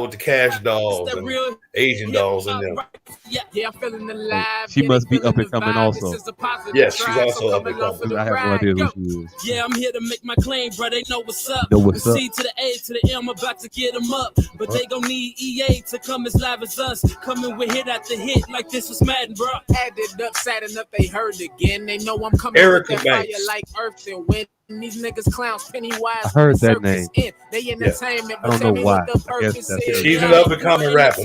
with the cash dolls and Asian dolls in them. Yeah, I'm feeling alive. She must be up and coming also. Yes, she's also up and coming. I have no idea who she is. Yeah, I'm here to make my claim, bro. They know what's up. Know what's up. C to the A to the M, about to get them up. But they gon' need EA to come as live as us. Coming with hit after hit like this was Madden, bro. Added up, sad enough, they heard again. They know I'm coming Erica with that fire Banks. like earth and wind. These niggas clowns, Pennywise. I heard that name. They entertainment, I don't know why. I guess that's it. She's an up and coming rapper.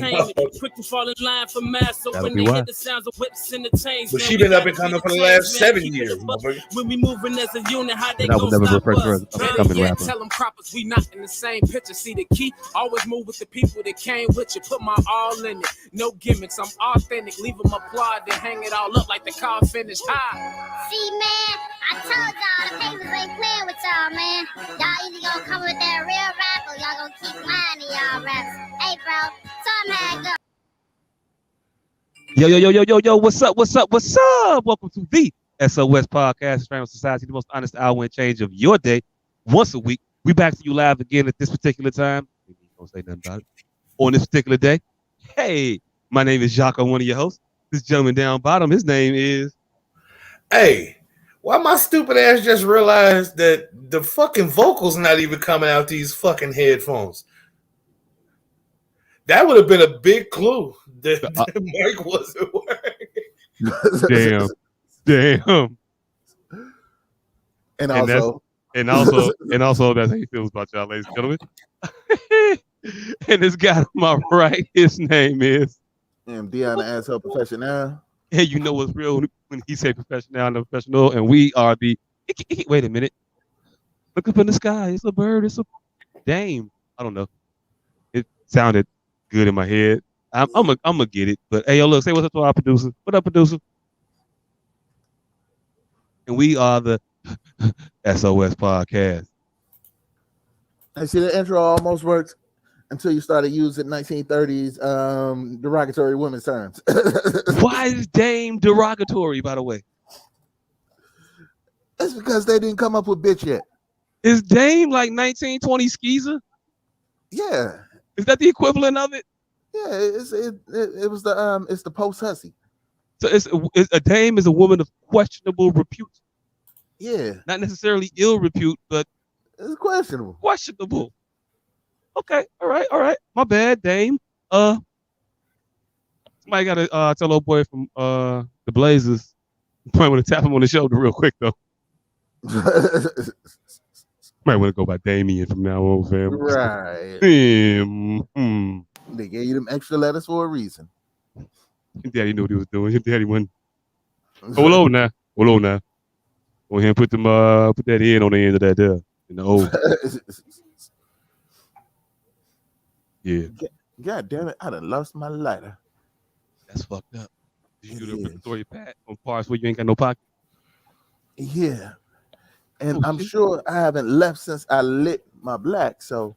Quick to fall in line for mass, so Gotta when be they why. hear the sounds of whips and the chains. But she been up and coming for the last 7 years, motherfucker. When we moving as a unit, how they And I would gon' never stop refer to her us? as up and coming rapper. Tell them croppers we not in the same picture. See the key, always move with the people that came with you. Put my all in it, no gimmicks. I'm authentic. Leave them applaud, then hang it all up like the car finished. High. See, man, I told y'all the papers ain't playing with y'all, man. Y'all either gonna come with that real rap or y'all gonna keep lying to y'all raps. Hey, bro, tell them how it go. Yo, what's up? Welcome to the S.O.S. podcast, Stranger Society, the most honest hour and change of your day. Once a week, we back to you live again at this particular time. Maybe you don't say nothing about it. On this particular day. Hey, my name is Jacques, I'm one of your hosts. This gentleman down bottom, his name is... Hey, why my stupid ass just realized that the fucking vocals not even coming out these fucking headphones? That would have been a big clue that the mic wasn't working. Damn. And also, that's how he feels about y'all, ladies and gentlemen. And this guy on my right, his name is... Deanna Asshole Professional. Hey, you know what's real when he say professional and professional, and we are the... Wait a minute. Look up in the sky. It's a bird. It's a dame. I don't know. It sounded good in my head. I'm gonna get it. But hey, yo, look, say what's up to our producer. What up, producer? And we are the S.O.S. podcast. I see the intro almost worked until you started using 1930s derogatory women's terms. Why is dame derogatory, by the way? That's because they didn't come up with bitch yet. Is dame like 1920 skeezer? Yeah. Is that the equivalent of it? Yeah, it was the post hussy. So it's a dame is a woman of questionable repute. Yeah. Not necessarily ill repute, but it's questionable. Questionable. Okay, all right. My bad, dame. Somebody gotta tell old boy from the Blazers. Might want to tap him on the shoulder real quick though. Might want to go by Damien from now on, fam. Right. They gave you them extra letters for a reason. Your daddy knew what he was doing. Your daddy wasn't. Hold on now. Go ahead and put that in on the end of that there. In the old. Yeah. God damn it, I done lost my lighter. That's fucked up. Did you do the respiratory pat on parts where you ain't got no pocket? Yeah. And I'm sure I haven't left since I lit my black. So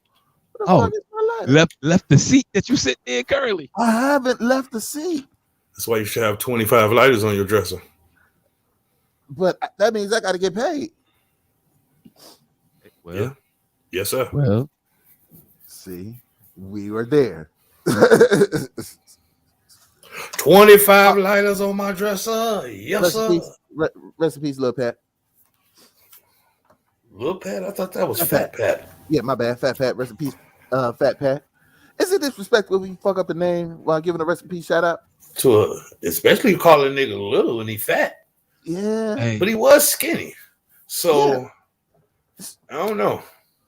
what the fuck is my lighter? Left the seat that you sit in currently. I haven't left the seat. That's why you should have 25 lighters on your dresser. But that means I got to get paid. Well, yeah. Yes, sir. Well, see, we were there. 25 lighters on my dresser. Yes, sir. Recipes, Lil Pat. Lil Pat? I thought that was Fat Pat. Yeah, my bad. Fat Pat. Recipes, Fat Pat. Is it disrespectful when you fuck up the name while giving a recipe shout out? Especially calling a nigga little and he fat. Yeah. hey, But he was skinny. So, I don't know.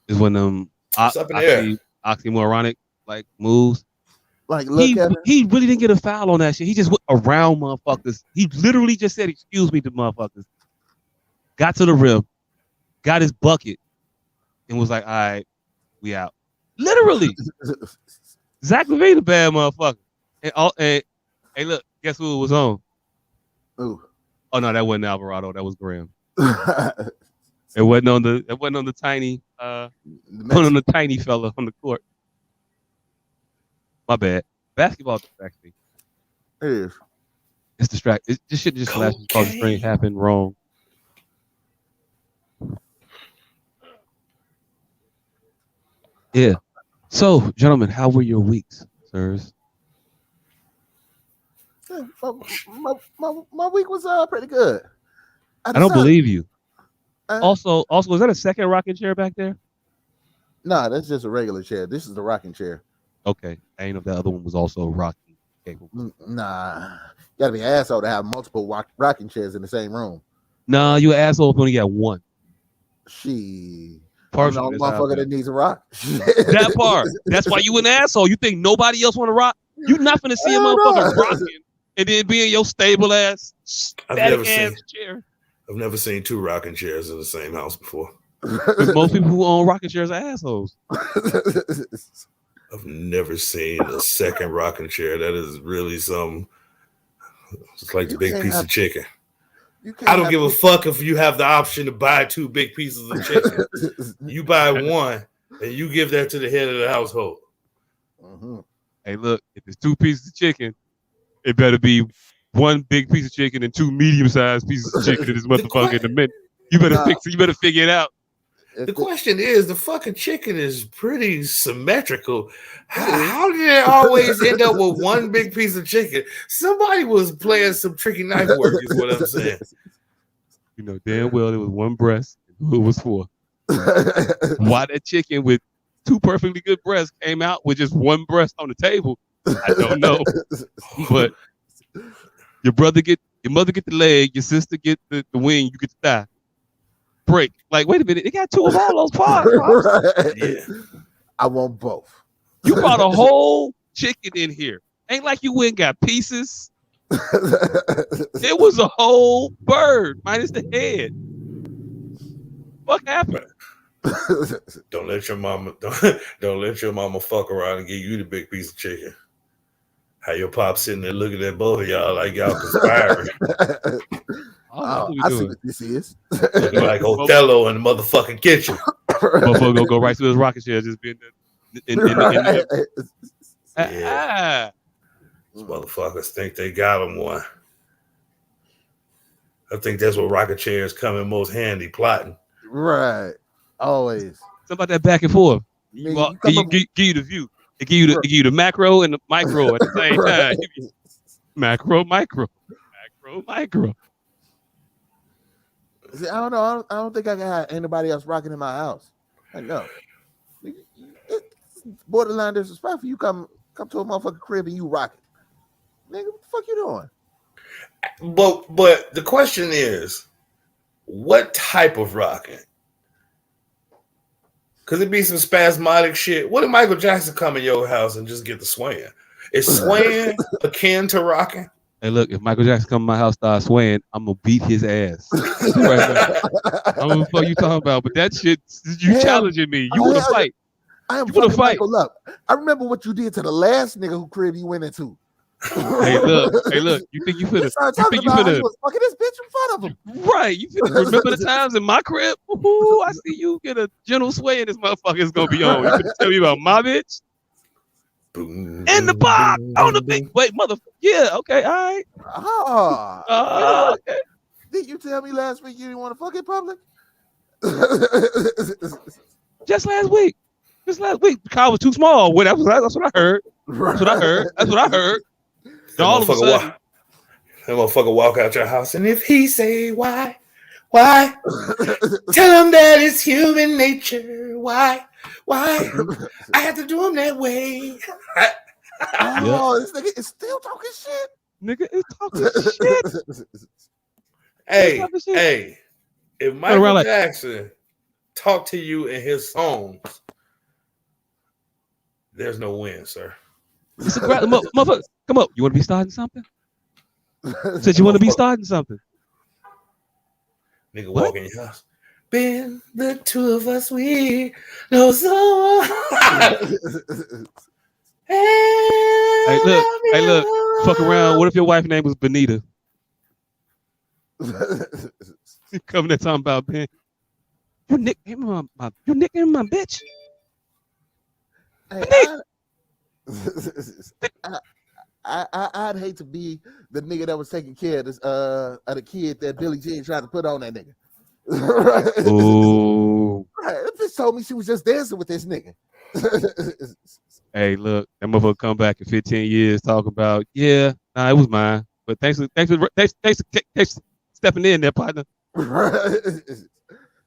it's one of them oxymoronic like moves. Like, look at him. He really didn't get a foul on that shit. He just went around motherfuckers. He literally just said, "Excuse me," to motherfuckers. Got to the rim, got his bucket, and was like, "All right, we out." Literally. Zach LaVine, a bad motherfucker. And hey, look, guess who it was on? Ooh. Oh no, that wasn't Alvarado. That was Graham. It wasn't on the tiny fella on the court. My bad. Basketball distracts me. It is. It's distracting. This shit just flashes because the string happened wrong. Yeah. So, gentlemen, how were your weeks, sirs? My week was pretty good. I don't believe you. Uh, Also, is that a second rocking chair back there? Nah, that's just a regular chair. This is the rocking chair. Okay, I ain't know if that other one was also rocking capable. Nah, you gotta be an asshole to have multiple rocking chairs in the same room. Nah, you an asshole if you only got one. I'm the only motherfucker that needs a rock. That part. That's why you an asshole. You think nobody else want to rock? You not finna see a motherfucker rocking and then be in your stable ass static ass chair. I've never seen two rocking chairs in the same house before. Most people who own rocking chairs are assholes. I've never seen a second rocking chair. That is really some. It's like the big piece of chicken. I don't give a fuck if you have the option to buy two big pieces of chicken. You buy one and you give that to the head of the household. Mm-hmm. Hey, look, if it's two pieces of chicken, it better be one big piece of chicken and two medium-sized pieces of chicken in this motherfucker in the minute. You better fix it. You better figure it out. The question is, the fucking chicken is pretty symmetrical. How did it always end up with one big piece of chicken? Somebody was playing some tricky knife work, is what I'm saying. You know damn well it was one breast. Who it was for? Why that chicken with two perfectly good breasts came out with just one breast on the table? I don't know. But your mother get the leg, your sister get the wing, you get the thigh. Break. Like, wait a minute, they got two of all those parts. Right. Yeah. I want both. You brought a whole chicken in here. Ain't like you went and got pieces. It was a whole bird minus the head. What happened? Don't let your mama fuck around and give you the big piece of chicken. How your pop sitting there looking at both of y'all like y'all conspiring. I see what this is. Looking like Othello in the motherfucking kitchen. Motherfucker gonna go right to his rocket chair, just being in the yeah. These motherfuckers think they got him one. I think that's what rocket chairs come in most handy, plotting. Right. Always. Something about that back and forth. Give you the view. It give you the macro and the micro at the same time. Macro, micro. See, I don't know. I don't think I can have anybody else rocking in my house. I know. It's borderline disrespectful. You come to a motherfucking crib and you rock it. Nigga, what the fuck you doing? But the question is, what type of rocking? Could it be some spasmodic shit? What if Michael Jackson come in your house and just get the swaying? Is swaying akin to rocking? Hey, look, if Michael Jackson come to my house, start swaying, I'm gonna beat his ass. Right now. I don't know what the fuck you talking about, but that shit, you challenging me. You want to fight? I am fucking Michael up. I remember what you did to the last nigga who crib you went into. Hey, look. You think you finna? He was fucking this bitch in front of him. Right. You finna remember the times in my crib? Ooh, I see you get a gentle sway and this motherfucker is gonna be on. You finna tell me about my bitch? In the box on the big yeah, okay, all right. Okay. Did you tell me last week you didn't want to fuck in public? Just last week. The car was too small. That's what I heard. That's what I heard. All of a sudden, that motherfucker walk out your house, and if he say why, tell him that it's human nature. Why? I have to do him that way. This nigga is still talking shit. Nigga is talking shit. Hey, if Michael Jackson talked to you in his songs, there's no win, sir. Motherfucker, come up. You want to be starting something? Said you want to be starting something. Nigga walk in your house. Been the two of us, we know someone. Hey, look. Fuck around. What if your wife's name was Benita? You coming there talking about, man, you nickname my bitch. I'd hate to be the nigga that was taking care of this of the kid that Billie Jean tried to put on that nigga. Right. Oh. Right. That bitch told me she was just dancing with this nigga. Hey, look, that motherfucker come back in 15 years talk about, yeah, nah, it was mine. But thanks for stepping in there, partner. Knew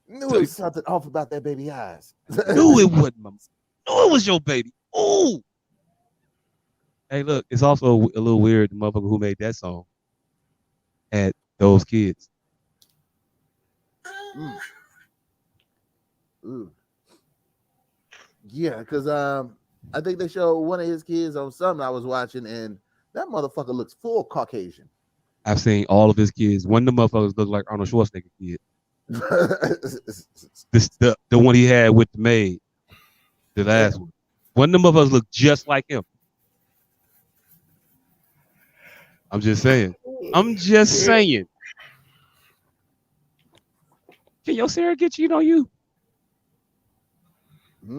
it was something off about that baby eyes. Knew it wasn't my, knew it was your baby. Ooh. Hey, look, it's also a little weird. The motherfucker who made that song had those kids. Yeah, because I think they showed one of his kids on something I was watching, and that motherfucker looks full Caucasian. I've seen all of his kids. One of the motherfuckers look like Arnold Schwarzenegger kid. The one he had with the maid. The last one. One of the motherfuckers look just like him. I'm just saying. Can your Sarah get cheated on you? I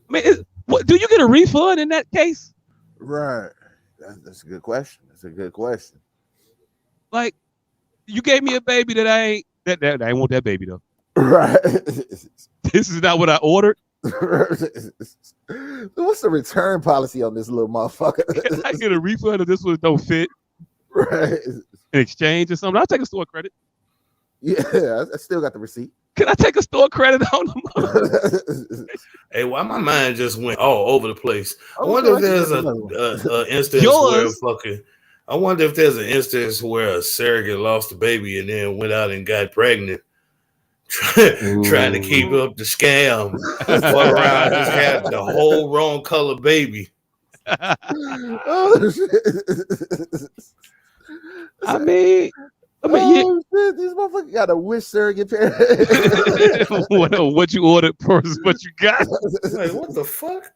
mean, what, do you get a refund in that case? Right. That's a good question. Like, you gave me a baby that I ain't want that baby though. Right. This is not what I ordered. What's the return policy on this little motherfucker? Can I get a refund if this one don't fit? Right. In exchange or something? I'll take a store credit. Yeah, I still got the receipt. Can I take a store credit on them? Hey, why my mind just went all over the place? I wonder if there's a instance where fucking. I wonder if there's an instance where a surrogate lost a baby and then went out and got pregnant, trying to keep up the scam. Fuck around, just had the whole wrong color baby. Oh, shit. I mean, oh, shit, these motherfuckers got a wish surrogate parent. What you ordered versus what you got? Like, what the fuck?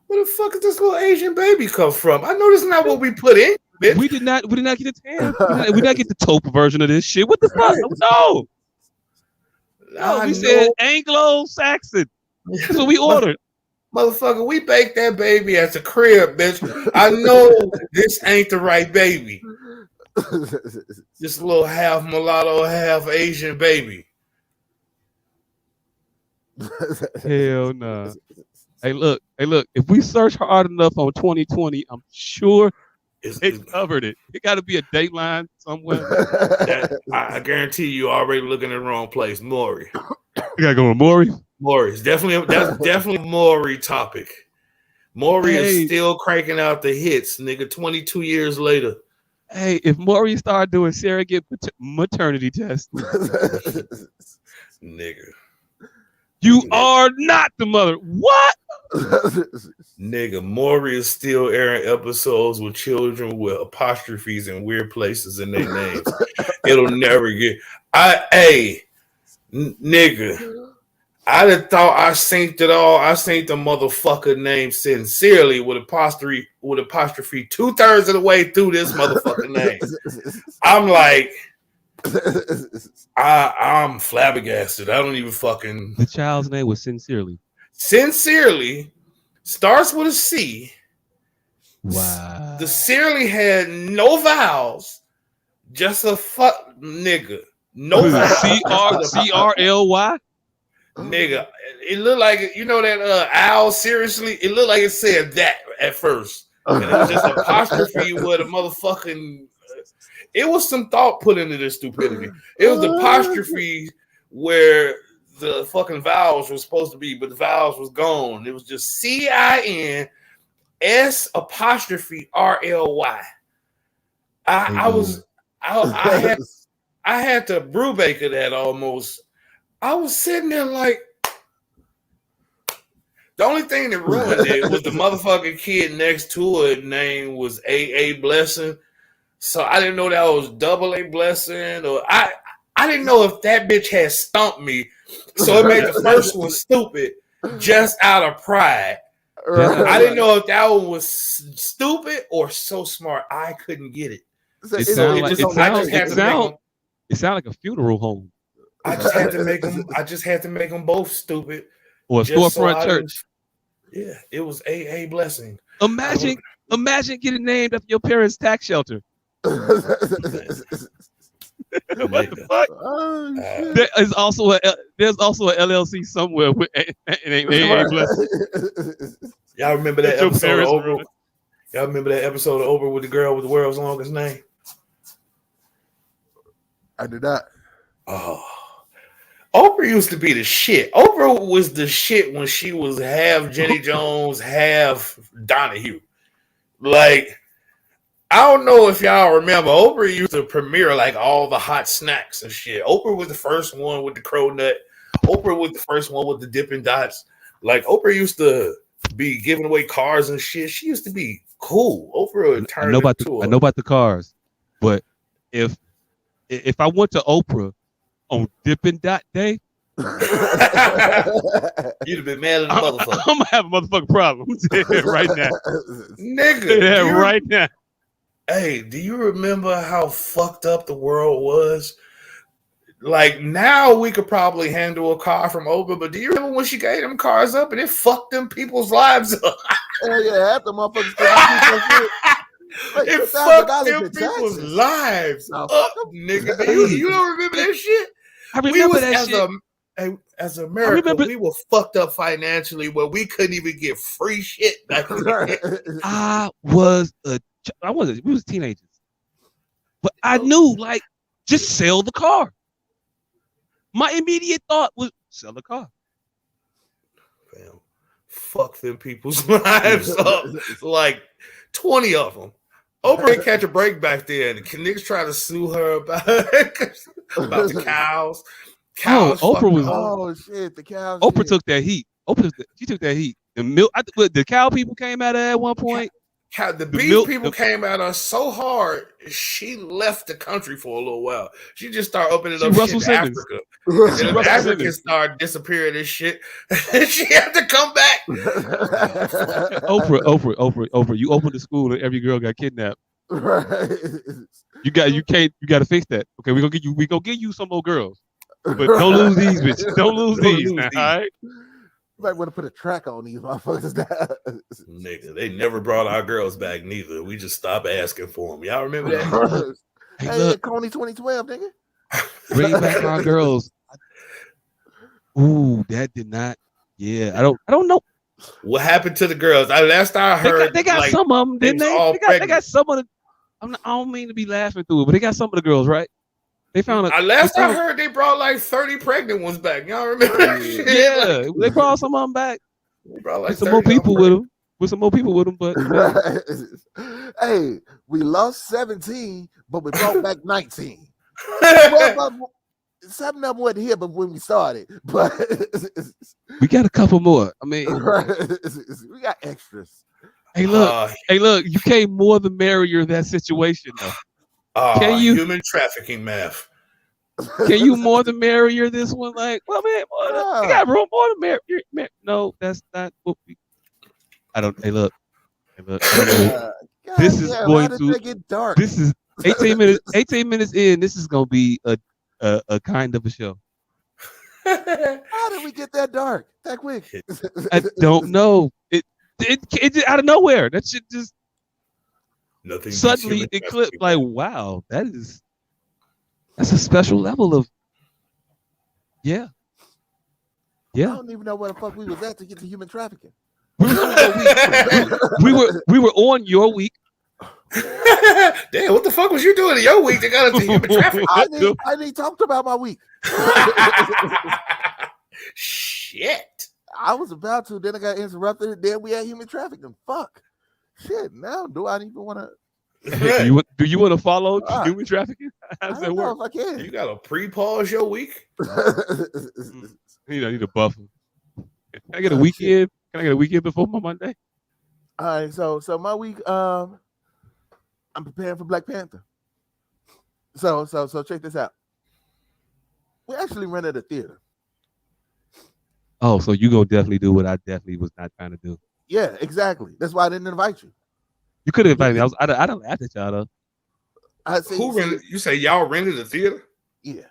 Where the fuck did this little Asian baby come from? I know this is not what we put in, bitch. We did not get the tan. We did not get the taupe version of this shit. What the fuck? No, we said Anglo-Saxon. That's what we ordered. Motherfucker, we baked that baby at the crib, bitch. I know this ain't the right baby. This little half mulatto, half Asian baby. Hell no. Nah. Hey, look. If we search hard enough on 2020, I'm sure it covered it. It got to be a dateline somewhere. I guarantee you already looking in the wrong place. Maury. You got to go with Maury? Maury's that's definitely a Maury topic. Maury is still cranking out the hits, nigga, 22 years later. Hey, if Maury started doing surrogate maternity tests, nigga. You are not the mother. What? Nigga, Maury is still airing episodes with children with apostrophes and weird places in their names. It'll never get. Nigga, I'd have thought I synced it all. I synced the motherfucker name sincerely with apostrophe 2/3 of the way through this motherfucker name. I'm like, I'm flabbergasted. I don't even fucking. The child's name was Sincerely. Sincerely starts with a C. Wow. The Sincerely had no vowels, just a fuck nigga. No vowels. CRLY? Nigga, it looked like, you know that owl, seriously? It looked like it said that at first. And it was just apostrophe with a motherfucking. It was some thought put into this stupidity. It was the apostrophe where the fucking vowels were supposed to be, but the vowels was gone. It was just CINS apostrophe RLY. I had to Brubaker that almost. I was sitting there like, the only thing that ruined it was the motherfucking kid next to it name was AA Blessing. So I didn't know that was double A Blessing, or I didn't know if that bitch had stumped me. So it made the first one stupid just out of pride. I didn't know if that one was stupid or so smart I couldn't get it. It sounded like a funeral home. I just had to make them both stupid. Or a storefront church. Yeah, it was AA Blessing. Imagine getting named after your parents' tax shelter. What the fuck? Oh, shit. There's also a LLC somewhere with it ain't blessed. Y'all remember that Your episode of parents Oprah? ruined it. Y'all remember that episode of Oprah with the girl with the world's longest name? I did not. Oh, Oprah used to be the shit. Oprah was the shit when she was half Jenny Jones, half Donahue. Like, I don't know if y'all remember, Oprah used to premiere like all the hot snacks and shit. Oprah was the first one with the crow nut. Oprah was the first one with the Dippin' Dots. Like, Oprah used to be giving away cars and shit. She used to be cool. Oprah I know turned about the cars, but if I went to Oprah on Dippin' Dot Day, you'd have been mad at the motherfucker. I'm gonna have a motherfucking problem right now, nigga. yeah, right now. Hey, do you remember how fucked up the world was? Like, now we could probably handle a car from Oprah, but do you remember when she gave them cars up and it fucked them people's lives up? Hell yeah, half the motherfuckers couldn't keep that shit. It fucked them people's lives up, nigga. You don't remember that shit? I remember that shit. As America, we were fucked up financially where we couldn't even get free shit back then. We was teenagers, but I knew, like, just sell the car. My immediate thought was sell the car. Fam, fuck them people's lives up. Like 20 of them. Oprah didn't catch a break back there, and niggas try to sue her about the cows. Oprah was. Oh shit, the cows. Oprah took that heat. She took that heat. The milk. The cow people came at her at one point. The beef people came at her so hard, she left the country for a little while. She just started opening up shit in Africa. And then Africans started disappearing and shit. She had to come back. Oprah. You opened the school and every girl got kidnapped. Right. You got to fix that. Okay, we gonna give you some more girls. But don't lose these bitches. Don't lose these now, all right? You might want to put a track on these motherfuckers now. Nigga, they never brought our girls back neither. We just stopped asking for them. Y'all remember that? Hey, look, Coney 2012, nigga. Bring back our girls. Ooh, that did not. Yeah, I don't know. What happened to the girls? Last I heard, they got some of them, didn't they? They got some of the. I don't mean to be laughing through it, but they got some of the girls, right? They found I heard they brought like 30 pregnant ones back. Y'all remember that shit? Yeah, they brought some of them back. They brought like some more people with them. With some more people with them, but hey, we lost 17, but we brought back 19. Some of them wasn't here, but when we started, but we got a couple more. I mean, we got extras. Hey, look, you came more the merrier that situation though. Can you human trafficking math? Can you more the merrier this one? Like, well, man, we got room more the merrier. No, that's not what we. I don't. Hey, look. This is going to get dark. This is 18 minutes. 18 minutes in. This is going to be a kind of a show. How did we get that dark that quick? I don't know. It out of nowhere. That shit just. Nothing suddenly it clipped like, wow, that's a special level of yeah. I don't even know where the fuck we was at to get to human trafficking. We were on your week. Damn, what the fuck was you doing in your week that got us to human trafficking? I need talked about my week. Shit. I was about to, then I got interrupted, then we had human trafficking. Fuck. Shit, now do I even want to? Do you want to follow human trafficking? How does that work? I can. You got to pre-pause your week? I need a buffer. Can I get a weekend? Can I get a weekend before my Monday? All right, so my week, I'm preparing for Black Panther. So check this out. We actually rented a theater. Oh, so you go definitely do what I definitely was not trying to do. Yeah, exactly. That's why I didn't invite you. You could have invited me. I don't laugh at y'all though. Who rented? You say y'all rented a theater? Yeah.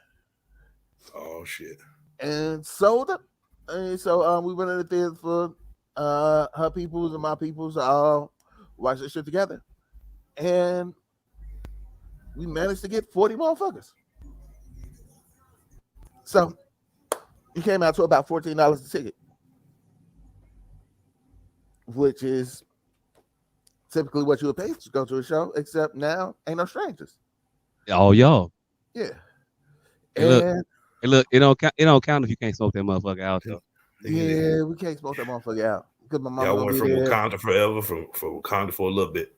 Oh shit. And so we rented a theater for her peoples and my peoples to all watch this shit together. And we managed to get 40 motherfuckers. So you came out to about $14 a ticket, which is typically what you would pay to go to a show, except now ain't no strangers. Oh, y'all. Yeah. Hey, look, it don't count if you can't smoke that motherfucker out though. Yeah, we can't smoke that motherfucker out because my mama Y'all went from there. Wakanda forever, from Wakanda for a little bit.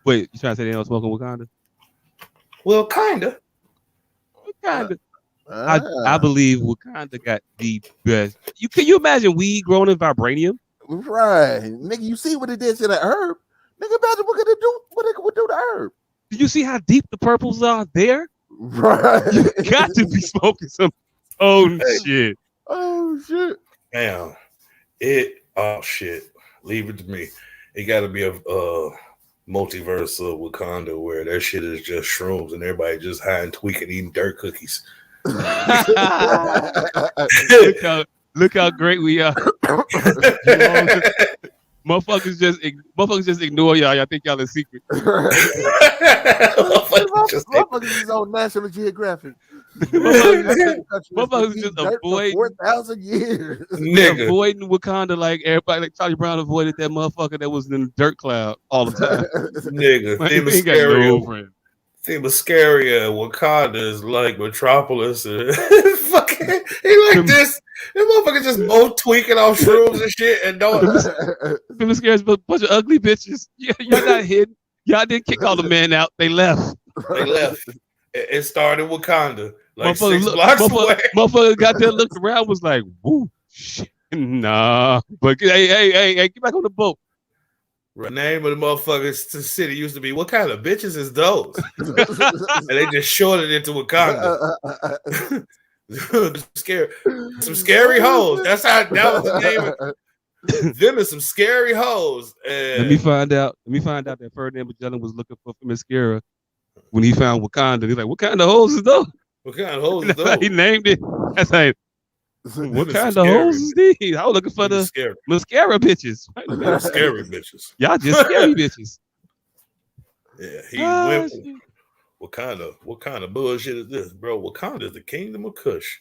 Wait, you trying to say they don't smoke in Wakanda? Well, kinda. I believe Wakanda got the best. Can you imagine weed growing in vibranium? Right, nigga. You see what it did to the herb, nigga. Imagine what it would do to herb. Did you see how deep the purples are there? Right. You got to be smoking some shit. Oh shit. Damn. Oh shit. Leave it to me. It got to be a multiverse of Wakanda where that shit is just shrooms and everybody just high and tweaking, eating dirt cookies. Look how great we are. Motherfuckers just ignore y'all. Y'all think y'all in secret. Motherfuckers is on National Geographic. Motherfuckers just avoid 4,000 years. Avoiding Wakanda like everybody, like Charlie Brown avoided that motherfucker that was in the dirt cloud all the time. Nigga, Themyscira, Wakanda is like Metropolis. Fucking, he like this. Them motherfuckers just both tweaking off shrooms and shit and don't. Themyscira is a bunch of ugly bitches. Y'all not hidden. Y'all didn't kick all the men out. They left. It started in Wakanda. Like 6 blocks away. Motherfucker got there, looked around, was like, woo, shit, nah. But hey, get back on the boat. The name of the motherfuckers to city used to be, what kind of bitches is those? And they just shorted into Wakanda. Some scary hoes. That was the name of them is some scary hoes. And let me find out that Ferdinand Magellan was looking for Themyscira when he found Wakanda. He's like, what kind of hoes is those? What kind of hoes is those? He named it. That's like, what kind of hoes is these? I was looking for the mascara bitches. Scary bitches. Y'all just scary bitches. Yeah, he went. What kind of bullshit is this, bro? Wakanda is the kingdom of Kush.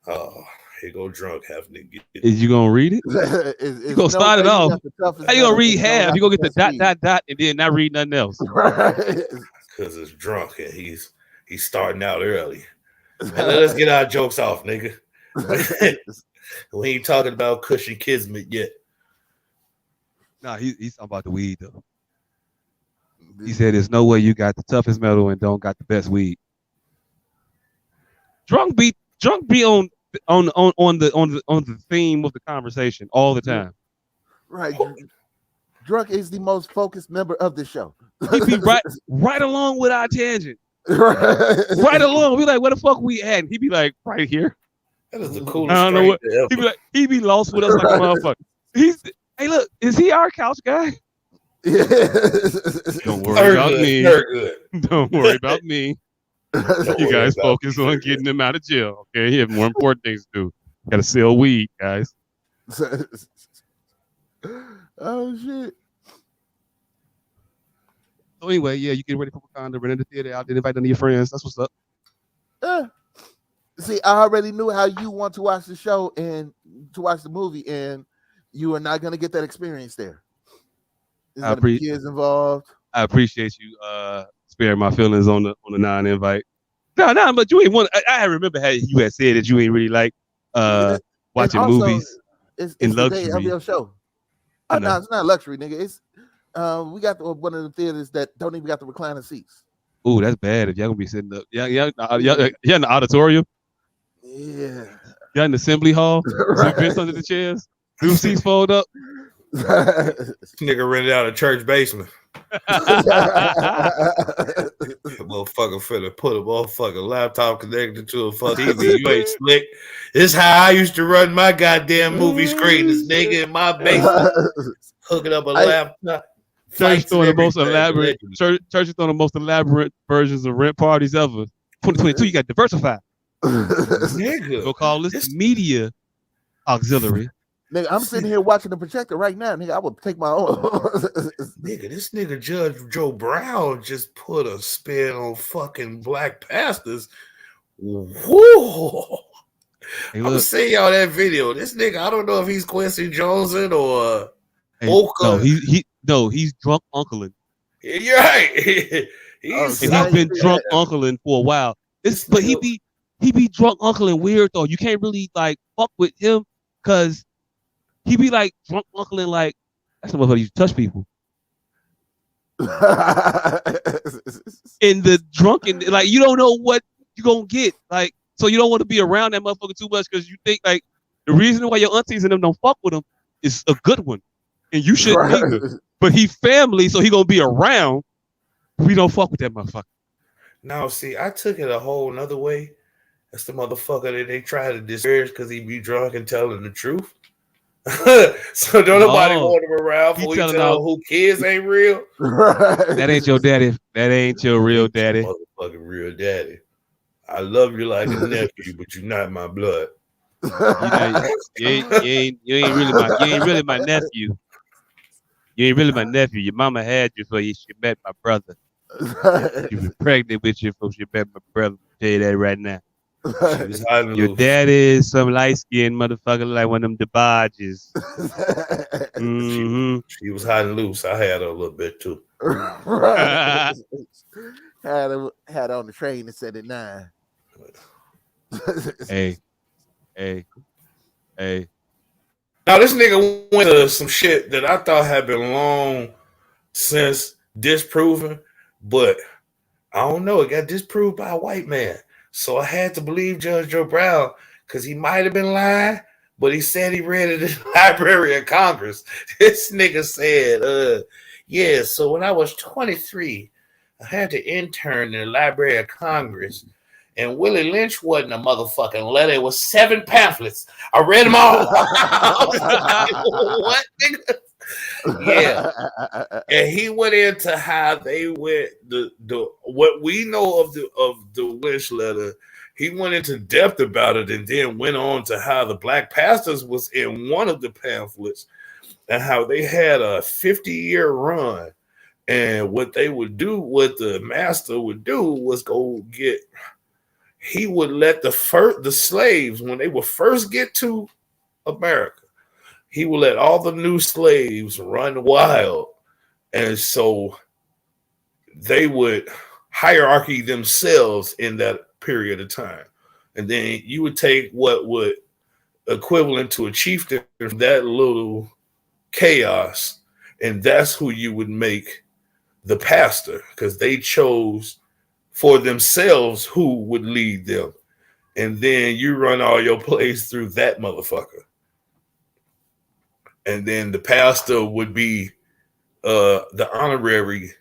Oh, here go drunk having to get it. Is you gonna read it? You gonna start it off? How you gonna read half? You gonna get the dot and then not read nothing else? Because it's drunk and he's starting out early. And let us get our jokes off, nigga. We ain't talking about cushy kismet yet. Nah, he's talking about the weed though. He said, "There's no way you got the toughest metal and don't got the best weed." Drunk be on the theme of the conversation all the time. Right. Drunk is the most focused member of the show. He be right along with our tangent. Right along. We like, where the fuck we at? He be like, right here. That is the coolest. I don't know what. He be like, he be lost with us like a motherfucker. Hey, look, is he our couch guy? Don't worry about me. Don't worry about me. You guys focus on getting him out of jail. Okay, he have more important things to do. Got to sell weed, guys. Oh shit. So anyway, yeah, you get ready for Wakanda, rent in the theater out there, invite none of your friends. That's what's up. See, I already knew how you want to watch the show and to watch the movie, and you are not going to get that experience there. There's going to be kids involved. I appreciate you sparing my feelings on the non-invite. No, but you ain't want. I remember how you had said that you ain't really like watching also, movies it's in the luxury. Day of your show. No, it's not luxury, nigga. It's we got one of the theaters that don't even got the recliner seats. Ooh, that's bad. If y'all gonna be sitting up, y'all in the auditorium. Yeah. Y'all in the assembly hall. Right. Bench under the chairs. New seats fold up. Nigga rented out a church basement. Motherfucker finna put a motherfucking laptop connected to a fucking TV. You ain't slick. This how I used to run my goddamn movie screen. This nigga in my basement hooking up a laptop. Church throwing the most elaborate. Church is throwing the most elaborate versions of rent parties ever. 2022, you got diversified. Nigga, Go call this media auxiliary. Nigga, I'm sitting here watching the projector right now, nigga. I would take my own. Nigga, this nigga Judge Joe Brown just put a spin on fucking black pastors. Whoa. I'm gonna send y'all that video. This nigga, I don't know if he's Quincy Joneson or he's drunk uncling. You're right. He's been drunk uncling for a while. But he be drunk uncling weird though. You can't really like fuck with him because he be like drunk uncling like that's the motherfucker used to touch people. In the drunken, like you don't know what you gonna get, like so you don't want to be around that motherfucker too much because you think like the reason why your aunties and them don't fuck with him is a good one, and you shouldn't either. But he family, so he gonna be around. We don't fuck with that motherfucker. Now, see, I took it a whole nother way. That's the motherfucker that they try to disparage because he be drunk and telling the truth. So don't nobody want him around before he tell who kids ain't real. That ain't your daddy. That ain't your real daddy. Motherfucking real daddy. I love you like a nephew, but you're not my blood. You ain't really my nephew. You ain't really my nephew. Your mama had you before she met my brother. She was pregnant with you before she met my brother. I'll tell you that right now. Your daddy is some light-skinned motherfucker like one of them DeBarges. She was hiding loose. I had her a little bit too. had on the train and said at 9. Hey. Now this nigga went to some shit that I thought had been long since disproven, but I don't know. It got disproved by a white man. So I had to believe Judge Joe Brown because he might have been lying, but he said he read it in the Library of Congress. This nigga said, yeah, so when I was 23, I had to intern in the Library of Congress, and Willie Lynch wasn't a motherfucking letter. It was 7 pamphlets. I read them all. I was like, what, nigga? Yeah, and he went into how they went the what we know of the Lynch letter. He went into depth about it, and then went on to how the black pastors was in one of the pamphlets, and how they had a 50-year run, and what they would do, what the master would do, was go get. He would let the slaves when they would first get to America. He would let all the new slaves run wild. And so they would hierarchy themselves in that period of time. And then you would take what would equivalent to a chieftain from that little chaos, and that's who you would make the pastor, because they chose for themselves who would lead them. And then you run all your plays through that motherfucker. And then the pastor would be the honorary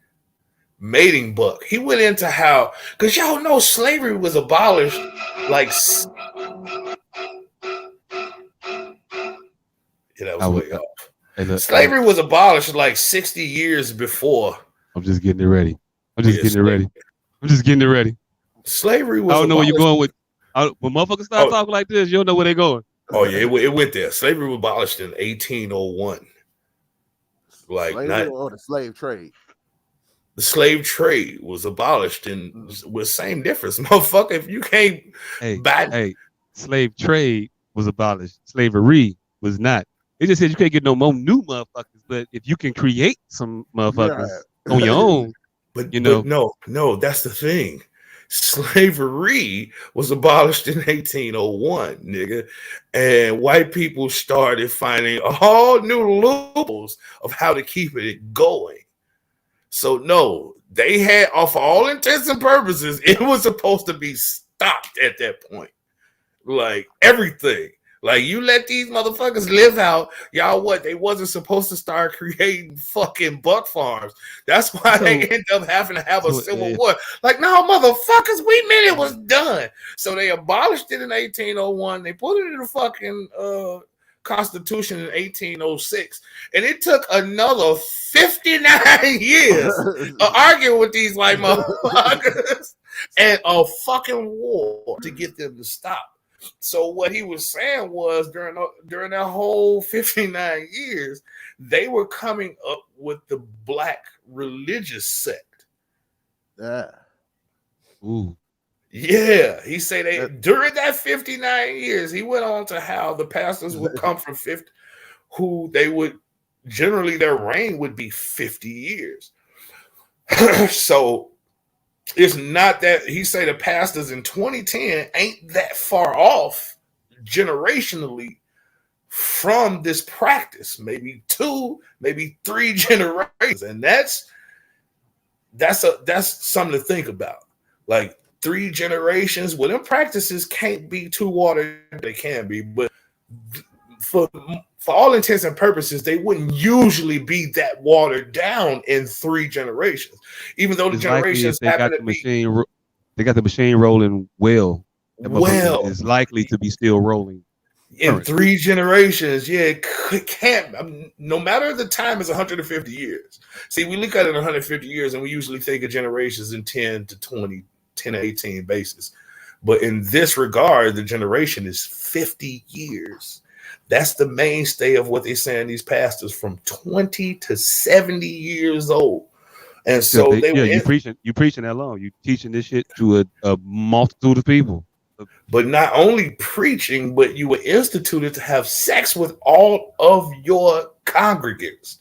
mating buck. He went into how, because y'all know slavery was abolished like... Yeah, that was way off. Slavery was abolished like 60 years before. I'm just getting it ready. I'm just getting it ready. Slavery was I don't know where you're going with... When motherfuckers start talking like this, you don't know where they're going. Oh yeah, it went there. Slavery was abolished in 1801. Like slavery or the slave trade. The slave trade was abolished, and with same difference, motherfucker. If you can't slave trade was abolished. Slavery was not. It just said you can't get no more new motherfuckers, but if you can create some motherfuckers on your own, but no, that's the thing. Slavery was abolished in 1801, nigga, and white people started finding all new loopholes of how to keep it going. So no, they had, for all intents and purposes, it was supposed to be stopped at that point. Like everything. Like, you let these motherfuckers live out, y'all what? They wasn't supposed to start creating fucking buck farms. That's why they end up having to have a civil war. Like, no, motherfuckers, we meant it was done. So they abolished it in 1801. They put it in the fucking Constitution in 1806. And it took another 59 years of arguing with these white motherfuckers and a fucking war to get them to stop. So what he was saying was during that whole 59 years, they were coming up with the black religious sect. Yeah. Ooh. Yeah, he said during that 59 years, he went on to how the pastors would come from 50, who they would generally their reign would be 50 years. So it's not that he say the pastors in 2010 ain't that far off generationally from this practice, maybe 2, maybe 3 generations, and that's something to think about. Like 3 generations, well, them practices can't be too watered. They can be, but for all intents and purposes, they wouldn't usually be that watered down in 3 generations. Even though the generations happen to be, they got the machine rolling well. It's likely to be still rolling in 3 generations. Yeah, it can't. No matter the time is 150 years. See, we look at it in 150 years, and we usually think of generations in 10 to 20, 10 to 18 basis. But in this regard, the generation is 50 years. That's the mainstay of what they're saying. These pastors from 20 to 70 years old, and so you preaching that long. You teaching this shit to a multitude of people. But not only preaching, but you were instituted to have sex with all of your congregants.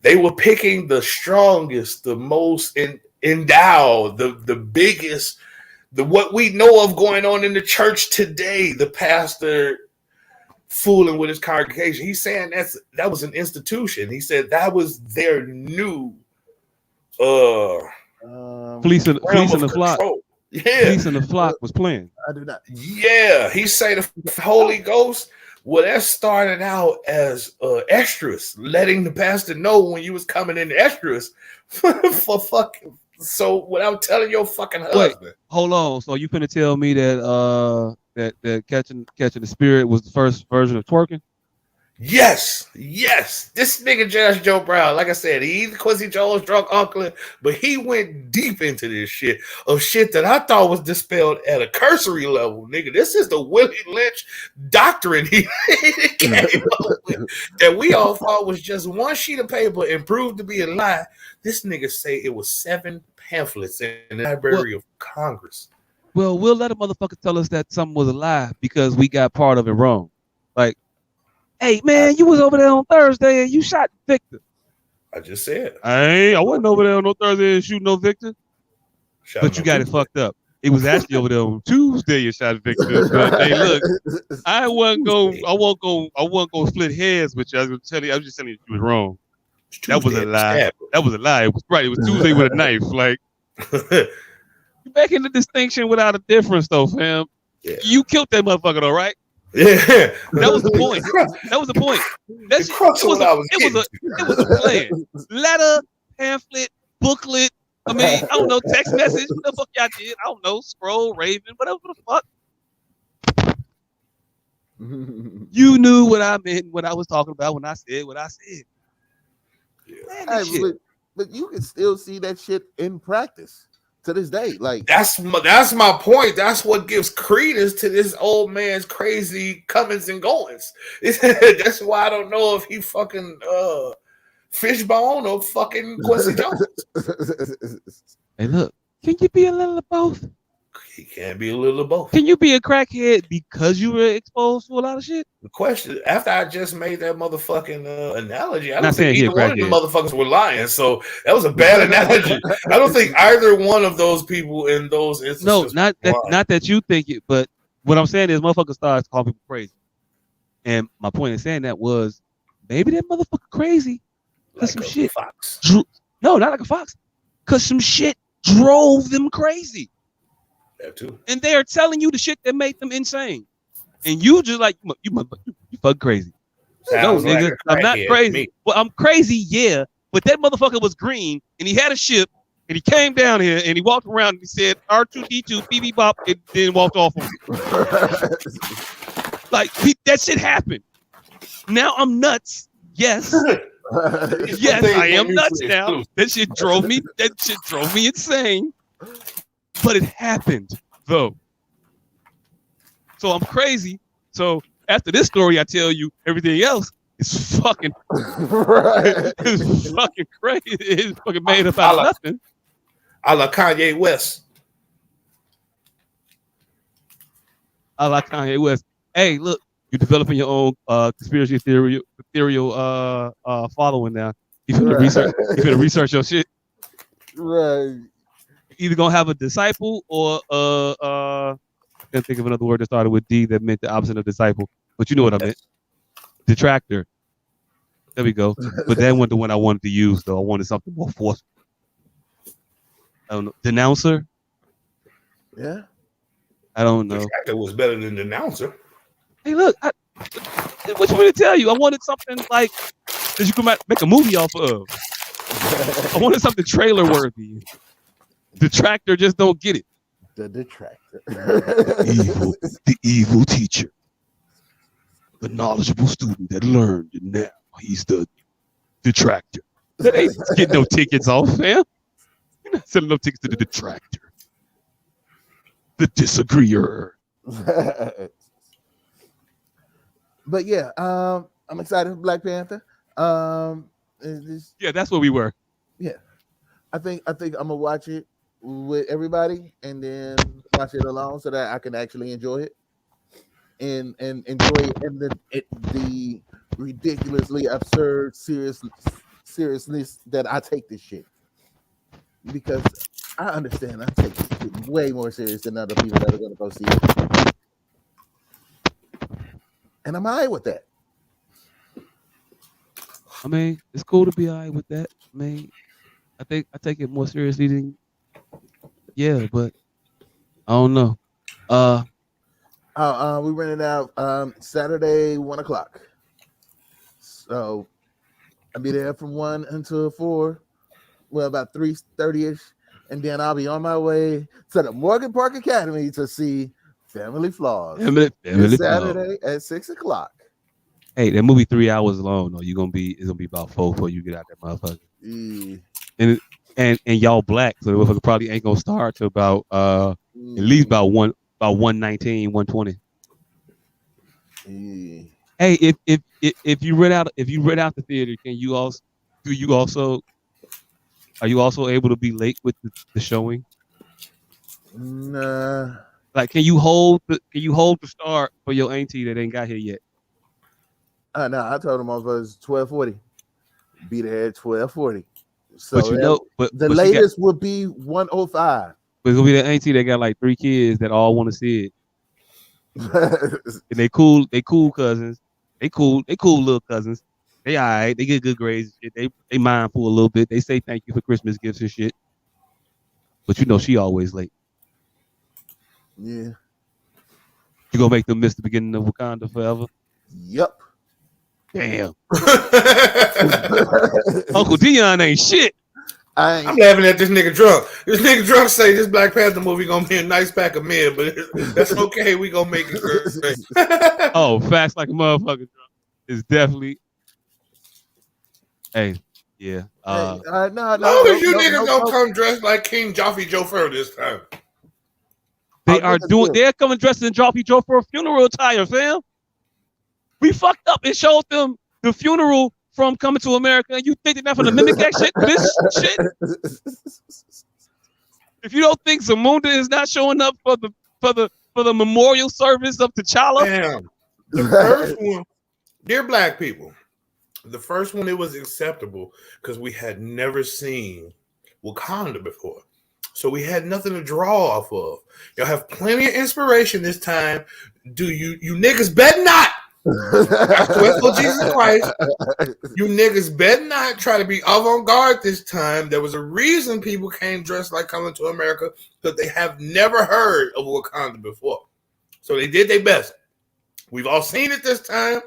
They were picking the strongest, the most endowed, the biggest, what we know of going on in the church today. The pastor fooling with his congregation. He's saying that was an institution. He said that was their new fleecing the flock. Yeah, fleecing the flock was playing. I do not. Yeah, he said the Holy Ghost. Well, that started out as extras, letting the pastor know when you was coming in extras for fucking. So without telling your fucking husband. Wait, hold on. So you finna tell me that that catching the spirit was the first version of twerking? Yes. This nigga Joe Brown, like I said, he's Quincy Jones' drunk uncle, but he went deep into this shit that I thought was dispelled at a cursory level, nigga. This is the Willie Lynch doctrine he came up with that we all thought was just one sheet of paper and proved to be a lie. This nigga say it was 7 pamphlets in the Library of Congress. Well, we'll let a motherfucker tell us that something was a lie because we got part of it wrong. Like, hey man, you was over there on Thursday and you shot Victor. I just said I wasn't over there on no Thursday and shooting no Victor. But you got it fucked up. It was actually over there on Tuesday you shot Victor. But hey, look, I wasn't gonna split heads with you. I was just telling you was wrong. That was a lie. That was a lie. It was right. It was Tuesday with a knife. Like you back in the distinction without a difference, though, fam. Yeah. You killed that motherfucker, though, right? Yeah, that was the point. That was the point. It was a plan. Letter, pamphlet, booklet. I mean, I don't know, text message. What the fuck y'all did? I don't know. Scroll, Raven, whatever the fuck. You knew what I meant, what I was talking about when I said what I said. Yeah. But you can still see that shit in practice to this day. Like that's my point. That's what gives credence to this old man's crazy comings and goings. That's why I don't know if he fucking Fishbone or fucking Quincy Jones. Hey, look, can you be a little of both? He can be a little of both. Can you be a crackhead because you were exposed to a lot of shit? The question, after I just made that motherfucking analogy, I don't think either one of the motherfuckers were lying. So that was a bad analogy. I don't think either one of those people in those instances. No, not that you think it, but what I'm saying is motherfuckers start calling people crazy. And my point in saying that was maybe that motherfucker crazy because some shit. Fox. No, not like a fox. Because some shit drove them crazy. That too. And they are telling you the shit that made them insane. And you just like, you fucking crazy. Sounds no, nigga, I'm not crazy. Well, I'm crazy, yeah. But that motherfucker was green and he had a ship and he came down here and he walked around and he said R2D2, BB Bop, and then walked off. Like, that shit happened. Now I'm nuts. Yes. Yes, I am nuts now. That shit drove me insane. But it happened, though. So I'm crazy. So after this story, I tell you everything else is fucking Right. it's fucking crazy. It's fucking made up out of nothing. I like Kanye West. I like Kanye West. Hey, look, you're developing your own conspiracy theory following now. You finna research your shit. Right. Either gonna have a disciple or I can't think of another word that started with D that meant the opposite of disciple, but you know what I meant. Detractor. There we go. But that wasn't the one I wanted to use though. I wanted something more forceful. I don't know. Denouncer? Yeah. I don't know. Detractor was better than Denouncer. Hey, look, what you want me to tell you? I wanted something like that you could make a movie off of. I wanted something trailer worthy. Detractor just don't get it. The detractor. The evil teacher. The knowledgeable student that learned, and now he's the detractor. That ain't getting no tickets off, fam. You're not selling no tickets to the detractor. The disagreeer. But yeah, I'm excited for Black Panther. Yeah, that's where we were. Yeah, I think I'm gonna watch it with everybody and then watch it alone so that I can actually enjoy it and enjoy it and the ridiculously absurd seriousness that I take this shit, because I understand I take this shit way more serious than other people that are gonna go see it, and I'm alright with that. I mean, it's cool to be alright with that. I mean, I think I take it more seriously than but I don't know. We rented out Saturday 1:00. So I'll be there from 1 until 4. Well, about 3:30ish, and then I'll be on my way to the Morgan Park Academy to see Family Flaws. Family Saturday at 6:00. Hey, that movie 3 hours long though. It's gonna be about 4 before you get out that motherfucker. Yeah. And y'all black, so the motherfucker probably ain't gonna start till about at least about 119, 120. Yeah. Hey, if you rent out the theater, are you also able to be late with the showing? Nah. Like, can you hold the start for your auntie that ain't got here yet? No, I told them I was 12:40. Be there at 12:40. So but the latest would be 1:05. But it's gonna be the auntie that got like 3 kids that all want to see it. And they cool cousins. They cool little cousins. They all right. They get good grades. They mindful a little bit. They say thank you for Christmas gifts and shit. But you know she always late. Yeah. You gonna make them miss the beginning of Wakanda forever? Yep. Damn. Uncle Dion ain't shit. I'm laughing at this nigga drunk. This nigga drunk say this Black Panther movie gonna be a nice pack of men, but that's okay. We gonna make it great. Oh, facts like a motherfucker drunk. It's definitely. Hey, yeah. No, you niggas don't come dressed like King Joffrey Joffrey this time. They're coming dressed in Joffrey Joe for a funeral attire, fam. We fucked up. It showed them the funeral from Coming to America, and you think they're not going to mimic that shit? This shit. If you don't think Zamunda is not showing up for the memorial service of T'Challa, damn. The first one, dear black people, the first one it was acceptable because we had never seen Wakanda before. So we had nothing to draw off of. Y'all have plenty of inspiration this time. Do you niggas bet not? I swear for Jesus Christ, you niggas better not try to be avant-garde this time. There was a reason people came dressed like Coming to America, because they have never heard of Wakanda before. So they did their best. We've all seen it this time.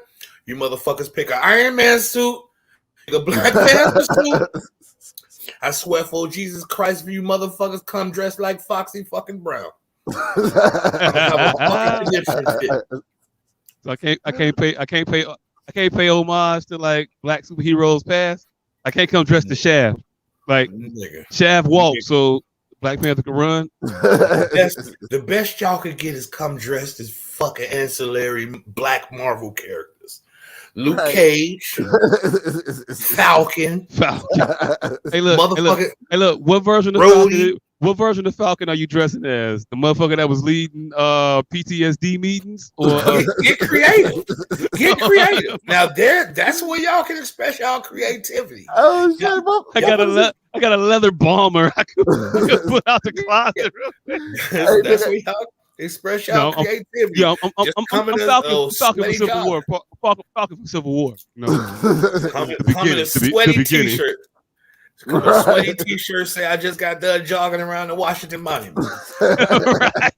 You motherfuckers pick an Iron Man suit, pick a Black Panther suit. I swear for Jesus Christ, if you motherfuckers come dressed like Foxy fucking Brown. So I can't pay homage to like black superheroes past. I can't come dressed to Shaft. Like Shaft walk so Black Panther can run. The best y'all could get is come dressed as fucking ancillary black Marvel characters. Luke Cage, Falcon. Hey, look. What version of Falcon? What version of Falcon are you dressing as? The motherfucker that was leading PTSD meetings, or get creative? Get creative. Now that's where y'all can express y'all creativity. Oh shit! I got a leather bomber I could put out the closet. That's where y'all express y'all creativity. Yeah, I'm Falcon for Civil War. Falcon for Civil War. You know, coming in sweaty t-shirt. Sweaty t-shirt say I just got done jogging around the Washington Monument. Right.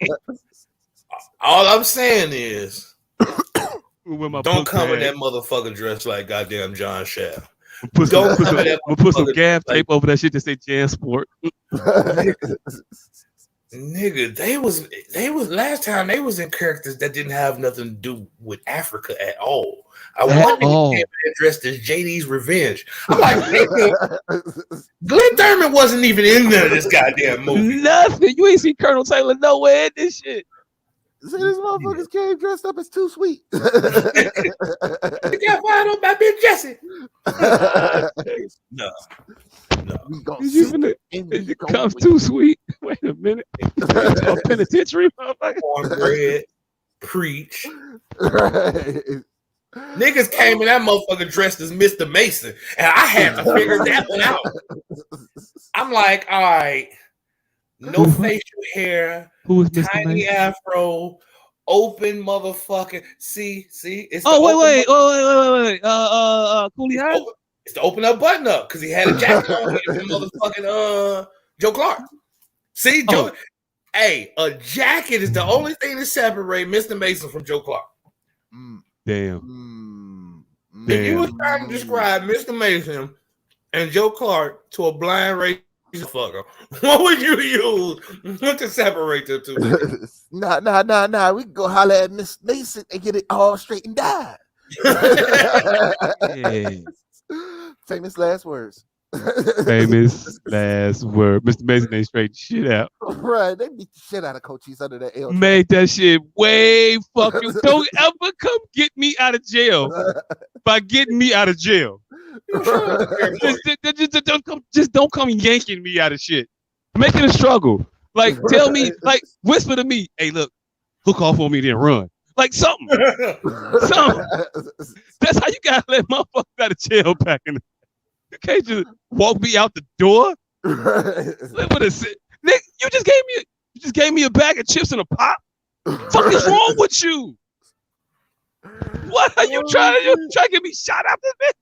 All I'm saying is, don't come in that motherfucker dressed like goddamn John Shaft. We'll put some gaff tape over that shit to say JanSport. Nigga, they was last time they was in characters that didn't have nothing to do with Africa at all. I want nigga came dressed as JD's Revenge. I'm like, nigga, Glenn Thurman wasn't even in none of this goddamn movie. Nothing. You ain't seen Colonel Taylor nowhere in this shit. See, this motherfuckers came dressed up as Too Sweet. You got fired on by Big Jesse. No. It comes Too Sweet. Wait a minute. A penitentiary, motherfucker. Cornbread, preach. Niggas came in that motherfucker dressed as Mr. Mason, and I had to figure that one out. I'm like, all right, no facial hair, tiny afro, open motherfucker. See, it's wait. Cooley High. It's the open up button up because he had a jacket on with motherfucking Joe Clark. See, Joe. Hey, a jacket is the only thing that separates Mr. Mason from Joe Clark. Damn. If you was trying to describe Mr. Mason and Joe Clark to a blind racist fucker, what would you use to separate the two? Nah. We can go holler at Miss Mason and get it all straightened out. Famous last words. Famous last word. Mr. Mason ain't straight shit out. Right. They beat the shit out of Cochise under that L. Make that shit way fucking. Don't ever come get me out of jail by getting me out of jail. Just don't come yanking me out of shit. Make it a struggle. Like, tell me, like, whisper to me, hey, look, hook off on me, then run. Like something. That's how you gotta let motherfuckers out of jail back in the. You can't just walk me out the door. Nick, you just gave me a bag of chips and a pop. Fuck is wrong with you? What are you trying to get me shot out this bitch?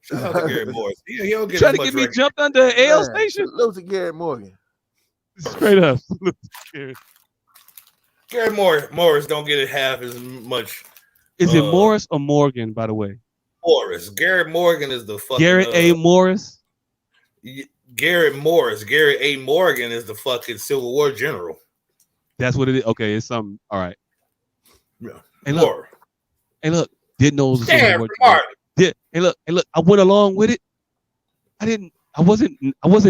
Shout out to Gary Morris. He don't get trying to get me jumped under an L station. Salute to Gary Morgan. Straight up. Gary Morris don't get it half as much. Is it Morris or Morgan, by the way? Morris. Gary Morgan is the fucking Garrett A. Morris. Garrett Morris. Gary A. Morgan is the fucking Civil War general. That's what it is. Okay, it's something. All right. Yeah. Hey, look. Didn't know it was a Civil War general. Hey, look. I went along with it. I wasn't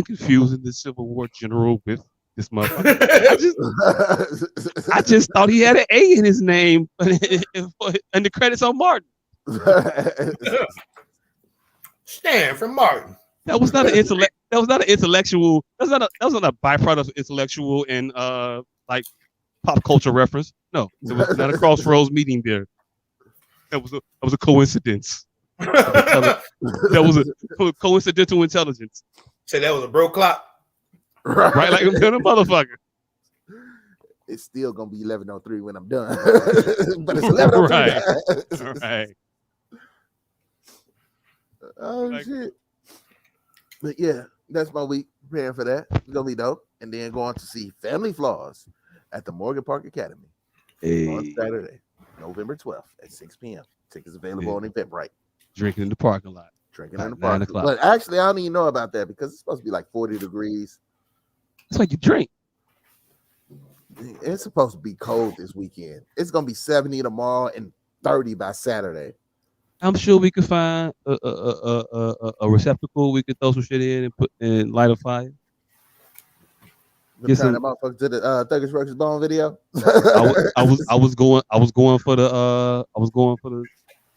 confusing the Civil War general with this motherfucker. I just thought he had an A in his name and the credits on Martin. Stanford Martin. That was not an intellectual. That was not a byproduct of intellectual and like pop culture reference. No, it was not a crossroads meeting there. That was a coincidence. That was a coincidental intelligence. Say that was a broke clock. Right, like I'm doing a motherfucker. It's still gonna be 11:03 when I'm done, but it's 11:03. Right. Oh shit! But yeah, that's my week. Preparing for that. It's gonna be dope. And then going to see Family Flaws at the Morgan Park Academy on Saturday, November 12th at 6 p.m. Tickets available on Eventbrite. Drinking in the parking lot. Drinking in the parking lot. But actually, I don't even know about that because it's supposed to be like 40 degrees. It's like you drink. It's supposed to be cold this weekend. It's gonna be 70 tomorrow and 30 by Saturday. I'm sure we could find a receptacle we could throw some shit in and put and light a fire. Get Turn some. that motherfucker to the Thuggish Rex's Bone video. I was going for the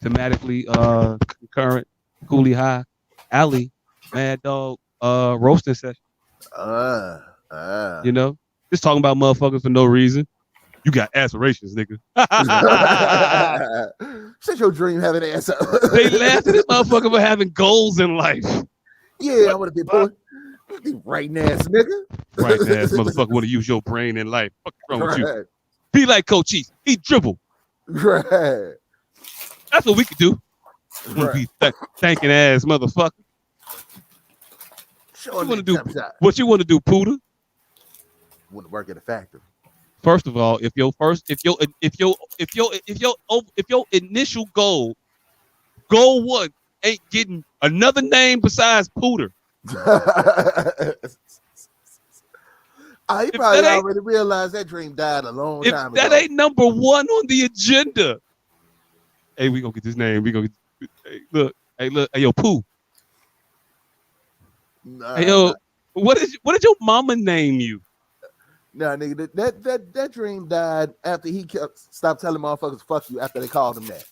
thematically concurrent Coolie High Alley Mad Dog roasting session. You know, just talking about motherfuckers for no reason. You got aspirations, nigga. Shut your dream having ass up. They laughed at this motherfucker for having goals in life. Yeah, I want to be boy. Right ass nigga. Right ass motherfucker want to use your brain in life. What's wrong with you? Be like Coach Cheese. He dribble. Right. That's what we could do. Right. Be thanking ass motherfucker. What you want to do, Poodle? Want to work at a factory. First of all, if your initial goal one ain't getting another name besides Pooter. He probably already realized that dream died a long time ago. That ain't number one on the agenda. Hey, we gonna get this name. We gonna get, hey, look, hey, yo, Pooh. Hey, yo, what did your mama name you? Nah, nigga, that dream died after he stopped telling motherfuckers fuck you after they called him that.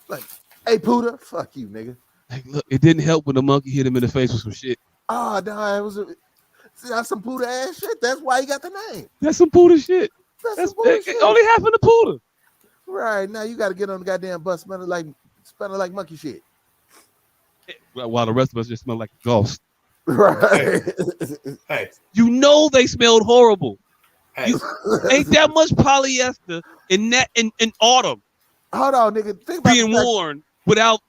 Like, hey, Pooter, fuck you, nigga. Hey, look, it didn't help when the monkey hit him in the face with some shit. Oh, nah, it was that's some Pooter ass shit. That's why he got the name. That's some Pooter shit. That's shit. Only happened to Pooter. Right, now you got to get on the goddamn bus smelling like monkey shit. While the rest of us just smell like a ghost. Right. Hey. You know they smelled horrible. Hey. Ain't that much polyester in autumn. Hold on, nigga. Think about being worn without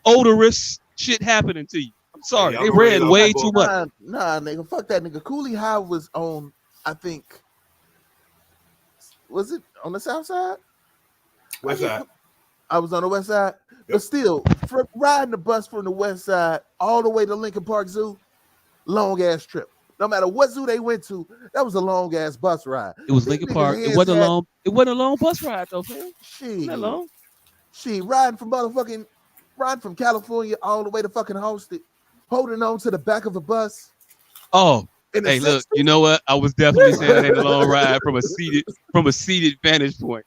odorous shit happening to you. I'm sorry, they ran way too much. Nah, nigga, fuck that, nigga. Coolie High was on, I think, was it on the south side? West side. I was on the west side, but still, riding the bus from the west side all the way to Lincoln Park Zoo, long ass trip. No matter what zoo they went to, that was a long ass bus ride. It was Lincoln Park. It wasn't a long. It wasn't a long bus ride though, man. Not long. Riding from California all the way to fucking Holsted, holding on to the back of a bus. Oh, hey, look, you know what? I was definitely saying it ain't a long ride from a seated vantage point.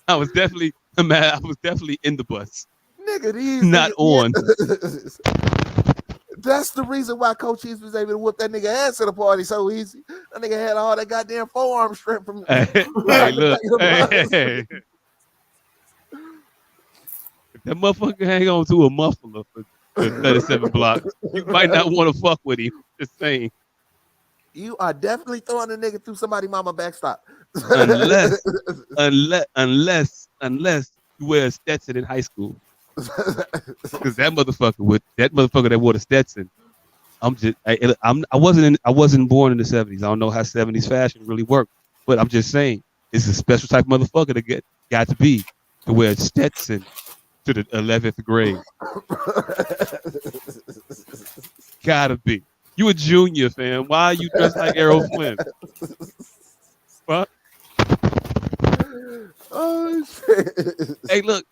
I was definitely in the bus. Nigga, these not on. That's the reason why Coach Cheese was able to whoop that nigga ass at the party so easy. That nigga had all that goddamn forearm strength from. Hey, look, hey. If that motherfucker hang on to a muffler for 37 blocks, you might not want to fuck with him. Just saying. You are definitely throwing a nigga through somebody mama backstop. unless you wear a Stetson in high school. Because that motherfucker that wore the Stetson, I wasn't born in the 70s. I don't know how 70s fashion really worked, but I'm just saying it's a special type of motherfucker that got to be to wear a Stetson to the 11th grade. Gotta be. You a junior, fam. Why are you dressed like Errol Flynn? What? Oh shit. Hey, look.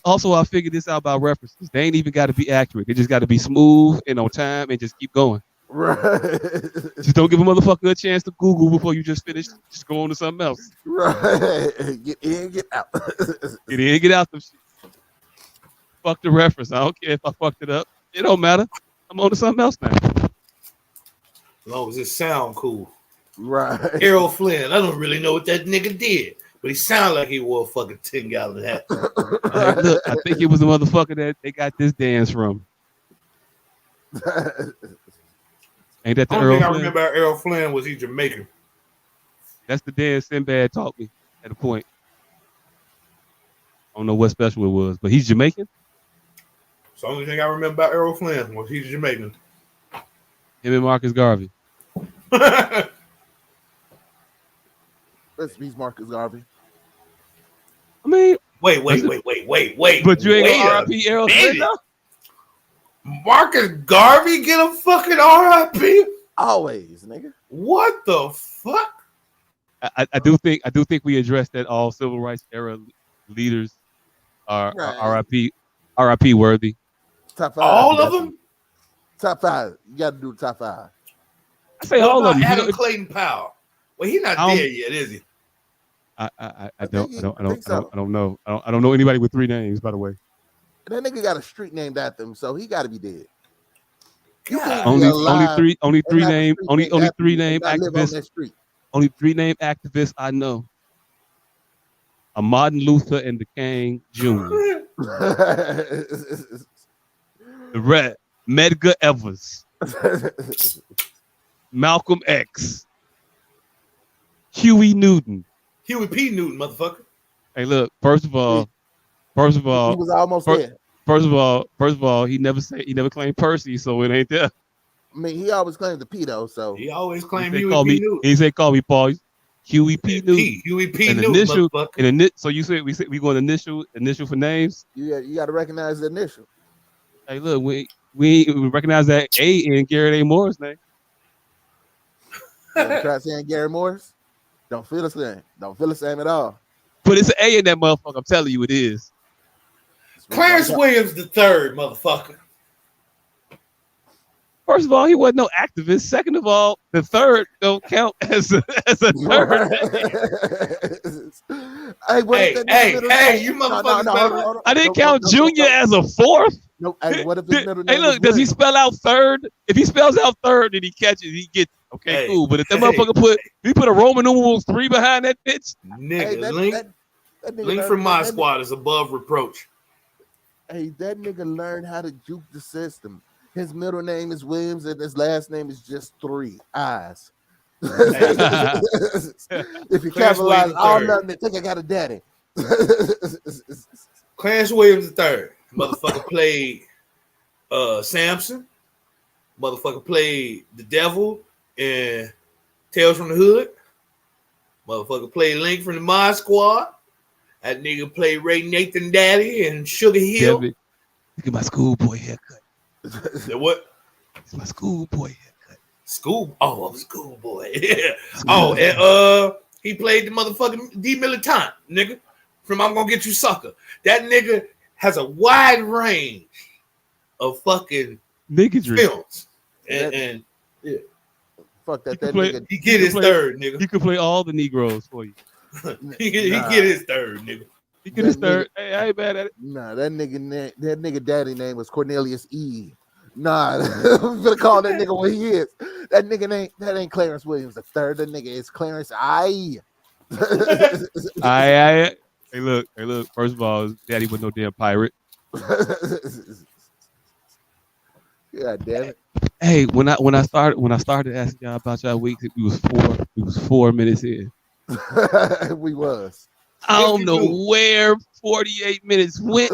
Also, I figured this out about references. They ain't even got to be accurate. They just got to be smooth and on time and just keep going. Right. Just don't give a motherfucker a chance to Google before you just finish. Just go on to something else. Right. Get in, get out. Get in, get out. Them shit. Fuck the reference. I don't care if I fucked it up. It don't matter. I'm on to something else now. As long as it sound cool. Right. Errol Flynn. I don't really know what that nigga did. But he sounded like he wore a fucking 10-gallon hat. Look, I think it was the motherfucker that they got this dance from. Ain't that the only Errol thing Flynn? I remember about Errol Flynn was he Jamaican. That's the dance Sinbad taught me at a point. I don't know what special it was, but he's Jamaican. It's the only thing I remember about Errol Flynn was he's Jamaican. Him and Marcus Garvey. Let's be Marcus Garvey. I mean, wait. But you ain't gonna R.I.P. Errol Flynn though? Marcus Garvey get a fucking R.I.P. Always, nigga. What the fuck? I do think we addressed that all civil rights era leaders are R.I.P. worthy. Top 5. All of them? Top 5. You got to do the top 5. I say all of them. Adam Clayton Powell. Well, he's not dead yet, is he? I don't know. I don't know anybody with 3 names, by the way. That nigga got a street named after him, so he got to be dead. You can't only be alive only 3 name live on that street. Only 3 name activists I know. A Martin Luther and the King Jr. The red Medgar Evers. Malcolm X. Huey Newton. Huey P. Newton, motherfucker. Hey, look. First of all, he was almost there. First of all, he never claimed Percy, so it ain't there. I mean, he always claimed the P though, so he always claimed Huey P. Newton. He said, "Call me Paul." Huey P. Newton. Huey P. Newton. Initial. So you said we going initial for names. You got to recognize the initial. Hey, look, we recognize that A in Garrett A. Moore's name. Try saying Gary Morris. Don't feel the same. Don't feel the same at all. But it's an A in that motherfucker. I'm telling you, it is. Clarence Williams the third, motherfucker. First of all, he wasn't no activist. Second of all, the third don't count as a third. Hey, you motherfuckers! No, I didn't count Junior as a fourth. No, hey, what if his middle name? Hey, look, does he spell out third? If he spells out third, then he catches. He gets okay, cool. But if that motherfucker put a Roman numerals 3 behind that bitch, nigga, Link from my squad is above reproach. Hey, that nigga learned how to juke the system. His middle name is Williams, and his last name is just 3 eyes. If you capitalize all nothing, think I got a daddy. Clarence Williams III, motherfucker played Samson. Motherfucker played the devil in Tales from the Hood. Motherfucker played Link from the Mod Squad. That nigga played Ray Nathan Daddy and Sugar Hill. Look at my schoolboy haircut. What? It's my schoolboy haircut. Schoolboy. Yeah. Oh, and he played the motherfucking D Militant, nigga, from I'm Gonna Get You Sucker. That nigga has a wide range of fucking films. And yeah. Fuck that. He get his third, nigga. He could play all the Negroes for you. he get his third, nigga. He get his third. Hey, I ain't bad at it. Nah, that nigga daddy name was Cornelius E. Nah, I'm gonna call that nigga what he is. That ain't Clarence Williams the third. That nigga is Clarence I. Hey, look. First of all, daddy was no damn pirate. God damn it. Hey, when I started asking y'all about y'all weeks, we was 4 minutes in. We was. I don't know where 48 minutes went.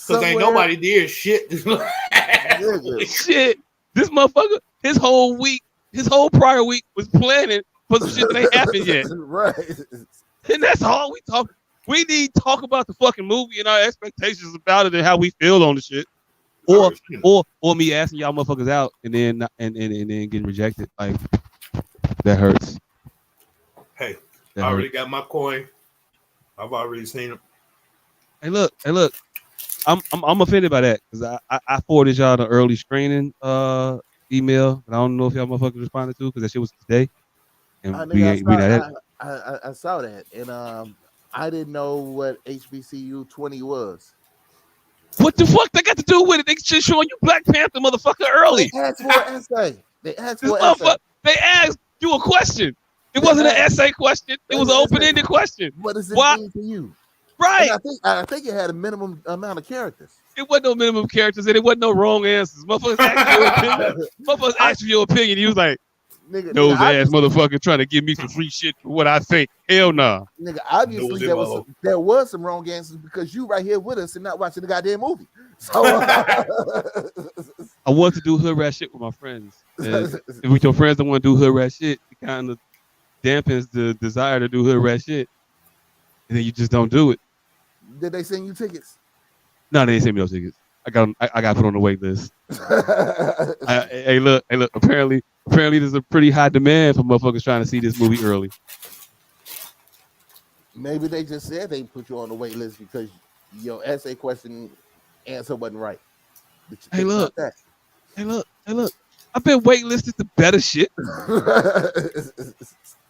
Because ain't nobody did shit. Shit. This motherfucker, his whole prior week was planning for some shit that ain't happened yet. Right. And that's all we talk. We need to talk about the fucking movie and our expectations about it and how we feel on the shit. Or me asking y'all motherfuckers out and then getting rejected. Like that hurts. Hey, I already got my coin. I've already seen it. Hey, look. I'm offended by that because I forwarded y'all the early screening email, but I don't know if y'all motherfuckers responded to because that shit was today. And I saw that, and I didn't know what HBCU 20 was. What the fuck they got to do with it? They just showing you Black Panther, motherfucker, early. They asked for an essay. They asked you a question. It wasn't an essay question. It was an open-ended question. What does it mean to you? Right. And I think it had a minimum amount of characters. It wasn't no minimum characters, and it wasn't no wrong answers. Motherfuckers asked you your opinion. He was like, nose ass motherfucker trying to give me some free shit for what I think. Hell nah. Nigga, obviously there was some wrong answers because you right here with us and not watching the goddamn movie. So I want to do hood rat shit with my friends. And if with your friends don't want to do hood rat shit, it kind of dampens the desire to do hood rat shit. And then you just don't do it. Did they send you tickets? No, they didn't send me no tickets. I got put on the wait list. Hey, look. Apparently, there's a pretty high demand for motherfuckers trying to see this movie early. Maybe they just said they put you on the wait list because your essay question answer wasn't right. Hey, look. I've been waitlisted to better shit.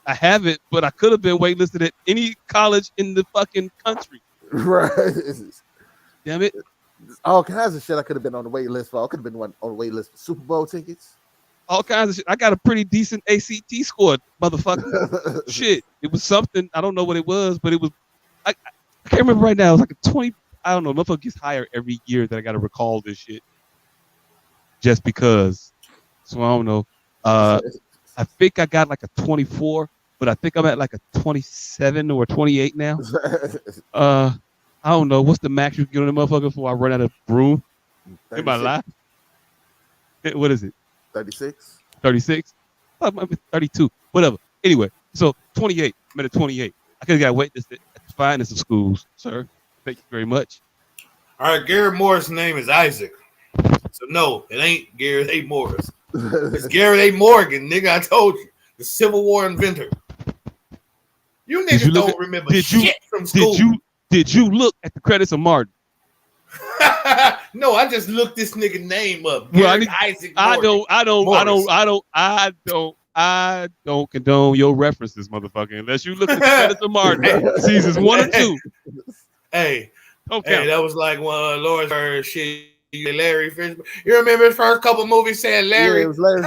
I haven't, but I could have been waitlisted at any college in the fucking country. Right. Damn it. All kinds of shit I could have been on the wait list for. I could have been on the wait list for Super Bowl tickets. All kinds of shit. I got a pretty decent ACT score, motherfucker. Shit. It was something. I don't know what it was, but it was. I can't remember right now. It was like a 20. I don't know. Motherfucker gets higher every year that I got to recall this shit. Just because. So I don't know. I think I got like a 24, but I think I'm at like a 27 or 28 now. I don't know. What's the max you can get on the motherfucker before I run out of room 36. in my life? What is it? 36. 36? Oh, might be 32. Whatever. Anyway, so 28. I'm at a 28. I could have got waitlisted at the finest of schools, sir. Thank you very much. All right, Garrett Morris' name is Isaac. So no, it ain't Garrett A. Morris. It's Garrett A. Morgan, nigga. I told you, the Civil War inventor. You niggas don't remember shit from school. Did you look at the credits of Martin? No, I just looked this nigga name up. Well, Isaac. I don't condone your references, motherfucker. Unless you look at the credits of Martin, seasons 1 or 2. Hey, that was like one of Lawrence shit. Larry Fishburne. You remember his first couple movies saying Larry? Yeah, it was Larry.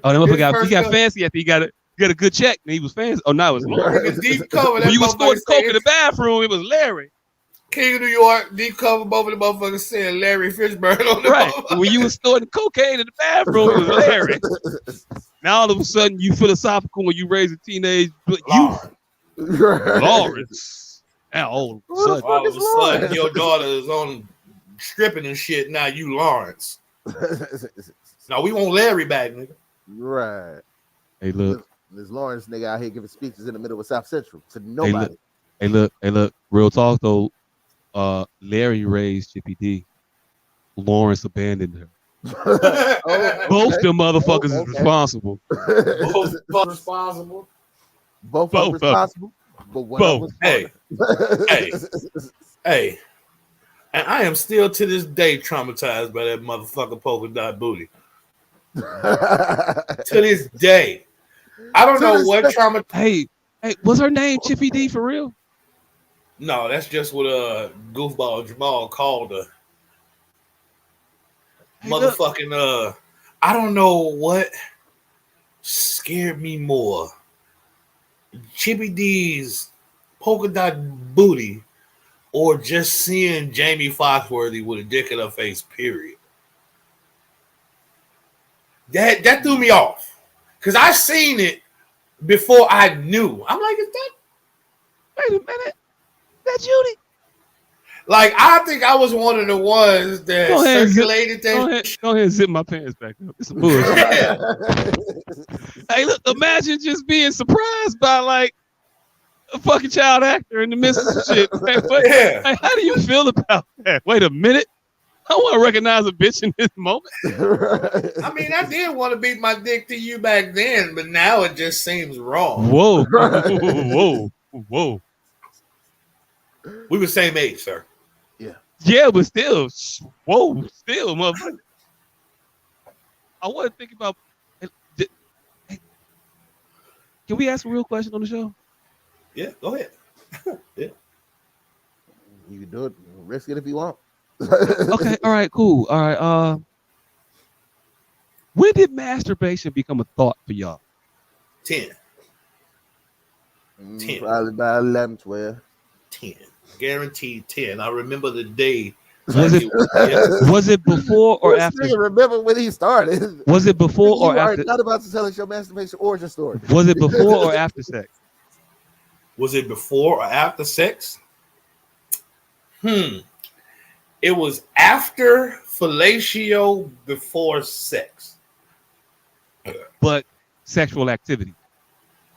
Oh, that motherfucker he got fancy after he got a good check and he was fancy. Oh, no, it was Larry. Deep cover. When you was scoring coke in the bathroom, it was Larry. King of New York, deep cover, both of the motherfuckers saying Larry Fishburne on the right. When you was storing cocaine in the bathroom, it was Larry. Now all of a sudden you philosophical when you raise a teenage youth. Lawrence. Now all of a sudden your daughter is on stripping and shit. Now you Lawrence. No, we want Larry back, nigga. Right. Hey, look. This Lawrence nigga out here giving speeches in the middle of South Central to nobody. Hey, look. Real talk though. Larry raised Chippy D. Lawrence abandoned her. Both them motherfuckers is responsible. Both responsible. Both responsible. But both. Hey. And I am still to this day traumatized by that motherfucker polka dot booty. To this day. I don't know what trauma. Hey, was her name Chippy D for real? No, that's just what goofball Jamal called her. Hey, motherfucking I don't know what scared me more. Chippy D's polka dot booty or just seeing Jamie Foxworthy with a dick in her face, period. That threw me off. Because I seen it before I knew. I'm like, is that? Wait a minute. That Judy? Like, I think I was one of the ones that circulated that. Go ahead and zip my pants back up. It's some bullshit. Hey, look, imagine just being surprised by, like, a fucking child actor in the midst of some shit. Hey, how do you feel about that? Wait a minute. I want to recognize a bitch in this moment. I mean, I did want to beat my dick to you back then, but now it just seems wrong. Whoa. Whoa. We were same age, sir. Yeah, but still, motherfucker. I want to think about. Can we ask a real question on the show? Yeah, go ahead. Yeah, you can do it. Risk it if you want. Okay, all right, cool. All right. When did masturbation become a thought for y'all? 10. Probably by 11, 12. 10. Guaranteed 10. I remember the day. Was it before or after? Remember when he started? Was it before or after? Not about to tell us your masturbation origin story. Was it before or after sex? Was it before or after sex? It was after fellatio, before sex. But sexual activity.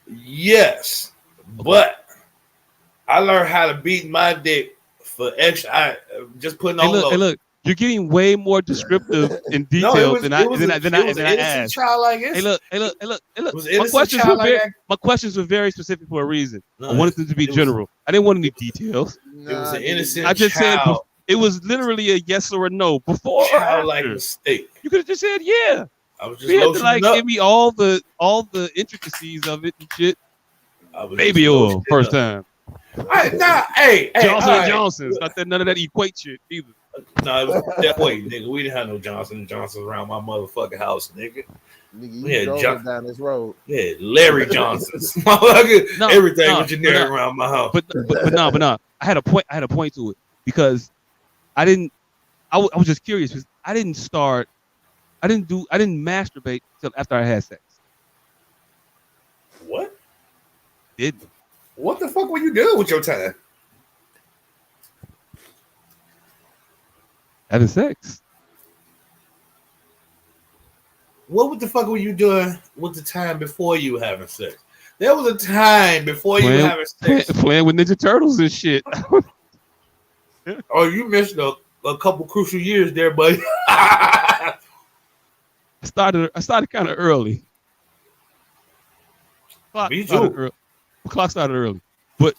Yes, but I learned how to beat my dick for extra. I just putting on. Hey, look, you're getting way more descriptive in detail than I asked. Hey, look. My questions were very specific for a reason. I wanted them to be general. I didn't want any details. It was an innocent. I just said It was literally a yes or a no before or Childlike after. mistake. You could have just said yeah. I was just You had to lotioning like up. give me all the intricacies of it and shit. I was Baby just oil lotioning first up. time. Hey, Johnson all and right. Johnson's. None of that equate shit either. No, it was that way, nigga. We didn't have no Johnson & Johnsons around my motherfucking house, nigga. Nigga, We had drove down this road. Yeah, Larry Johnson's. Everything was generic around my house. But no. I had a point to it because I was just curious because I didn't masturbate until after I had sex. What? Didn't. What the fuck were you doing with your time? Having sex. What the fuck were you doing with the time before you were having sex? There was a time before you were having sex. Playing with Ninja Turtles and shit. Oh, you missed a couple crucial years there, buddy. I started kind of early. Me too. Clock started early. But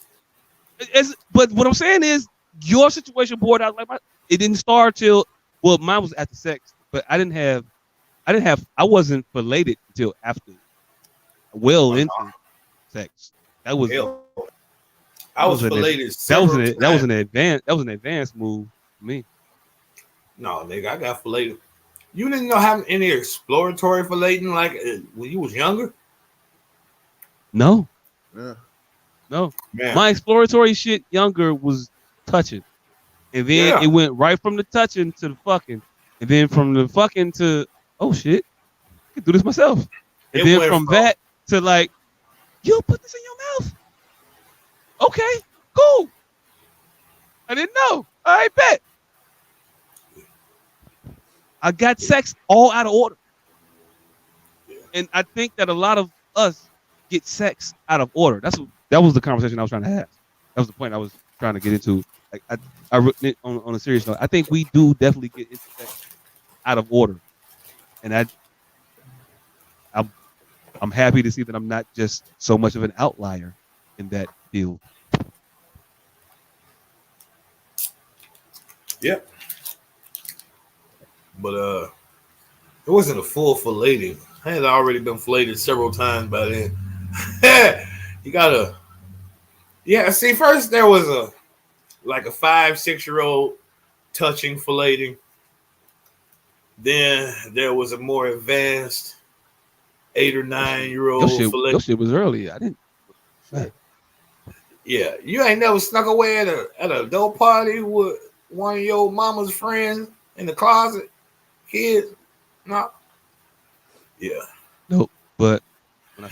what I'm saying is your situation poured out like it didn't start till mine was after sex, but I wasn't filleted until after into sex. That was I was filleted. That was an advanced move for me. No, nigga, I got filleted. You didn't know having any exploratory filleting like when you was younger? No. Yeah. No. Man. My exploratory shit younger was touching. And then it went right from the touching to the fucking. And then from the fucking to, oh shit, I can do this myself. And then from that to like, you'll put this in your mouth. Okay, cool. I didn't know. All right, bet. I got sex all out of order. And I think that a lot of us get sex out of order. That was the conversation I was trying to have. That was the point I was trying to get into. Like I on a serious note, I think we do definitely get into sex out of order. And I'm happy to see that I'm not just so much of an outlier in that field. Yep. But it wasn't a full filleting. I had already been filleted several times by then. You gotta, see, first there was a 5-6-year-old touching filleting. Then there was a more advanced 8 or 9-year-old filleting. Your shit was early. I didn't. Yeah, you ain't never snuck away at a adult party with one of your mama's friends in the closet, kids? No. Yeah. Nope. But when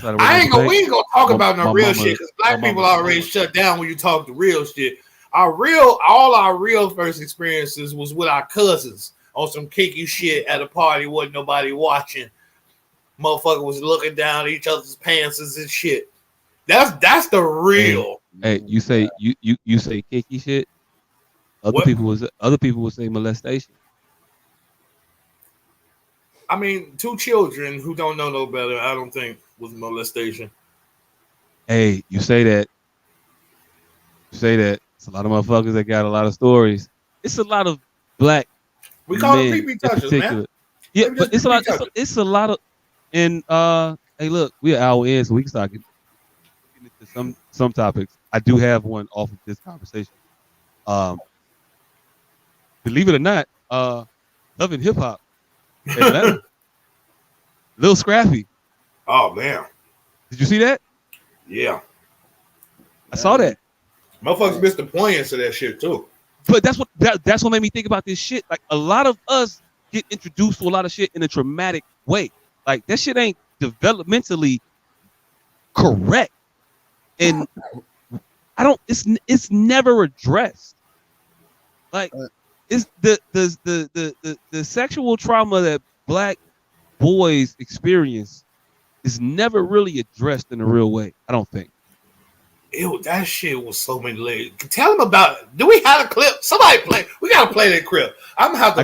we ain't gonna talk about no real shit because black people already shut down when you talk the real shit. All our real first experiences was with our cousins on some kinky shit at a party. Wasn't nobody watching. Motherfucker was looking down at each other's pants and shit. That's the real. Hey, you say kinky shit. Other people would say molestation. I mean, 2 children who don't know no better, I don't think was molestation. Hey, you say that. It's a lot of motherfuckers that got a lot of stories. It's a lot of black. We call them pee-pee touchers, man. Yeah, but it's a lot. It's a lot of. And hey, look, we're an hour in, so we can start getting into some topics. I do have one off of this conversation. Believe it or not, loving hip hop. Lil Scrappy. Oh man, did you see that? Yeah, I saw that. Motherfuckers missed the poignance of that shit too. But that's what made me think about this shit. Like a lot of us get introduced to a lot of shit in a traumatic way. Like that shit ain't developmentally correct, and it's never addressed. Like it's the sexual trauma that black boys experience is never really addressed in a real way. I don't think. That shit was so many layers. Tell them about it. Do we have a clip? Somebody play. We gotta play that clip. I'm gonna have to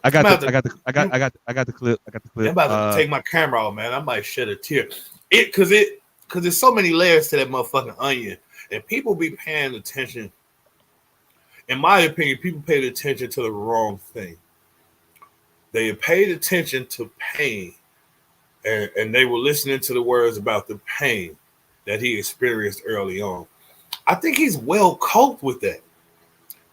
I got the clip. I'm about to take my camera off, man. I might shed a tear. Because there's so many layers to that motherfucking onion, and people be paying attention in my opinion, people paid attention to the wrong thing. They paid attention to pain, and they were listening to the words about the pain that he experienced early on. I think he's well coped with that.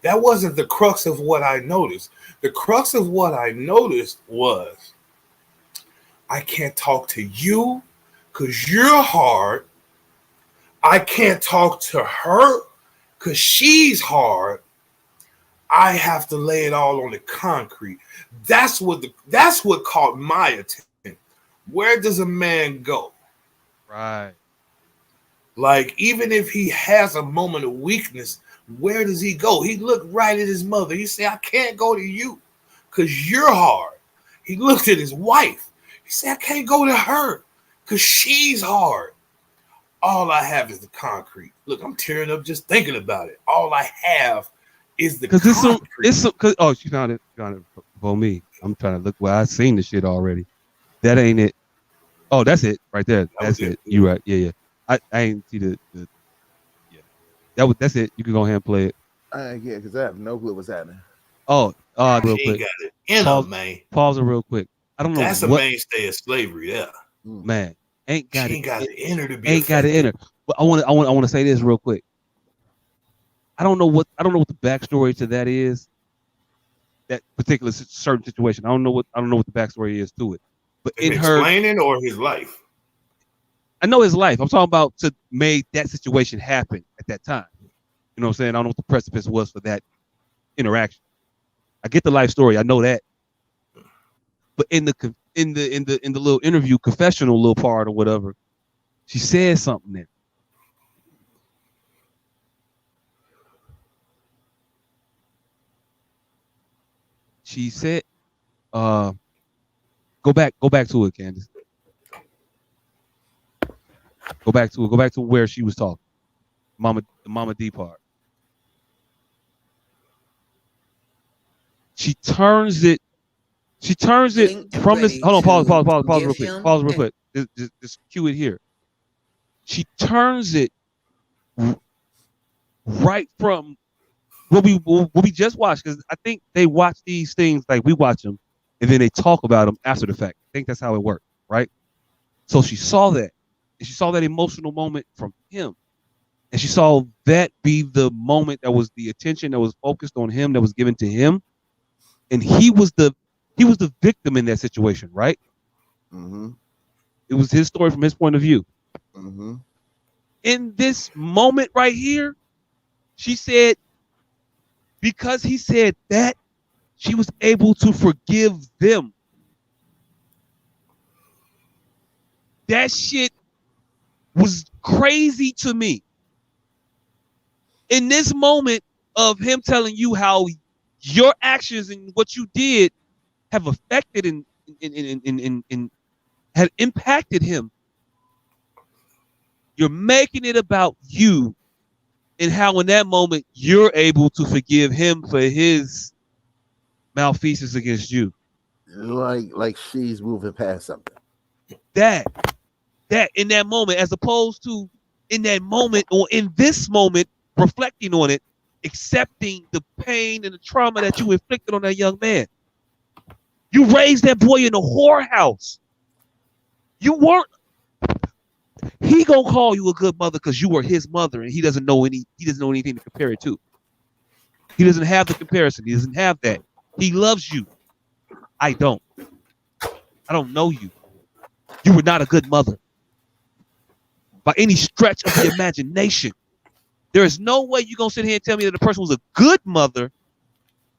That wasn't the crux of what I noticed. The crux of what I noticed was I can't talk to you because you're hard. I can't talk to her because she's hard. I have to lay it all on the concrete. That's what caught my attention. Where does a man go? Right. Like, even if he has a moment of weakness, where does he go? He looked right at his mother. He said, I can't go to you because you're hard. He looked at his wife. He said, I can't go to her because she's hard. All I have is the concrete. Look, I'm tearing up just thinking about it. All I have is the concrete. Oh, she found it for me. I'm trying to look where I've seen the shit already. That ain't it. Oh, that's it right there. That's it. You right. Yeah. I ain't see the yeah. That's it. You can go ahead and play it. Yeah, because I have no clue what's happening. Oh, real quick. Got it in pause, her, man. Pause it real quick. I don't know. That's a mainstay of slavery. Yeah, man. Ain't got it in her to be. Ain't got it in her. But I want to say this real quick. I don't know what the backstory to that is. That particular certain situation. I don't know what the backstory is to it. But in her explaining or his life. I know his life. I'm talking about to made that situation happen at that time. You know what I'm saying? I don't know what the precipice was for that interaction. I get the life story. I know that. But in the little interview, confessional little part or whatever, she said something there. She said, go back to it, Candace. Go back to where she was talking. The Mama D part. She turns it from this. Hold on, pause real quick. Pause real quick. Just cue it here. She turns it right from what we just watched, because I think they watch these things like we watch them, and then they talk about them after the fact. I think that's how it worked, right? So she saw that, and she saw that emotional moment from him, and she saw that be the moment that was the attention that was focused on him, that was given to him, and he was the victim in that situation, right? Mm-hmm. It was his story from his point of view. Mm-hmm. In this moment right here, she said, because he said that, she was able to forgive them. That shit was crazy to me. In this moment of him telling you how your actions and what you did have affected and had impacted him, you're making it about you, and how in that moment you're able to forgive him for his malfeasance against you. Like she's moving past something. That in that moment, as opposed to in that moment or in this moment, reflecting on it, accepting the pain and the trauma that you inflicted on that young man. You raised that boy in a whorehouse. You weren't. He gonna call you a good mother because you were his mother, and he doesn't know anything to compare it to. He doesn't have the comparison. He doesn't have that. He loves you. I don't. I don't know you. You were not a good mother by any stretch of the imagination. There is no way you're gonna sit here and tell me that the person was a good mother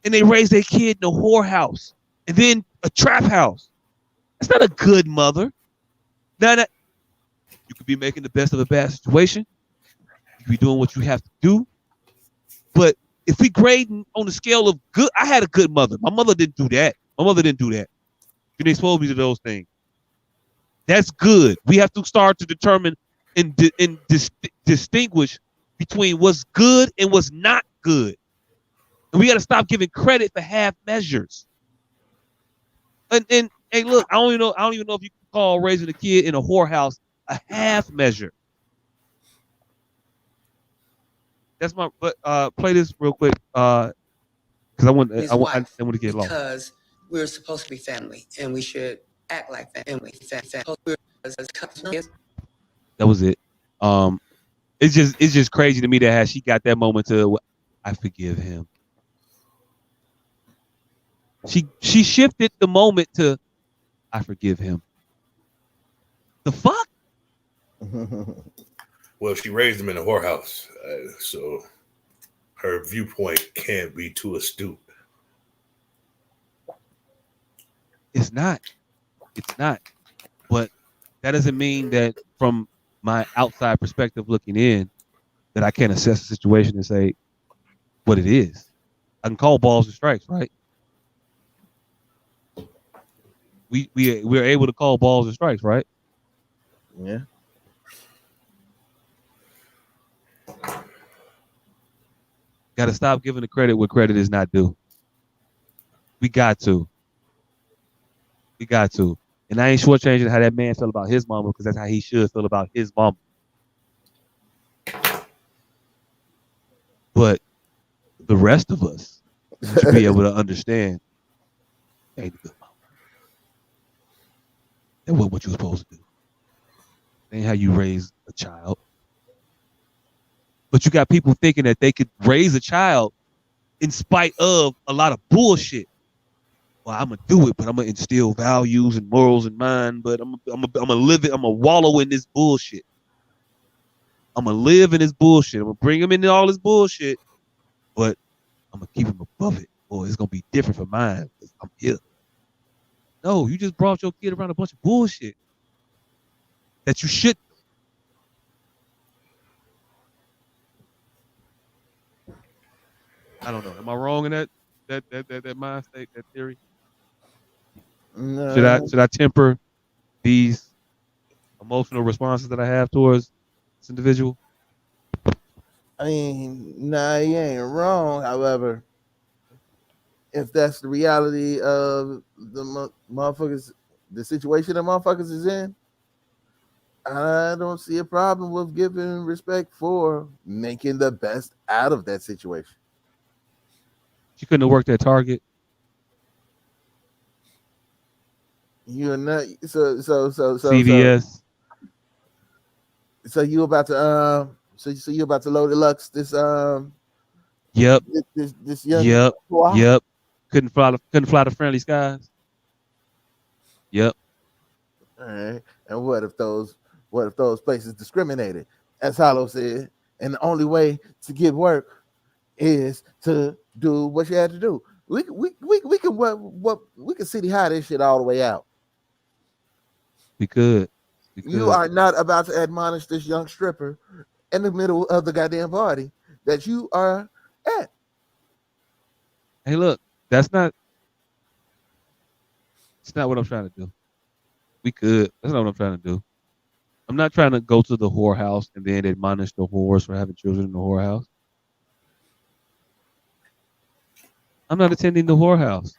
and they raised their kid in a whorehouse and then a trap house. That's not a good mother. Now, you could be making the best of a bad situation. You could be doing what you have to do. But if we grading on the scale of good, I had a good mother. My mother didn't do that. She didn't expose me to those things. That's good. We have to start to determine and distinguish between what's good and what's not good. And we got to stop giving credit for half measures. And hey, look, I don't even know if you can call raising a kid in a whorehouse a half measure. That's my. But play this real quick. Because I want His to wife, get lost. because we're supposed to be family and we should act like family. That was it. It's just crazy to me that how she got that moment to I forgive him. She shifted the moment to I forgive him. The fuck? Well, she raised him in a whorehouse, so her viewpoint can't be too astute. It's not. It's not. But that doesn't mean that from my outside perspective looking in that I can't assess the situation and say what it is. I can call balls and strikes, right? We're able to call balls and strikes, right? Yeah. Got to stop giving the credit where credit is not due. We got to. And I ain't shortchanging how that man felt about his mama because that's how he should feel about his mama. But the rest of us should be able to understand ain't a good mama. That wasn't what you were supposed to do. That ain't how you raise a child. But you got people thinking that they could raise a child in spite of a lot of bullshit. Well, I'm gonna do it, but I'm gonna instill values and morals in mind. But I'm gonna live it. I'm gonna wallow in this bullshit. I'm gonna live in this bullshit. I'm gonna bring him into all this bullshit, but I'm gonna keep him above it, or it's gonna be different for mine because I'm here. No, you just brought your kid around a bunch of bullshit that you should. I don't know. Am I wrong in that mind state, that theory? No. Should I temper these emotional responses that I have towards this individual? I mean, nah, you ain't wrong. However, if that's the reality of the motherfuckers, the situation that motherfuckers is in, I don't see a problem with giving respect for making the best out of that situation. She couldn't have worked at Target. You're not so CVS. So you about to so you about to load deluxe this Yep. this young Yep. Couldn't fly the friendly skies. Yep. All right. And what if those places discriminated, as Hollow said, and the only way to get work is to do what you had to do. We can city high this shit all the way out. We could. You are not about to admonish this young stripper in the middle of the goddamn party that you are at. Hey, look, it's not what I'm trying to do. We could. That's not what I'm trying to do. I'm not trying to go to the whorehouse and then admonish the whores for having children in the whorehouse. I'm not attending the whorehouse.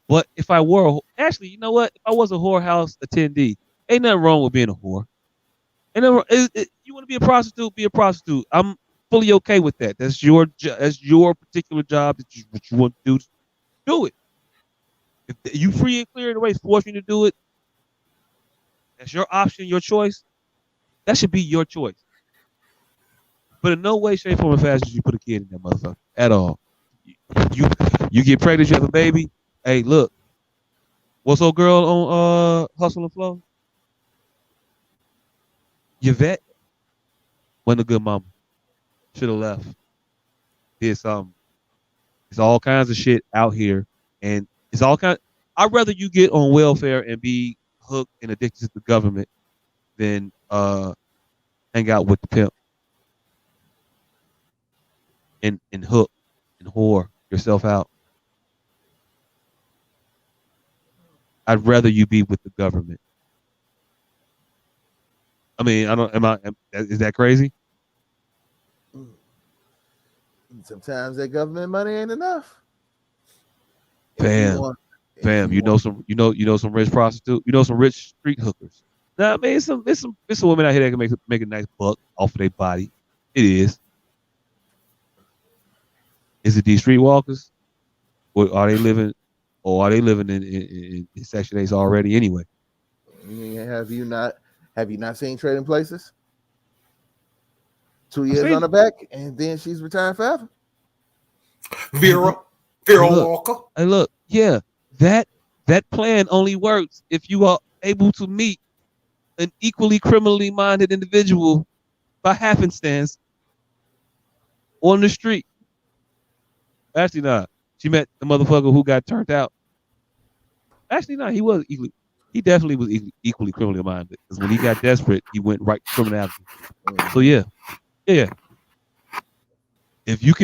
But if I were, actually, you know what? If I was a whorehouse attendee, ain't nothing wrong with being a whore. You want to be a prostitute? Be a prostitute. I'm fully okay with that. That's your particular job. What you want to do it. If you free and clear in the way, force me to do it. That's your option, your choice. That should be your choice. But in no way, shape, form, or fashion should you put a kid in that motherfucker at all. You get pregnant, you have a baby. Hey, look, what's old girl on Hustle and Flow? Yvette wasn't a good mama. Should have left. Did something. There's all kinds of shit out here, and it's all kind. I'd rather you get on welfare and be hooked and addicted to the government than hang out with the pimp and hook and whore yourself out. I'd rather you be with the government. I mean, is that crazy? Sometimes that government money ain't enough. Fam, you know some rich prostitute, some rich street hookers. Now, I mean, it's some women out here that can make a nice buck off of their body. It is. Is it these streetwalkers? Or are they living in Section 8s already anyway? Have you not seen Trading Places? 2 years on the back, and then she's retired forever. Vera Walker. Hey, look, yeah, that plan only works if you are able to meet an equally criminally minded individual by happenstance on the street. Actually, not. She met the motherfucker who got turned out. Actually, no, he definitely was equally criminally minded. Because when he got desperate, he went right to criminality. So yeah. If you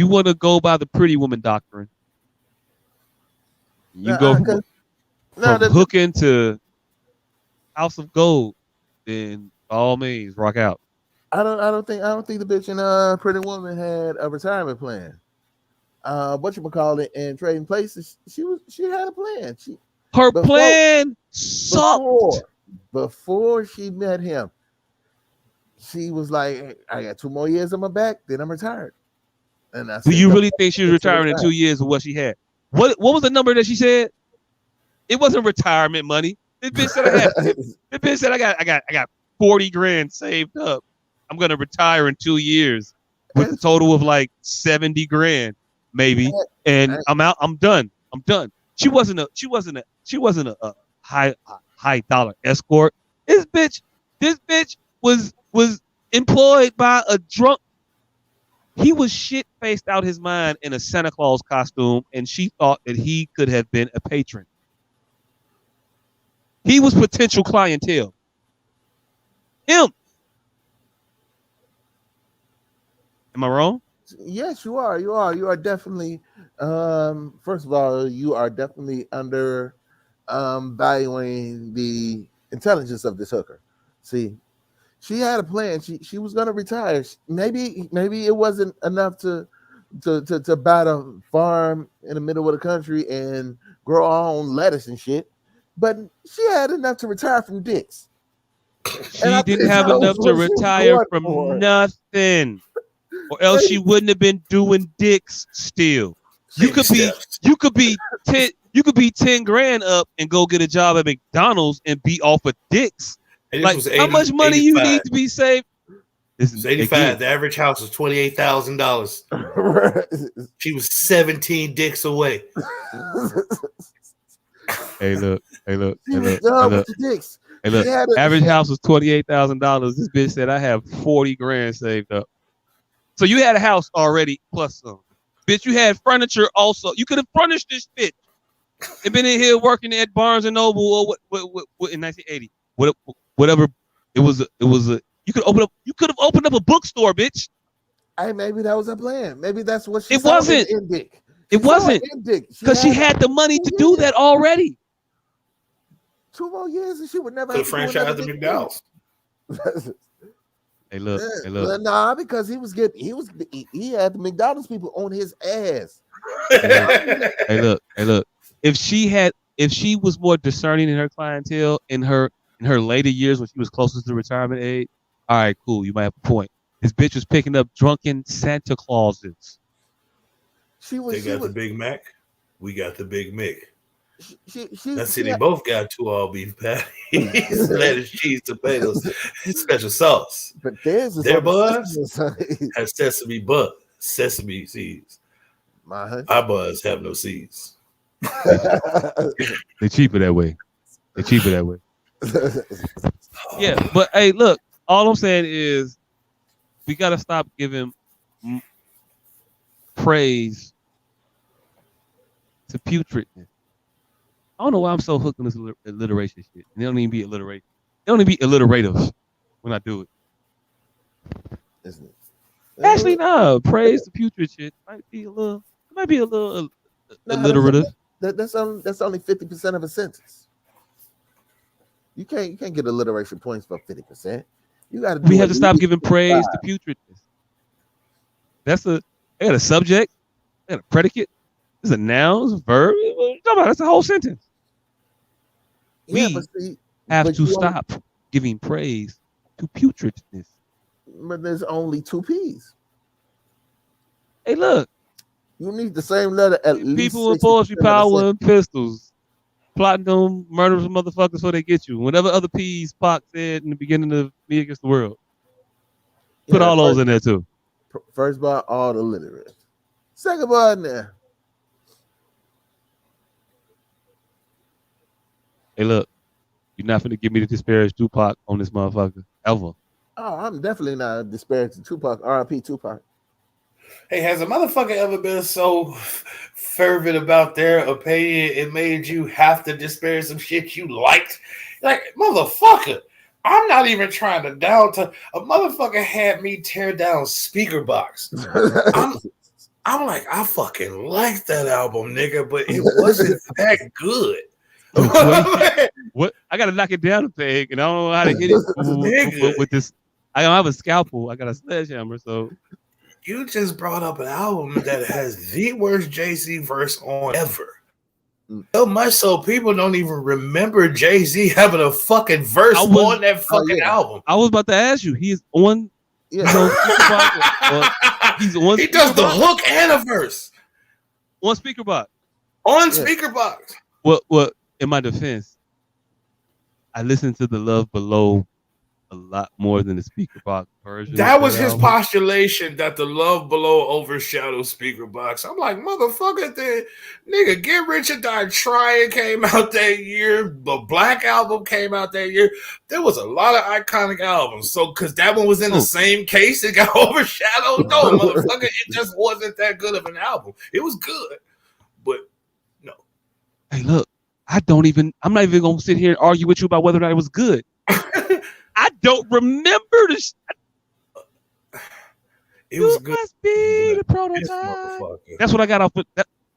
want to go by the pretty woman doctrine, you go from hooking to House of Gold, then by all means, rock out. I don't think the bitch in Pretty Woman had a retirement plan. Whatchamacallit in Trading Places, she had a plan. Her plan sucked. Before she met him, she was like, hey, I got 2 more years on my back, then I'm retired. And I said, do you really think she was retiring in 2 years of what she had? What was the number that she said? It wasn't retirement money. This bitch said I got 40 grand saved up. I'm gonna retire in 2 years with a total of like 70 grand, maybe. And I'm out. I'm done. She wasn't a high dollar escort. This bitch was employed by a drunk. He was shit faced out his mind in a Santa Claus costume, and she thought that he could have been a patron. He was potential clientele. Him. Am I wrong? Yes, you are. You are definitely. First of all, you are definitely under valuing the intelligence of this hooker. See, she had a plan. She was going to retire. Maybe it wasn't enough to buy a farm in the middle of the country and grow her own lettuce and shit, but she had enough to retire from dicks. She didn't have enough to retire from nothing, or else she wouldn't have been doing dicks still. You could be 10 grand up and go get a job at McDonald's and be off of dicks. Like, how much money 85. You need to be saved? This is 85. Again. The average house was $28,000. She was 17 dicks away. Hey, look. Average house was $28,000. This bitch said I have 40 grand saved up. So you had a house already plus some. Bitch, you had furniture also. You could have furnished this bitch and been in here working at Barnes and Noble or what in 1980. Whatever it was you could have opened up a bookstore, bitch. Hey, maybe that was her plan. Maybe that's what she It wasn't. It wasn't because she had the money to do that already. 2 more years and she would never have to franchise the McDonald's. Hey, look. Nah, because he had the McDonald's people on his ass. Hey, look. If she was more discerning in her clientele in her later years when she was closest to retirement age, all right, cool. You might have a point. This bitch was picking up drunken Santa Clauses. They got the Big Mac. We got the Big Mick. They both got 2 all beef patties, lettuce, cheese, tomatoes, special sauce. But their buns have sesame seeds. Our buns have no seeds. They're cheaper that way. Yeah, but hey, look. All I'm saying is we gotta stop giving praise to putridness. I don't know why I'm so hooked on this alliteration shit. And they don't even be alliteration. They don't even be alliterative when I do it. Isn't it? Actually, no. Praise the putrid shit might be a little alliterative. That's only 50% of a sentence. You can't get alliteration points for 50%. We have to stop giving praise to putridness. They got a subject, they got a predicate, there's a noun, there's a verb. That's a whole sentence. We have to stop giving praise to putridness. But there's only 2 P's. Hey, look. You need the same letter at least. People with poetry power and pistols. Plotting them murderous motherfuckers before they get you. Whatever other P's Pac said in the beginning of Me Against the World. Put all those in there too. First bar, all the literate. Second bar in there. Hey, look, you're not finna give me to disparage Tupac on this motherfucker ever. Oh, I'm definitely not disparaging Tupac. R.I.P. Tupac. Hey, has a motherfucker ever been so fervent about their opinion it made you have to disparage some shit you liked? Like, motherfucker, I'm not even trying to down to a motherfucker had me tear down Speaker Box. I'm like, I fucking like that album, nigga, but it wasn't that good. What? I gotta knock it down a peg, and I don't know how to hit it with this. I don't have a scalpel. I got a sledgehammer, so. You just brought up an album that has the worst Jay-Z verse on ever. So much so people don't even remember Jay-Z having a fucking verse on that fucking album. I was about to ask you. He's on. Yeah. He's on. He does the hook and a verse on Speaker Box. On Speaker Box. Well, in my defense, I listened to the Love Below a lot more than the Speaker Box version. That was his postulation that the Love Below overshadows Speaker Box. I'm like, motherfucker, nigga, Get Rich or Die Trying came out that year. The Black Album came out that year. There was a lot of iconic albums. So, because that one was in the same case, it got overshadowed. No, motherfucker, it just wasn't that good of an album. It was good, but no. Hey, look, I'm not even going to sit here and argue with you about whether or not it was good. I don't remember this. It was good. Must be the prototype. That's what I got off the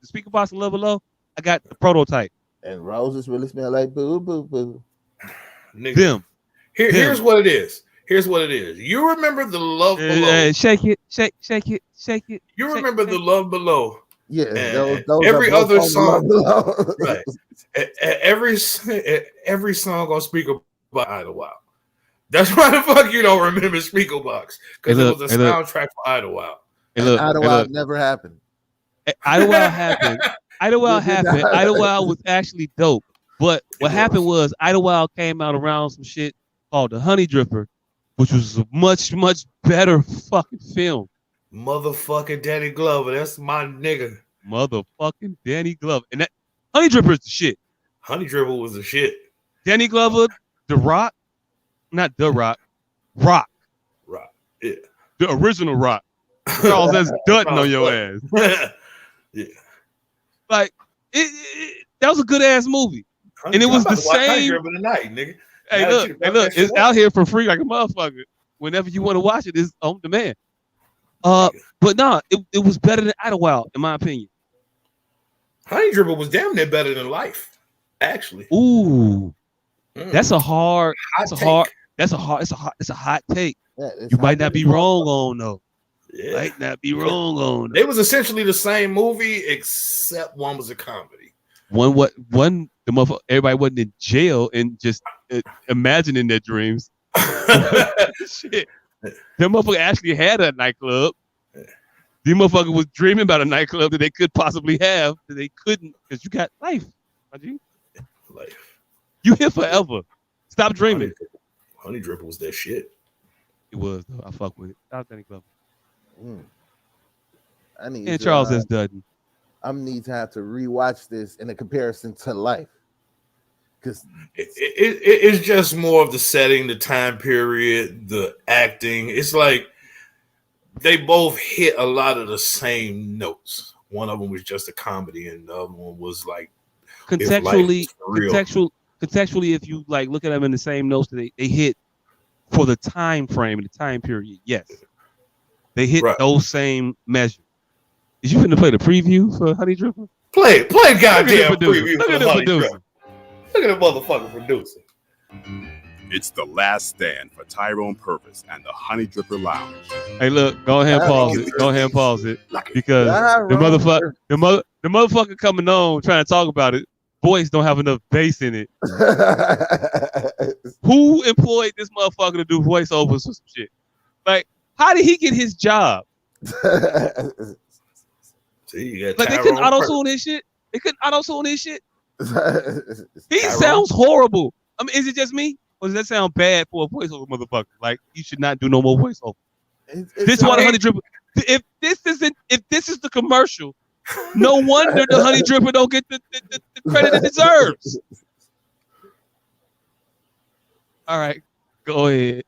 Speaker Box and Love Below. I got the prototype. And roses really smell like boo, boo, boo. Nigga. Them. Here's what it is. Here's what it is. You remember the Love Below. Shake it, shake it. You remember the Love Below. Yeah. Those every other song. Right. Every song on Speaker Box Idlewild. That's why the fuck you don't remember Speaker Box, because it was a soundtrack for Idlewild. Idlewild never happened. Idlewild happened. Idlewild happened. Idlewild was actually dope. But what happened was Idlewild came out around some shit called The Honey Dripper, which was a much, much better fucking film. Motherfucking Danny Glover. That's my nigga. Motherfucking Danny Glover. And that Honey Dripper is the shit. Honey Dripper was the shit. Danny Glover, The Rock. Not The Rock. Rock. Yeah. The original Rock. Charles S. Dutton on your ass. Yeah. Like, that was a good ass movie. And it was the same. Tonight, nigga. Hey, look, it's out here for free like a motherfucker. Whenever you want to watch it, it's on demand. But no, it was better than Idlewild, in my opinion. Honey Dripper was damn near better than Life, actually. Ooh. That's a hot take. Yeah, you might not be wrong on though. Yeah. Might not be wrong on. They was essentially the same movie, except one was a comedy. One the motherfucker, everybody wasn't in jail and just imagining their dreams. Shit. That motherfucker actually had a nightclub. The motherfucker was dreaming about a nightclub that they could possibly have, that they couldn't, because you got life. Life. You here forever. Stop dreaming. Honey Dripper was that shit. It was though. I fuck with it. Stop Danny Glover. And Charles S. Dutton. I need to have to rewatch this in a comparison to Life, because it's just more of the setting, the time period, the acting. It's like they both hit a lot of the same notes. One of them was just a comedy, and the other one was like contextually, if you like look at them in the same notes that they hit for the time frame and the time period, yes, they hit those same measures. Is you finna play the preview for Honey Dripper? Play goddamn preview for Honey Dripper. Look at the motherfucking producer. It's The Last Stand for Tyrone Purvis and the Honey Dripper Lounge. Hey, look, go ahead and pause it. Go ahead and pause it, because the motherfucker coming on trying to talk about it. Voice don't have enough bass in it. Who employed this motherfucker to do voiceovers for some shit? Like, how did he get his job? See, you got like they couldn't auto-tune this shit. They couldn't auto-tune this shit. He sounds horrible. I mean, is it just me? Or does that sound bad for a voiceover motherfucker? Like, you should not do no more voiceover. This one Honey Dripper. If this is the commercial, no wonder the Honey Dripper don't get the credit it deserves. All right, go ahead.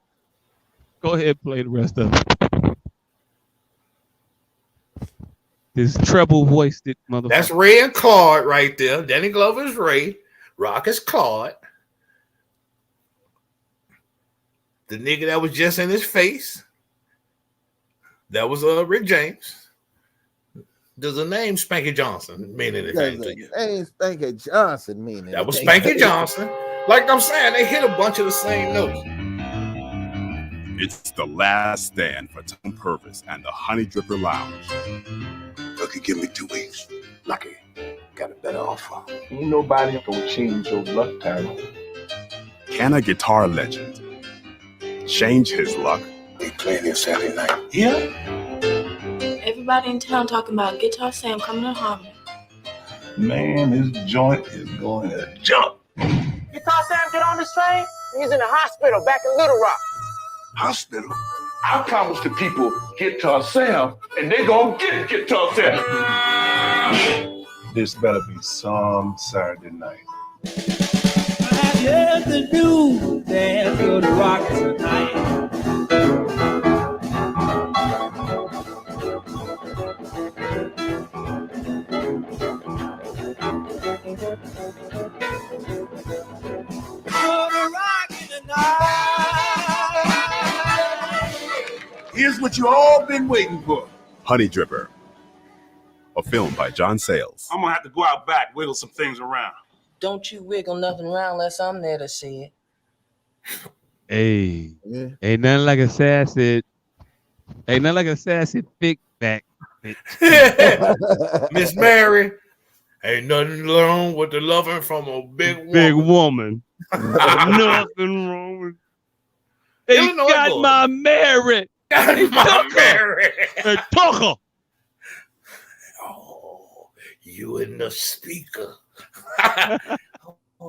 Go ahead, play the rest of it. This treble voiced motherfucker. That's Ray and Claude right there. Danny Glover's Ray. Rock is Claude. The nigga that was just in his face. That was Rick James. Does the name Spanky Johnson mean anything to you? Name Spanky Johnson mean anything? That was Spanky Johnson. Like I'm saying, they hit a bunch of the same notes. It's the last stand for Tom Purvis and the Honey Dripper Lounge. Lucky, give me 2 weeks. Lucky, got a better offer. Ain't nobody gonna change your luck, Tyrone. Can a guitar legend change his luck? We playing here Saturday night. Yeah? Everybody in town talking about Guitar Sam coming to Harmony. Man, this joint is going to jump. Guitar Sam get on this train? He's in the hospital back in Little Rock. Hospital? I promised the people Guitar Sam, and they gonna get Guitar Sam. This better be some Saturday night. I have yet to do dance for the rock tonight. Here's what you all been waiting for. Honey Dripper, a film by John Sayles. I'm gonna have to go out back, wiggle some things around. Don't you wiggle nothing around unless I'm there to see it. Hey, ain't nothing like a sassy. Ain't nothing like a sassy thick back. Miss Mary, ain't nothing wrong with the loving from a big woman. Big woman. Nothing wrong with. They Illinois got boy. my Mary. Got my Mary. Hey, Tucker. Oh, you in the speaker.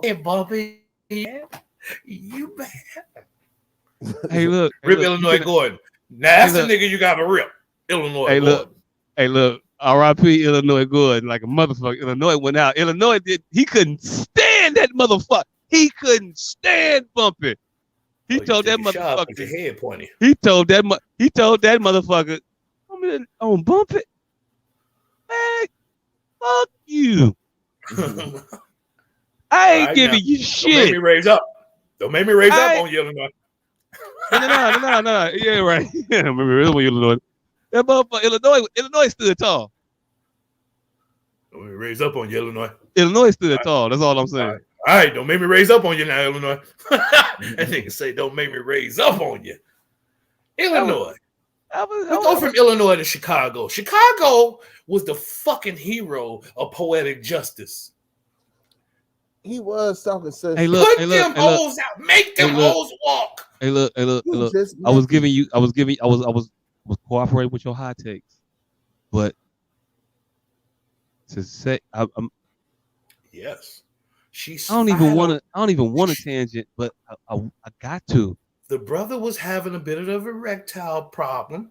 Hey, Bobby. You bad. Hey, look. Rip look, Illinois Gordon. Now that's the look. nigga you got to rip. Illinois Hey, Gordon. look. Hey, look. R.I.P. Illinois Gordon, like a motherfucker. Illinois went out. Illinois he couldn't stand that motherfucker. He couldn't stand Bumpy. He told that motherfucker. Your head pointing. He told that motherfucker, I'm on Bump It. Man, fuck you. I ain't giving you shit. Don't make me raise up. Don't make me raise up on you, Illinois. No. Yeah, right. Yeah, remember Illinois. That motherfucker, Illinois stood tall. Don't make me raise up on you, Illinois. Illinois stood tall. That's all I'm saying. All right, don't make me raise up on you now, Illinois. That nigga say, don't make me raise up on you. Illinois. Let's go from Illinois to Chicago. Chicago was the fucking hero of poetic justice. He was talking such. Hey, look, Put them hoes out. Make them hoes walk. Hey, look. I was cooperating with your hot takes, but to say I'm yes. I don't even want a tangent, but I got to. The brother was having a bit of an erectile problem.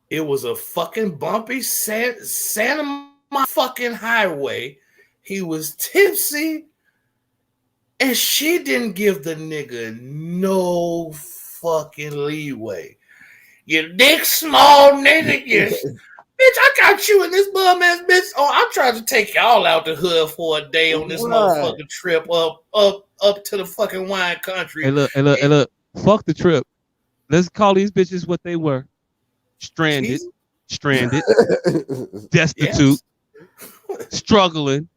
It was a fucking bumpy Santa fucking highway. He was tipsy, and she didn't give the nigga no fucking leeway. You dick small nigga, you bitch, I got you in this bum ass bitch. Oh, I'm trying to take y'all out the hood for a day on this motherfucking trip up to the fucking wine country. Hey, look. Fuck the trip. Let's call these bitches what they were. Stranded, destitute, struggling,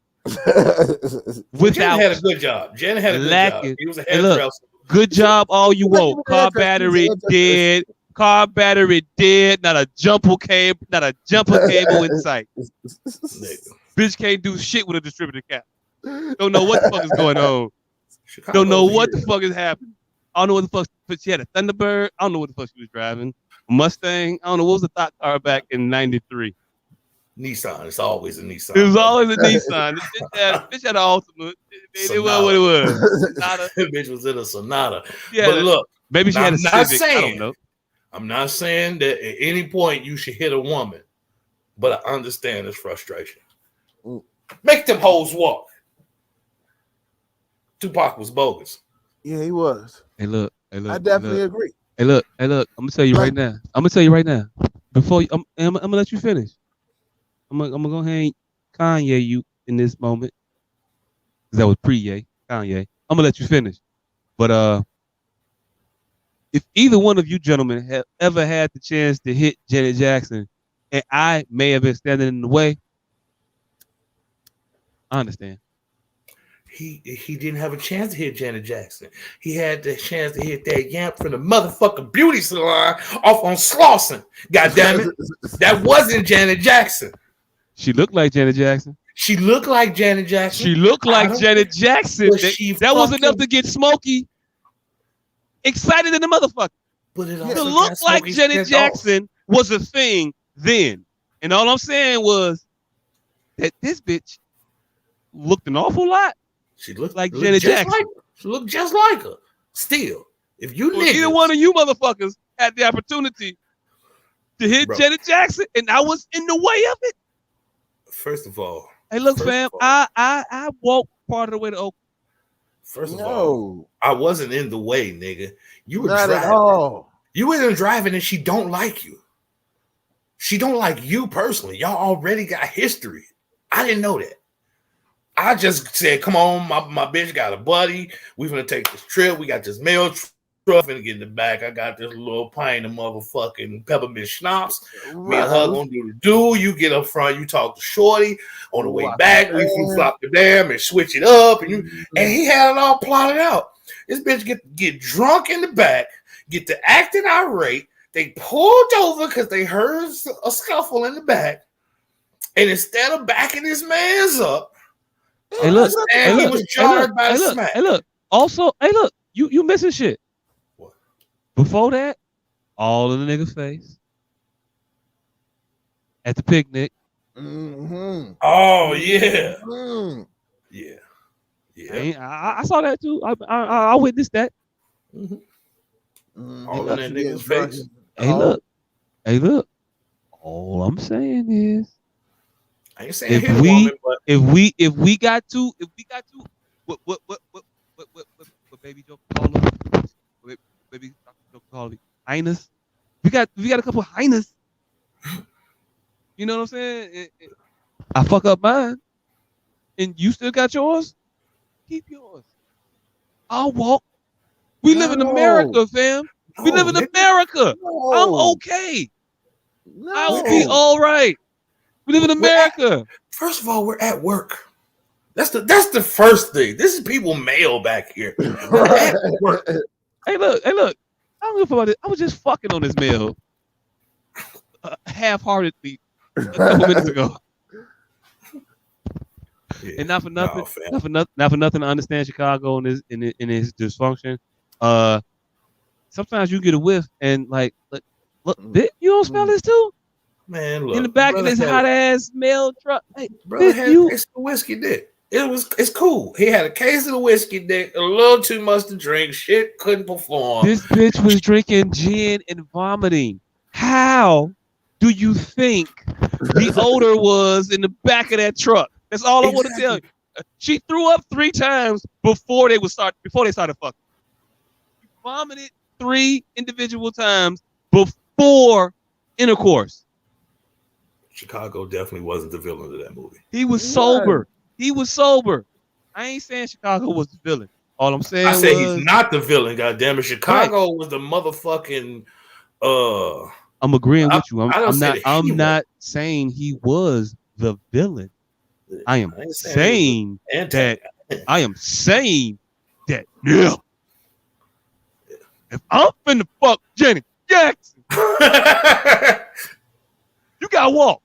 without. Jen had a good job. Jen had a good job. He was a hairdresser. Good job all you want. Car battery dead. Car battery dead. Not a jumper cable in sight. Bitch can't do shit with a distributor cap. Don't know what the fuck is going on. Don't know what the fuck is happening. I don't know what the fuck. But she had a Thunderbird. I don't know what the fuck she was driving. A Mustang. I don't know what was the thought car back in '93. Nissan. It's always a Nissan. It was always a Nissan. The bitch had an Altima. It was what it was. That bitch was in a Sonata. Yeah, but look, maybe she had a Civic. I don't know. I'm not saying that at any point you should hit a woman, but I understand this frustration. Make them hoes walk. Tupac was bogus. Yeah, he was. Hey, look. I definitely agree. Hey, look. I'm gonna tell you right now. Before I'm gonna let you finish. I'm gonna go ahead and Kanye you in this moment. Because that was pre-Ye, Kanye. I'm gonna let you finish. But if either one of you gentlemen have ever had the chance to hit Janet Jackson, and I may have been standing in the way, I understand. He didn't have a chance to hit Janet Jackson. He had the chance to hit that yamp from the motherfucking beauty salon off on Slauson. God damn it. That wasn't Janet Jackson. She looked like Janet Jackson. She looked like Janet Jackson. She looked like Janet Jackson. That was enough to get Smokey excited in the motherfucker. But it to look like Janet Jackson was a thing then. And all I'm saying was that this bitch looked an awful lot. She looked like Janet Jackson. She looked just like her. Still, if you niggas, either one of you motherfuckers had the opportunity to hit Janet Jackson, and I was in the way of it. First of all, hey, look, fam, I walked part of the way to Oakland. First of all, I wasn't in the way, nigga. You were not driving. At all. You were driving, and she don't like you. She don't like you personally. Y'all already got history. I didn't know that. I just said, come on, my bitch got a buddy. We finna take this trip. We got this mail truck. Finna get in the back. I got this little pint of motherfucking peppermint schnapps. Me and her gonna do the do. You get up front. You talk to Shorty. On the way back, we flip the damn and switch it up. And he had it all plotted out. This bitch get drunk in the back, get to acting irate. They pulled over because they heard a scuffle in the back. And instead of backing this man's up, he was charged by the smack. Hey, look. Also, you missing shit. What? Before that, all in the nigga's face. At the picnic. Mm-hmm. Oh, yeah. Mm-hmm. Yeah. I saw that too. I witnessed that. Mm-hmm. All in that nigga's face. Hey, look. All I'm saying is, I ain't saying if we got to what baby Joe call her? Baby Joe call me highness. We got a couple of highness. You know what I'm saying? I fuck up mine, and you still got yours. Keep yours. I'll walk. We live in America, fam. We live in America. I'm okay. I'll be all right. We live in America. First of all, we're at work. That's the first thing. This is people mail back here. We're at work. Hey, look. I don't give a fuck about it. I was just fucking on this mail half-heartedly a couple minutes ago. Yeah, and not for nothing. Not for nothing to understand Chicago and his dysfunction. Sometimes you get a whiff and like, look, you don't smell this too? Man, look, in the back of this hot ass mail truck. Hey, brother had a whiskey dick. It's cool. He had a case of the whiskey dick, a little too much to drink. Shit couldn't perform. This bitch was drinking gin and vomiting. How do you think the odor was in the back of that truck? That's all I want to tell you. She threw up 3 times before they started fucking. She vomited 3 individual times before intercourse. Chicago definitely wasn't the villain of that movie. He was sober. He was sober. I ain't saying Chicago was the villain. All I'm saying he's not the villain. Goddamn it, Chicago was the motherfucking. I'm agreeing with you. I'm not saying he was the villain. I am saying that. I am saying that. Yeah. If I'm finna fuck Janet Jackson, you gotta walk.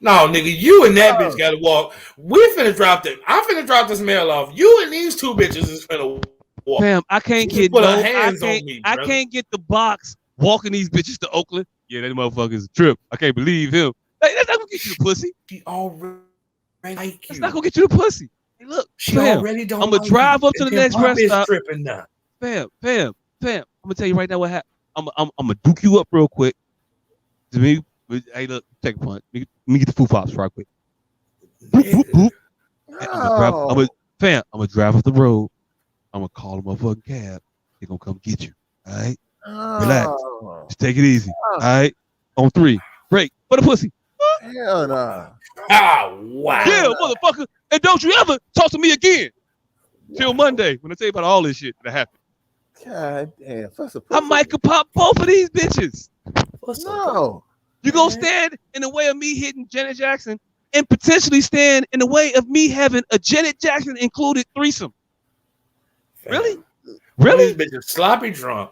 No, nigga, you and that bitch gotta walk. We finna drop them. I'm finna drop this mail off. You and these 2 bitches is finna walk. Damn, I can't get I can't get the box walking these bitches to Oakland. Yeah, that motherfucker's a trip. I can't believe him. Like, that's not gonna get you the pussy. She already like you. That's not gonna get you the pussy. Hey, look, She fam, already don't. I'm gonna drive up to the next rest stop. Tripping now. Fam. I'm gonna tell you right now what happened. I'm gonna duke you up real quick. To me, hey, look, take a punt. Let me get the food pops real quick. Boop, boop, boop. I'm gonna drive up the road. I'm gonna call a motherfucking cab. They're gonna come get you. All right? Relax. Just take it easy. All right? On 3. Break. For the pussy. Hell no. Ah, wow. Yeah, motherfucker. And don't you ever talk to me again. Till Monday when I tell you about all this shit that happened. God damn. I might could pop both of these bitches. No. You gonna stand in the way of me hitting Janet Jackson and potentially stand in the way of me having a Janet Jackson included threesome. Really? Really? These bitches sloppy drunk.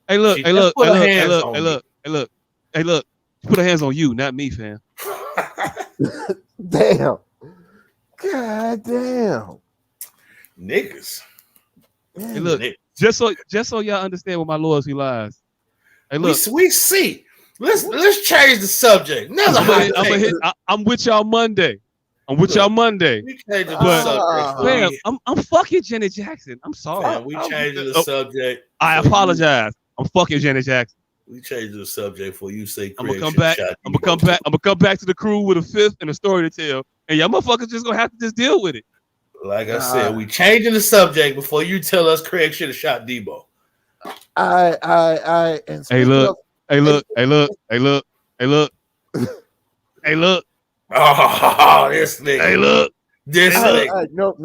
Hey, look. She Hey, just look. put Hey, her look. hands Hey, look. on Hey, me. look. Hey, look. Hey, look. She put her hands on you, not me, fam. Damn. God damn. Niggas. Hey, look. Just so y'all understand what my loyalty lies. Hey, look. We see. Let's change the subject. Another I'm with y'all Monday. I'm with y'all Monday. We changed the But, subject. fam, I'm fucking Janet Jackson. I'm sorry. Man, we changed the subject. I apologize. I'm fucking Janet Jackson. We changed the subject for you say I'm gonna come back. I'm gonna come back to the crew with a 5th and a story to tell. And y'all motherfuckers just gonna have to just deal with it. Like I said, we changing the subject before you tell us Craig should have shot Debo. And Hey, look. Hey, look. Hey, look. Hey, look. Hey, look. Hey, look. Oh, this nigga. Hey, look. This nigga. Nope.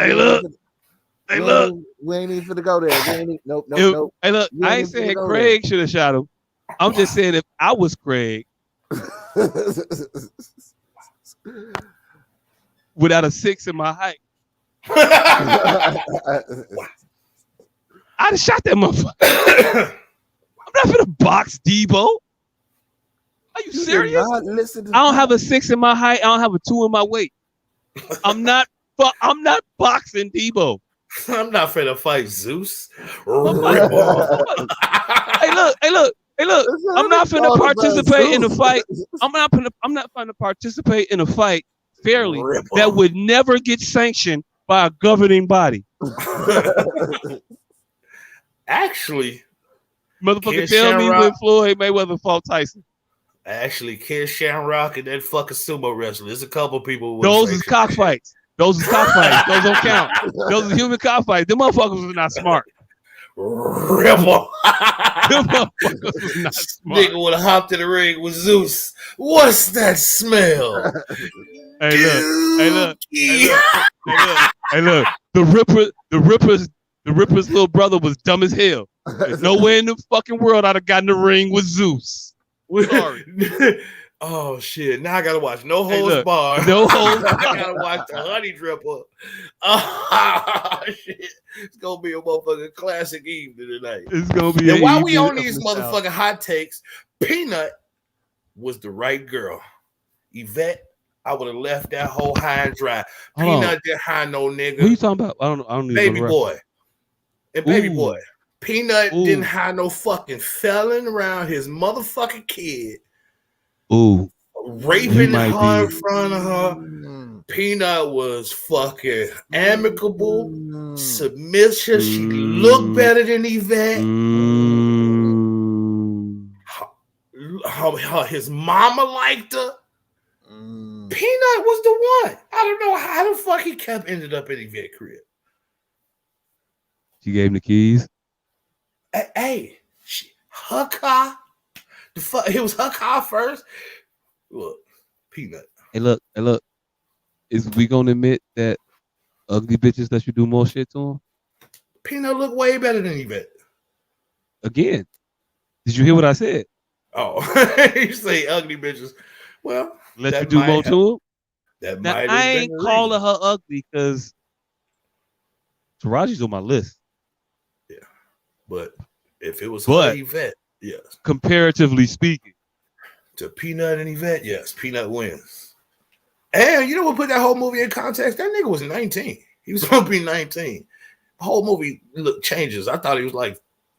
Hey, look. Hey, look. We ain't even finna go there. Nope. Hey, look. I ain't saying Craig should have shot him. I'm just saying if I was Craig without a 6 in my height, I'd have shot that motherfucker. I'm not gonna box Debo. Are you serious? I don't have a 6 in my height. I don't have a 2 in my weight. I'm not boxing Debo. I'm not finna fight Zeus. Hey, look. I'm not finna participate in a fight. I'm not finna participate in a fight fairly that would never get sanctioned by a governing body. Actually, motherfucker, tell me when Floyd Mayweather fought Tyson. Actually, Ken Shamrock and that fucking sumo wrestler. There's a couple people. Those is cockfights. Those don't count. Those are human cockfights. Them motherfuckers was not smart. Rebel. Them motherfuckers was not smart. Nigga would have hopped in the ring with Zeus. What's that smell? Hey, look. The Ripper's little brother was dumb as hell. There's no way in the fucking world I'd have gotten the ring with Zeus. Sorry. Oh shit! Now I gotta watch No Holds Barred. No Holds Barred. I gotta watch the Honey Dripper. Oh shit! It's gonna be a motherfucking classic evening tonight. It's gonna be. And while we on these motherfucking hot takes, Peanut was the right girl. Yvette, I would have left that whole high and dry. Peanut didn't hire no nigga. What are you talking about? I don't need Baby boy. And Baby boy. Peanut didn't hire no fucking felon around his motherfucking kid. Raping her in front of her. Peanut was fucking amicable, submissive. She looked better than Yvette. His mama liked her. Peanut was the one. I don't know how the fuck he ended up in Yvette's crib. She gave him the keys. Hey, her car. It was her car first. Look, Peanut. Hey, look. Is we gonna admit that ugly bitches that you do more shit to them? Peanut look way better than Yvette. Again, did you hear what I said? Oh, you say ugly bitches. Well, let you do more to them. Now, I ain't calling her ugly because Taraji's on my list. Yeah, but if it was her Yvette, yes. Comparatively speaking, to Peanut and Yvette, yes, Peanut wins. And you know what put that whole movie in context? That nigga was 19. He was supposed to be 19. The whole movie changes. I thought he was like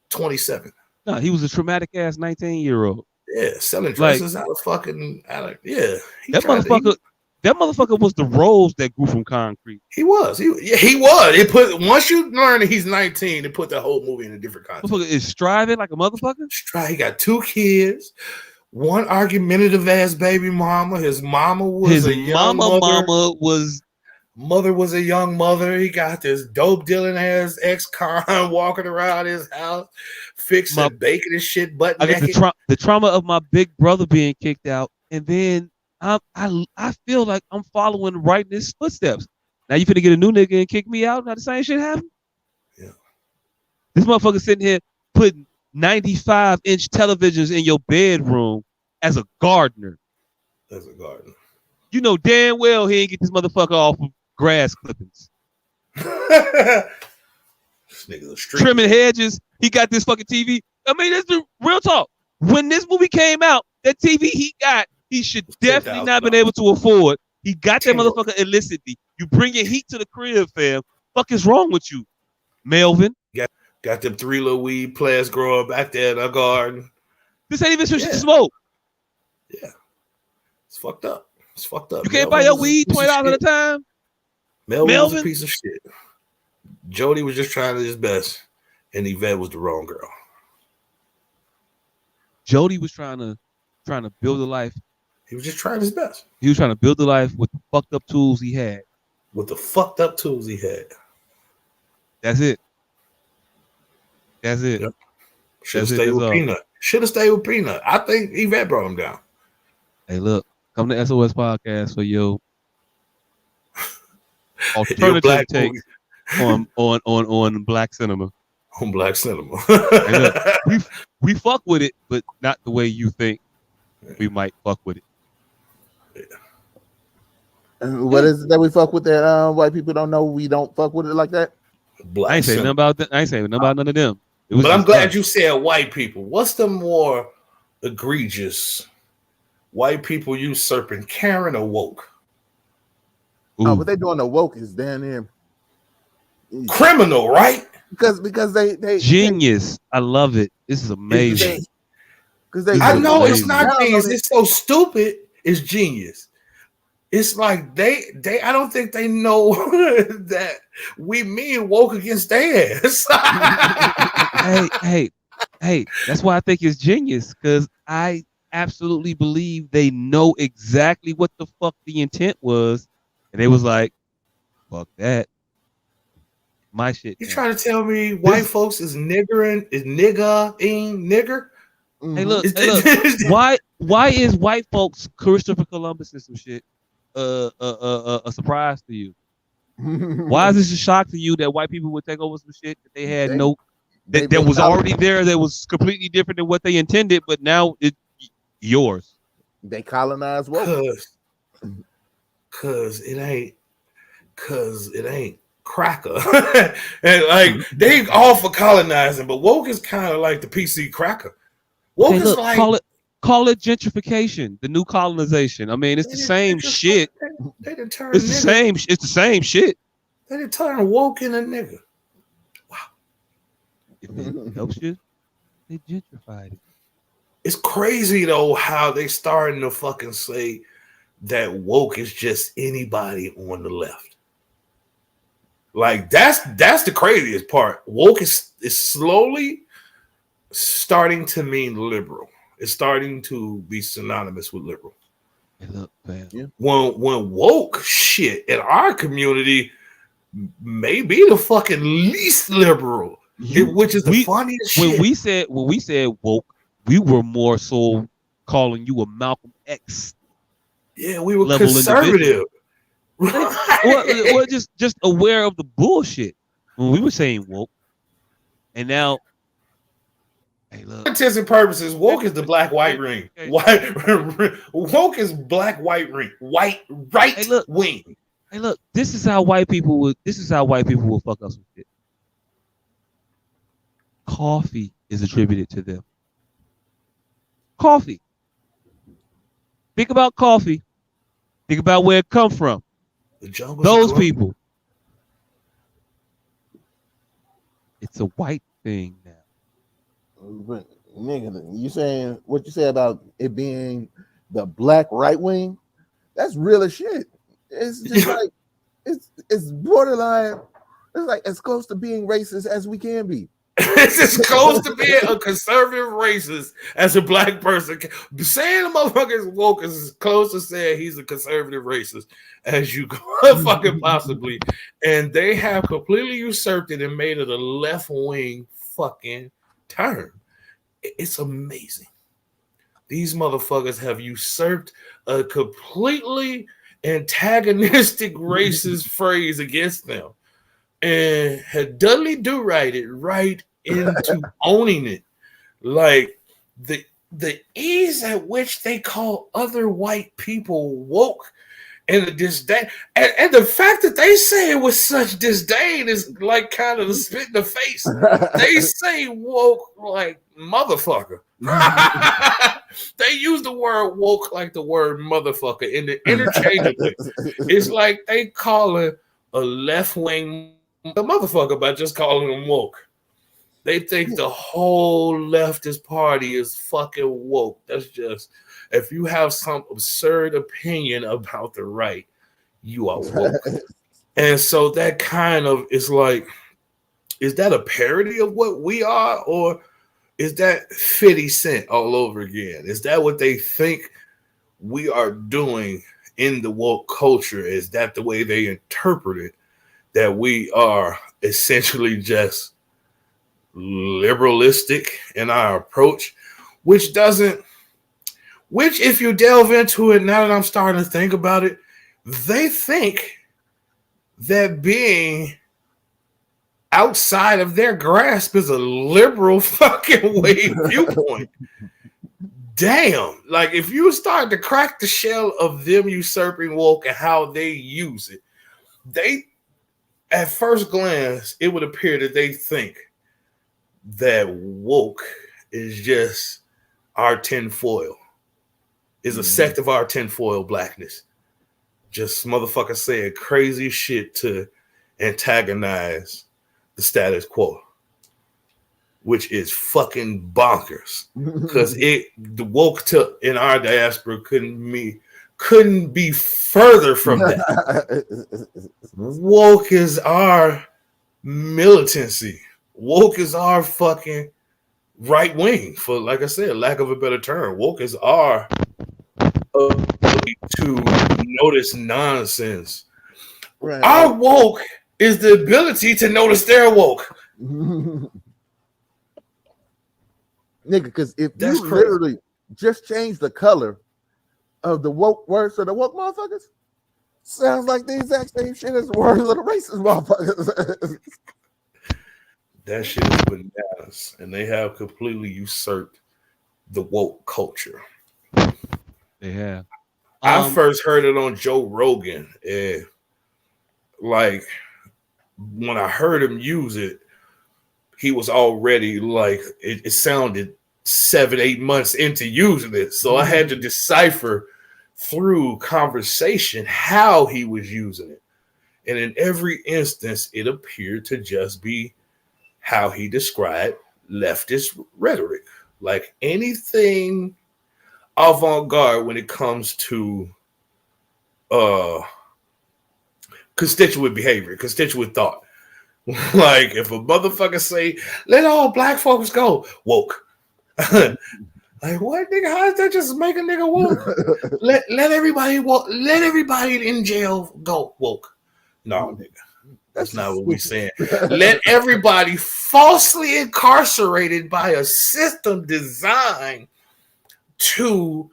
27. No, he was a traumatic ass 19-year-old. Yeah, selling dresses out of fucking yeah. That motherfucker was the rose that grew from concrete. He was. He was. It put once you learn that he's 19, it put the whole movie in a different context. Motherfucker is striving like a motherfucker. He got 2 kids, one argumentative ass baby mama. His mama was a young mother. Mother was a young mother. He got this dope dealing ass ex-con walking around his house, fixing bacon and shit. Butt I got the trauma of my big brother being kicked out, and then I feel like I'm following right in his footsteps. Now you finna get a new nigga and kick me out. Now the same shit happen. Yeah, this motherfucker sitting here putting 95-inch televisions in your bedroom as a gardener. You know damn well he ain't get this motherfucker off of grass clippings. Trimming hedges. He got this fucking TV. I mean, that's the real talk. When this movie came out, that TV he got, he should definitely not been able to afford. He got that motherfucker illicitly. You bring your heat to the crib, fam. Fuck is wrong with you, Melvin? Got them 3 little weed plants growing back there in our garden. This ain't even shit to smoke. Yeah, it's fucked up. It's fucked up. You can't buy your weed $20 at a time. Melvin was a piece of shit. Jody was just trying his best, and Yvette was the wrong girl. Jody was trying to build a life. He was just trying his best. He was trying to build a life with the fucked up tools he had. That's it. Yep. Should have stayed with Peanut. I think Yvette brought him down. Hey, look, come to SOS Podcast for your alternative take on black cinema. On black cinema. Hey, look, we fuck with it, but not the way you think we might fuck with it. Yeah. And what is it that we fuck with that white people don't know? We don't fuck with it like that. I ain't saying nothing about that. I ain't saying nothing about none of them. But I'm glad you said white people. What's the more egregious? White people usurping Karen or woke? Ooh. Oh, what they doing the woke is down there. Criminal, right? Because they genius. I love it. This is amazing. I know it's not genius. It's so stupid. It's genius. It's like they I don't think they know that we mean woke against their ass. hey, that's why I think it's genius, because I absolutely believe they know exactly what the fuck the intent was, and they was like, fuck that. My shit. You trying to tell me white folks is niggering? Hey, look. Why is white folks Christopher Columbus and some shit a surprise to you? Why is this a shock to you that white people would take over some shit that they had that was already there, that was completely different than what they intended, but now it's yours? They colonized woke. Cause it ain't cracker. And like they all for colonizing, but woke is kind of like the PC cracker. Woke is like call it gentrification, the new colonization. I mean, it's the same shit. It's the same shit. They didn't turn woke in a nigga. Wow. If it helps you, they gentrified it. It's crazy though how they starting to fucking say that woke is just anybody on the left. Like that's the craziest part. Woke is slowly starting to mean liberal. It's starting to be synonymous with liberal. Hey, look, man. Yeah. When woke shit in our community may be the fucking least liberal, which is the funniest shit. When we said woke, we were more so calling you a Malcolm X. Yeah, we were conservative. We're just aware of the bullshit when we were saying woke, and now, hey, look. Intents and purposes, woke is the black-white ring. Woke is black-white ring. White right wing. Hey, look. This is how white people will fuck us with shit. Coffee is attributed to them. Coffee. Think about coffee. Think about where it come from. Those people. It's a white thing now. Nigga, you saying what you say about it being the black right wing? That's real as shit. It's just like it's borderline. It's like as close to being racist as we can be. It's as close to being a conservative racist as a black person. Saying a motherfucker is woke is as close to saying he's a conservative racist as you could fucking possibly. And they have completely usurped it and made it a left wing fucking term. It's amazing. These motherfuckers have usurped a completely antagonistic racist phrase against them and had Dudley Do-Right it right into owning it. Like the ease at which they call other white people woke and the disdain, and the fact that they say it with such disdain is like kind of the spit in the face. They say woke like motherfucker. They use the word woke like the word motherfucker interchangeably. It's like they call it a left wing motherfucker by just calling them woke. They think the whole leftist party is fucking woke. That's just, if you have some absurd opinion about the right, you are woke. And so that kind of is like, is that a parody of what we are, or is that 50 Cent all over again? Is that what they think we are doing in the woke culture? Is that the way they interpret it? That we are essentially just liberalistic in our approach, which if you delve into it, now that I'm starting to think about it, they think that being outside of their grasp is a liberal fucking way viewpoint. Damn. Like, if you start to crack the shell of them usurping woke and how they use it, they, at first glance, it would appear that they think that woke is just our tinfoil, is a sect of our tinfoil blackness. Just motherfuckers saying crazy shit to antagonize the status quo, which is fucking bonkers. Because the woke in our diaspora couldn't be further from that. Woke is our militancy. Woke is our fucking right wing, for, like I said, lack of a better term. Woke is our ability to notice nonsense. Right. Our woke is the ability to notice their woke. Nigga, because if that's you crazy. Literally just change the color of the woke words of the woke motherfuckers, sounds like the exact same shit as the words of the racist motherfuckers. That shit is bananas, and they have completely usurped the woke culture. They have. I first heard it on Joe Rogan, and like when I heard him use it, he was already like it sounded 7-8 months into using it, so I had to decipher through conversation how he was using it, and in every instance, it appeared to just be how he described leftist rhetoric, like anything avant-garde when it comes to constituent behavior, constituent thought. Like if a motherfucker say, let all black folks go, woke. Like what, nigga? How does that just make a nigga woke? let everybody walk, let everybody in jail go, woke. No, nigga. That's not what we're saying. Let everybody falsely incarcerated by a system designed to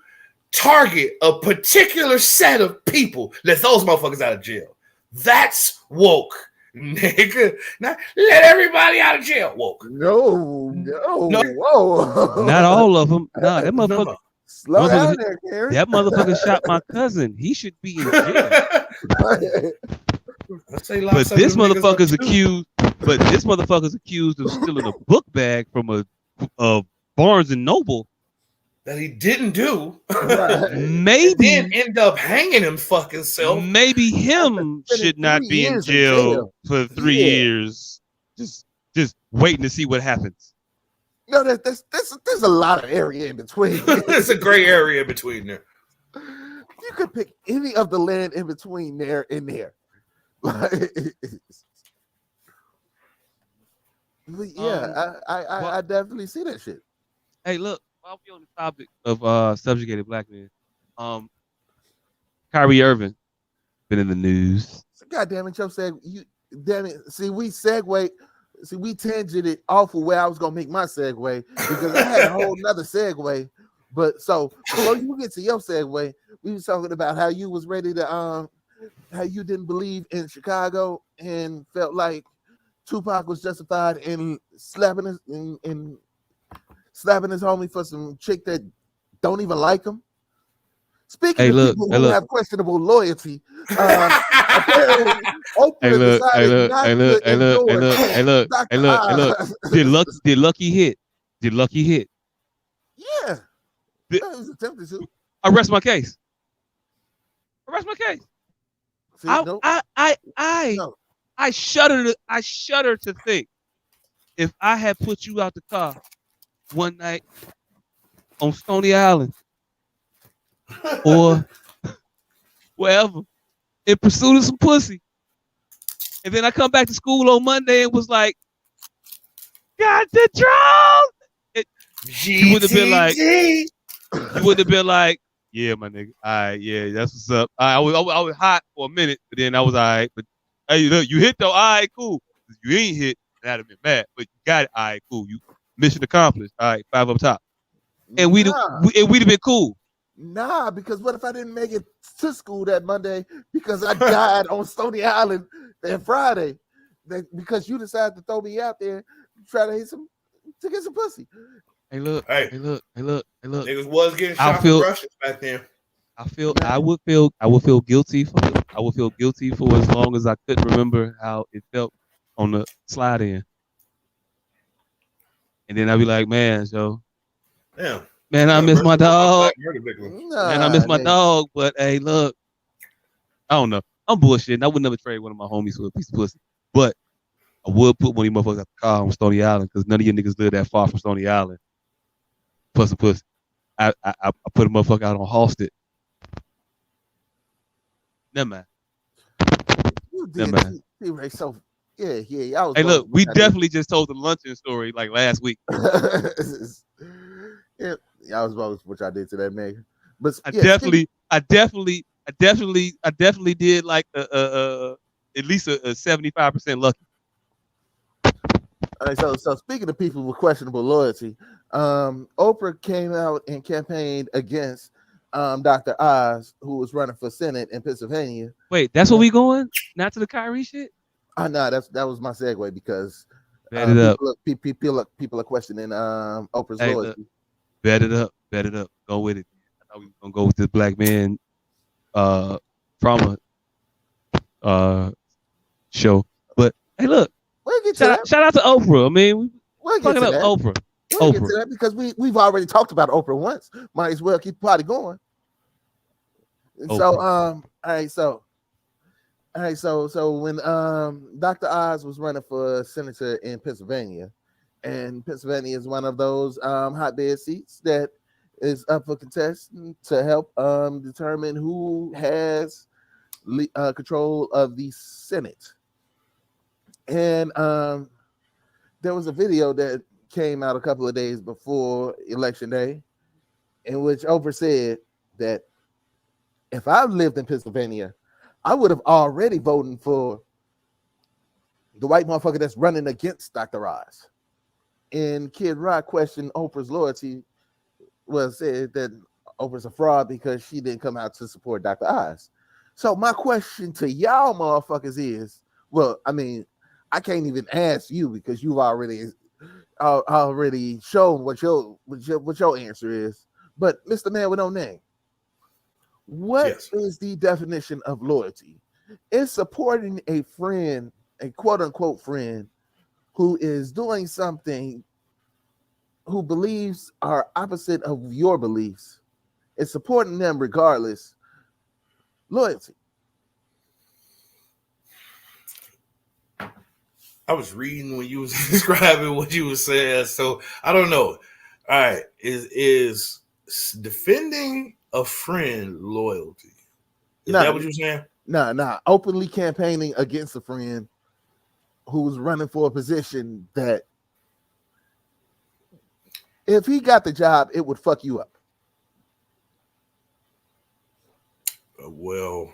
target a particular set of people. Let those motherfuckers out of jail. That's woke, nigga. Now, let everybody out of jail. Woke. No. Whoa. Not all of them. Nah, that motherfucker. No. Slow down there, Gary. That motherfucker shot my cousin. He should be in jail. But this motherfucker's accused. But this motherfucker's accused of stealing a book bag from a Barnes and Noble that he didn't do. Maybe and then end up hanging him fucking self. Maybe him should not be in jail for 3 years. Just waiting to see what happens. No, there's a lot of area in between. It's a gray area in between there. You could pick any of the land in between there and there. But yeah, I definitely see that shit. Hey, look, while we on the topic of subjugated black men, Kyrie Irving been in the news. God damn it, Joe said you damn it. See, we tangented off of where I was gonna make my segue because I had a whole nother segue. But so before you get to your segue, we was talking about how you was ready to how you didn't believe in Chicago and felt like Tupac was justified in slapping his homie for some chick that don't even like him. Speaking of people who have questionable loyalty, apparently Oprah decided not to endorse Dr. Oz. Did Lucky hit? Did Lucky hit? Yeah. It was attempted to. Arrest my case. Arrest my case. See, I shudder to think if I had put you out the car one night on Stony Island or wherever in pursuit of some pussy, and then I come back to school on Monday and was like, got the drone. You would have been like, yeah, my nigga. All right, yeah, that's what's up. I was hot for a minute, but then I was all right. But hey, look, you hit though. All right, cool. If you ain't hit, I'd have been mad. But you got it. All right, cool. You mission accomplished. All right, 5 up top. And we'd have been cool. Nah, because what if I didn't make it to school that Monday because I died on Stony Island that Friday? Because you decided to throw me out there to try to get some pussy. Hey, look. Niggas was getting shot for Russians back then. I would feel guilty for it. I would feel guilty for as long as I couldn't remember how it felt on the slide in. And then I'd be like, man, so damn. Man, I miss my dog. Man, I miss my dog. But hey, look, I don't know. I'm bullshitting. I would never trade one of my homies for a piece of pussy. But I would put one of you motherfuckers at the car on Stony Island because none of you niggas live that far from Stony Island. Pussy. I put a motherfucker out on Halsted. Never mind. You did. Right, so yeah. Hey, look, we definitely just told the luncheon story like last week. Yeah, I was about what I did to that man. But I definitely did like at least a 75% lucky. All right, so speaking of people with questionable loyalty, Oprah came out and campaigned against Dr. Oz, who was running for Senate in Pennsylvania. Wait, that's where we going? Not to the Kyrie shit? Oh no, that was my segue because people are questioning Oprah's loyalty. Bet it up. Go with it. I thought we were gonna go with this black man trauma show. But hey, look. Shout out to Oprah. I mean, we'll get to that. Oprah. We'll get to that because we've already talked about Oprah once. Might as well keep the party going. And so all right, so when Dr. Oz was running for senator in Pennsylvania, and Pennsylvania is one of those hotbed seats that is up for contest to help determine who has control of the Senate. And there was a video that came out a couple of days before Election Day in which Oprah said that if I lived in Pennsylvania, I would have already voted for the white motherfucker that's running against Dr. Oz. And Kid Rock questioned Oprah's loyalty, said that Oprah's a fraud because she didn't come out to support Dr. Oz. So my question to y'all motherfuckers is, well, I mean, I can't even ask you because you've already shown what your answer is. But Mr. Man with no name, what is the definition of loyalty? It's supporting a friend, a quote unquote friend, who is doing something who believes are opposite of your beliefs. It's supporting them regardless. Loyalty. I was reading when you was describing what you were saying, so I don't know. All right, is defending a friend loyalty? Is that what you're saying? Nah. Openly campaigning against a friend who's running for a position that if he got the job, it would fuck you up. Well,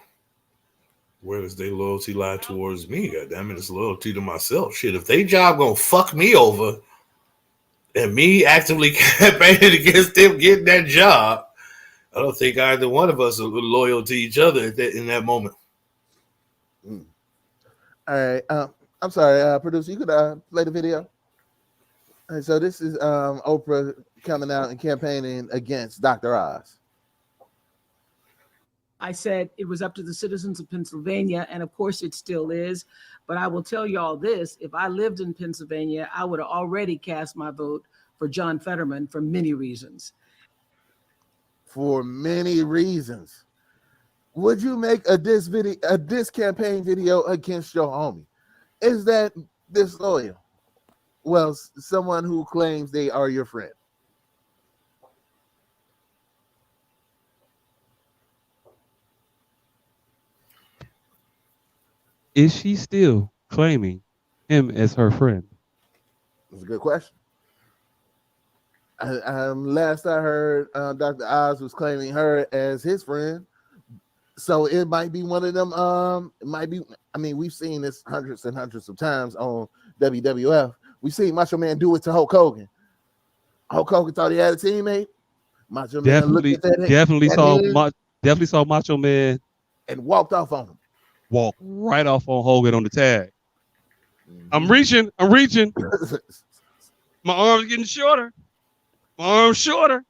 where does their loyalty lie towards me? God damn it, it's loyalty to myself. Shit, if they job gonna fuck me over and me actively campaigning against them getting that job, I don't think either one of us are loyal to each other in that moment. All right. I'm sorry, producer, you could play the video. And so this is Oprah coming out and campaigning against Dr. Oz. I said it was up to the citizens of Pennsylvania, and of course it still is. But I will tell you all this: if I lived in Pennsylvania, I would have already cast my vote for John Fetterman for many reasons. For many reasons. Would you make a diss campaign video against your homie? Is that disloyal? Well, someone who claims they are your friend. Is she still claiming him as her friend? That's a good question. Last I heard, Dr. Oz was claiming her as his friend. So it might be one of them. It might be. I mean, we've seen this hundreds and hundreds of times on WWF. We've seen Macho Man do it to Hulk Hogan. Hulk Hogan thought he had a teammate. Macho Man looked at that. Definitely saw Macho Man and walked off on him. Walk right off on Hogan on the tag. I'm reaching. My arm's getting shorter. My arm's shorter.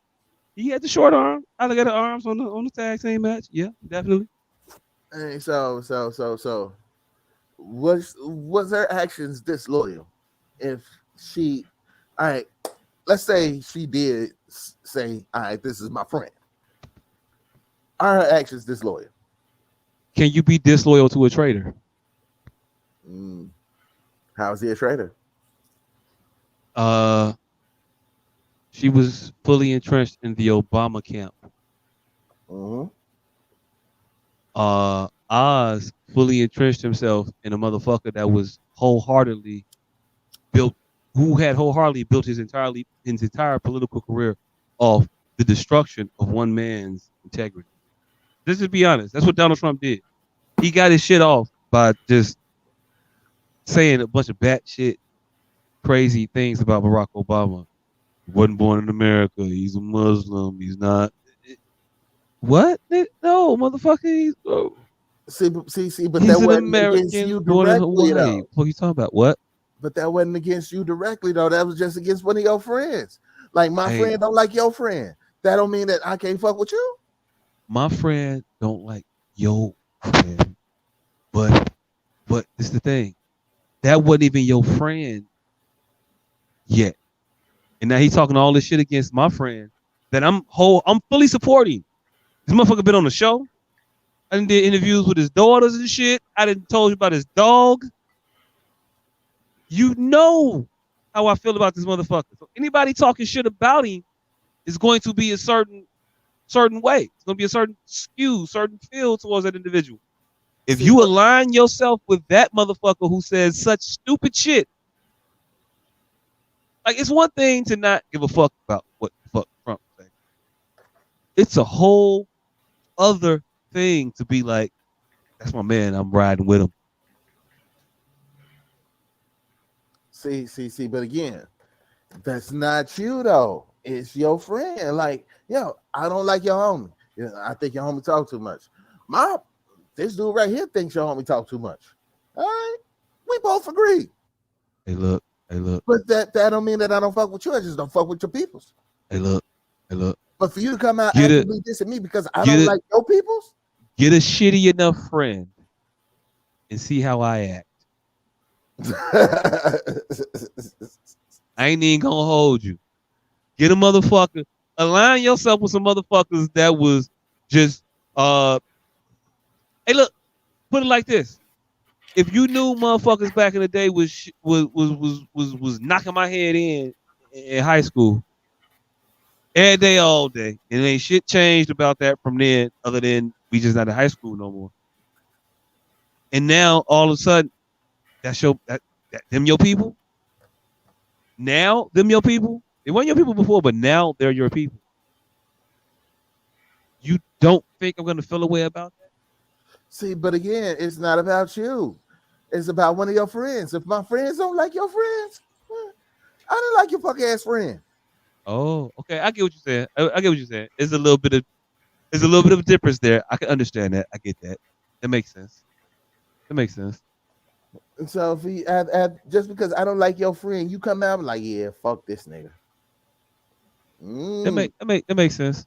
He had the short arm. Alligator arms on the tag team match. Yeah, definitely. And so was her actions disloyal? If she, all right, let's say she did say, all right, this is my friend. Are her actions disloyal? Can you be disloyal to a traitor? How is he a traitor? She was fully entrenched in the Obama camp. Oz fully entrenched himself in a motherfucker that was wholeheartedly built his entire political career off the destruction of one man's integrity. Let's just be honest. That's what Donald Trump did. He got his shit off by just saying a bunch of batshit crazy things about Barack Obama. He wasn't born in America. He's a Muslim. He's not. What? No, motherfucker. See, but he's that an wasn't American against you born in directly, Hawaii. though. What are you talking about? What? But that wasn't against you directly, though. That was just against one of your friends. Like, my friend don't like your friend. That don't mean that I can't fuck with you. My friend don't like your friend. But it's the thing. That wasn't even your friend yet. And now he's talking all this shit against my friend that I'm fully supporting. This motherfucker been on the show. I done did interviews with his daughters and shit. I done told you about his dog. You know how I feel about this motherfucker. So anybody talking shit about him is going to be a certain way. It's going to be a certain skew, certain feel towards that individual. If you align yourself with that motherfucker who says such stupid shit, like, it's one thing to not give a fuck about what the fuck Trump said. It's a whole other thing to be like, that's my man, I'm riding with him. See, but again, that's not you, though. It's your friend. Like, yo, I don't like your homie. You know, I think your homie talk too much. This dude right here thinks your homie talk too much. All right, we both agree. Hey, look. But that don't mean that I don't fuck with you. I just don't fuck with your peoples. Hey, look. But for you to come out actively dissing me because I don't like your peoples? Get a shitty enough friend and see how I act. I ain't even gonna hold you. Get a motherfucker. Align yourself with some motherfuckers that was just hey, look, put it like this. if you knew motherfuckers back in the day was knocking my head in high school, every day, all day, and ain't shit changed about that from then, other than we just not in high school no more. And now all of a sudden, that's them your people. Now them your people. They weren't your people before, but now they're your people. You don't think I'm gonna feel a way about that? See, but again, it's not about you. It's about one of your friends. If my friends don't like your friends, I don't like your fuck ass friend. Oh, okay. I get what you're saying. I get what you're saying. There's a little bit of a difference there. I can understand that. I get that. That makes sense. And so if he just because I don't like your friend, you come out like, yeah, fuck this nigga. That makes sense.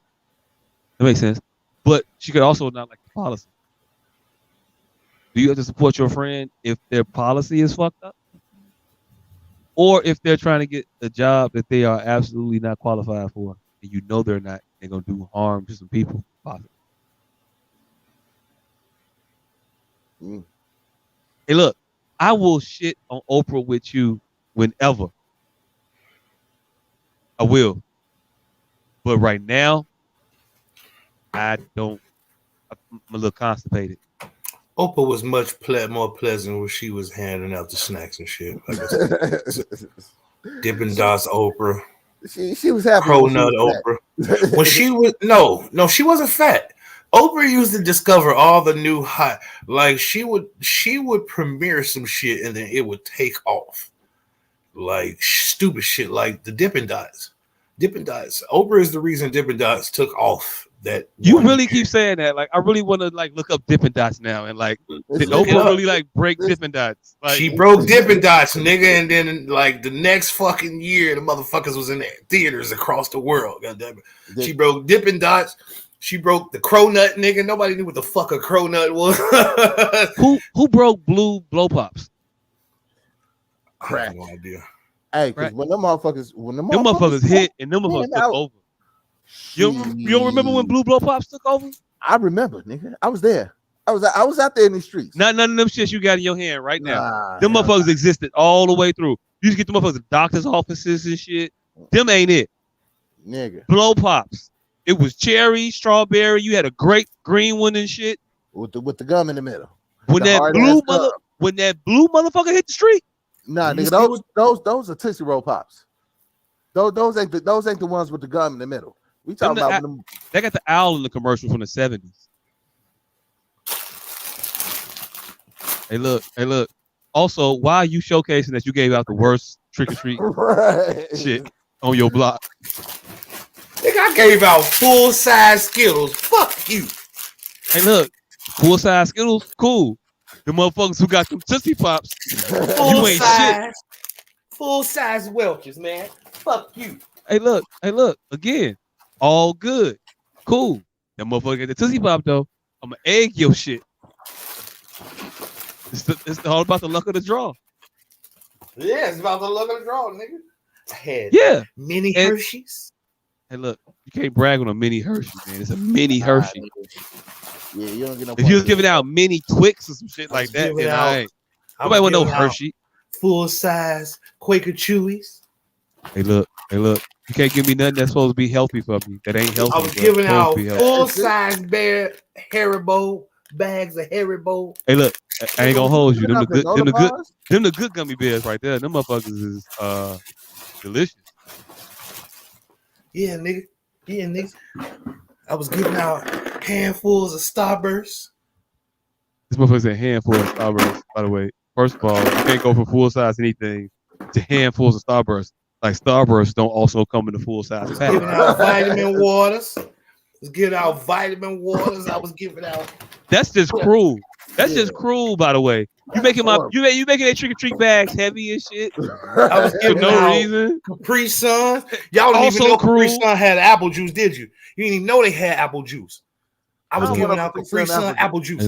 That makes sense. But she could also not like the policy. Do you have to support your friend if their policy is fucked up? Or if they're trying to get a job that they are absolutely not qualified for, and you know they're not, they're gonna do harm to some people, possibly. Hey, look, I will shit on Oprah with you whenever. I will. But right now, I don't. I'm a little constipated. Oprah was much more pleasant when she was handing out the snacks and shit. Like Dippin' Dots Oprah. She was happy. Cronut Oprah. When she was no, she wasn't fat. Oprah used to discover all the new hot. Like she would premiere some shit and then it would take off. Like stupid shit, like the Dippin' Dots. Dippin' Dots. Oprah is the reason Dippin' Dots took off. That you really keep saying that. Like I really want to like look up Dippin' Dots now and like did Oprah really like break Dippin' Dots? Like, she broke Dippin' Dots, nigga, and then like the next fucking year, the motherfuckers was in the theaters across the world. Goddamn it. She broke Dippin' Dots. She broke the Cronut, nigga. Nobody knew what the fuck a Cronut was. Who broke Blue Blow Pops? Crack. I have no idea. Hey, because when them motherfuckers hit and them motherfuckers took over. You don't remember when Blue Blow Pops took over? I remember, nigga. I was there. I was out there in the streets. None of them shits you got in your hand right now. Them motherfuckers existed all the way through. You used to get them motherfuckers at doctor's offices and shit. Them ain't it. Nigga. Blow Pops. It was cherry, strawberry. You had a great green one and shit. With the gum in the middle. When that blue motherfucker hit the street. Nah, nigga, those are Tootsie Roll Pops. Those ain't the ones with the gum in the middle. We talking about them. They got the owl in the commercial from the 70s. Hey, look. Also, why are you showcasing that you gave out the worst trick-or-treat shit on your block? Nigga, I gave out full-size Skittles. Fuck you. Hey, look. Full-size Skittles? Cool. The motherfuckers who got them Tootsie Pops, you ain't shit. Full-size Welch's, man. Fuck you. Hey, look. Again, all good. Cool. That motherfucker got the Tootsie Pop, though. I'm going to egg your shit. It's all about the luck of the draw. Yeah, it's about the luck of the draw, nigga. I had mini Hershey's. Hey, look. You can't brag on a mini Hershey, man. It's a mini Hershey. Yeah, you don't get no. If you was giving out mini Twix or some shit like that, then nobody want no Hershey. Full-size Quaker Chewies. Hey, look. You can't give me nothing that's supposed to be healthy for me. That ain't healthy. I was giving out full-size Bear Haribo bags of Haribo. Hey, look. I ain't gonna hold you. Them the good gummy bears right there. Them motherfuckers is delicious. Yeah, nigga. I was giving out handfuls of Starburst. This motherfucker's a handful of Starburst, by the way. First of all, you can't go for full size anything to handfuls of Starburst. Like Starburst don't also come in a full size pack. Giving out vitamin waters. I was giving out vitamin waters. I was giving out. That's just cruel. That's just cruel, by the way. You making you making that trick or treat bags heavy and shit. I was giving no out reason. Capri Sun. Y'all didn't even know Capri Sun had apple juice, did you? You didn't even know they had apple juice. I was giving out Capri Sun apple juice.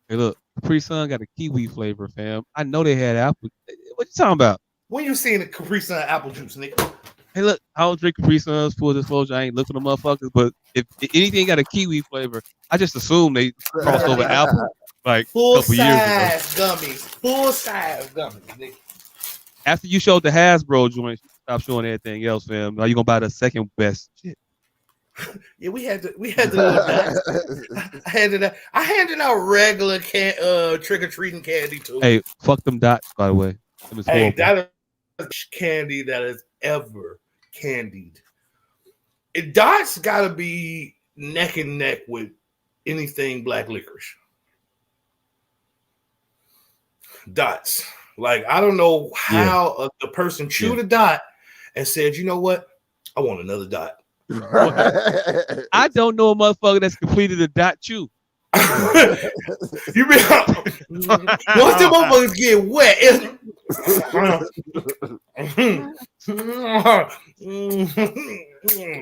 Hey, look. Capri Sun got a kiwi flavor, fam. I know they had apple. What you talking about? When you seen the Capri Sun apple juice, nigga? Hey, look, I don't drink Capri Suns. Full disclosure, I ain't looking at motherfuckers. But if anything got a kiwi flavor, I just assume they crossed over apple like a couple years ago. Full size gummies. Nigga. After you showed the Hasbro joint, stop showing everything else, fam. Now you gonna buy the second best shit. Yeah, we had the little dots. I handed out regular trick or treating candy too. Hey, fuck them dots, by the way. Them is Hey, horrible. that is candy that is ever candied. Dots got to be neck and neck with anything black licorice. Dots. Like, I don't know how a person chewed a dot and said, you know what? I want another dot. I don't know a motherfucker that's completed a dot chew. You mean once the motherfuckers get wet,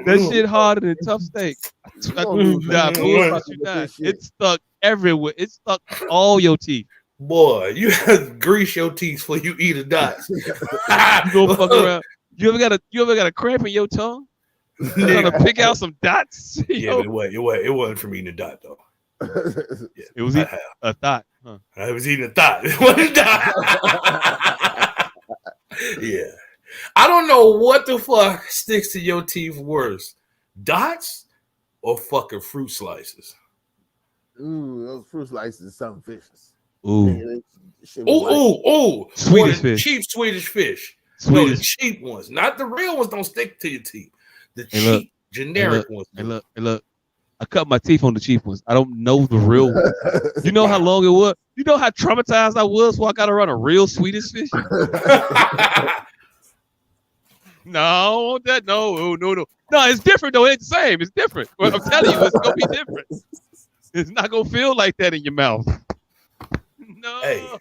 that shit harder than tough steak. It's stuck everywhere. It's stuck all your teeth. Boy, you have to grease your teeth before you eat a dot. You go fuck around. You ever got a cramp in your tongue? You gonna pick out some dots? Yeah, but it wasn't from eating a dot though. Yeah, it was a thought. Huh? I was eating a thought. It wasn't a dot. Yeah. I don't know what the fuck sticks to your teeth worse. Dots or fucking fruit slices? Ooh, those fruit slices are something vicious. Ooh. Swedish fish. Cheap Swedish fish. No, the cheap ones. Not the real ones don't stick to your teeth. The cheap, generic ones. Hey, look. I cut my teeth on the cheap ones. I don't know the real ones. You know how long it was? You know how traumatized I was when I got to run a real Swedish fish? No, it's different though. It's the same. It's different. Well, I'm telling you, it's gonna be different. It's not gonna feel like that in your mouth. No.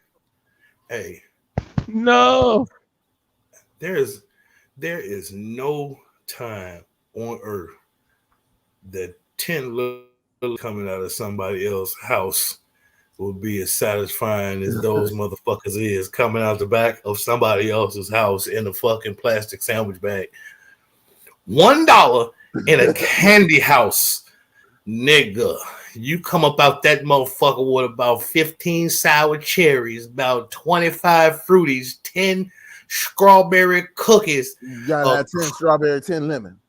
Hey. No. There is no time on earth that 10 little coming out of somebody else's house will be as satisfying as those motherfuckers is coming out the back of somebody else's house in a fucking plastic sandwich bag. $1 in a candy house, nigga. You come up out that motherfucker with about 15 sour cherries, about 25 fruities, 10 strawberry cookies. You got 10 strawberry, 10 lemon.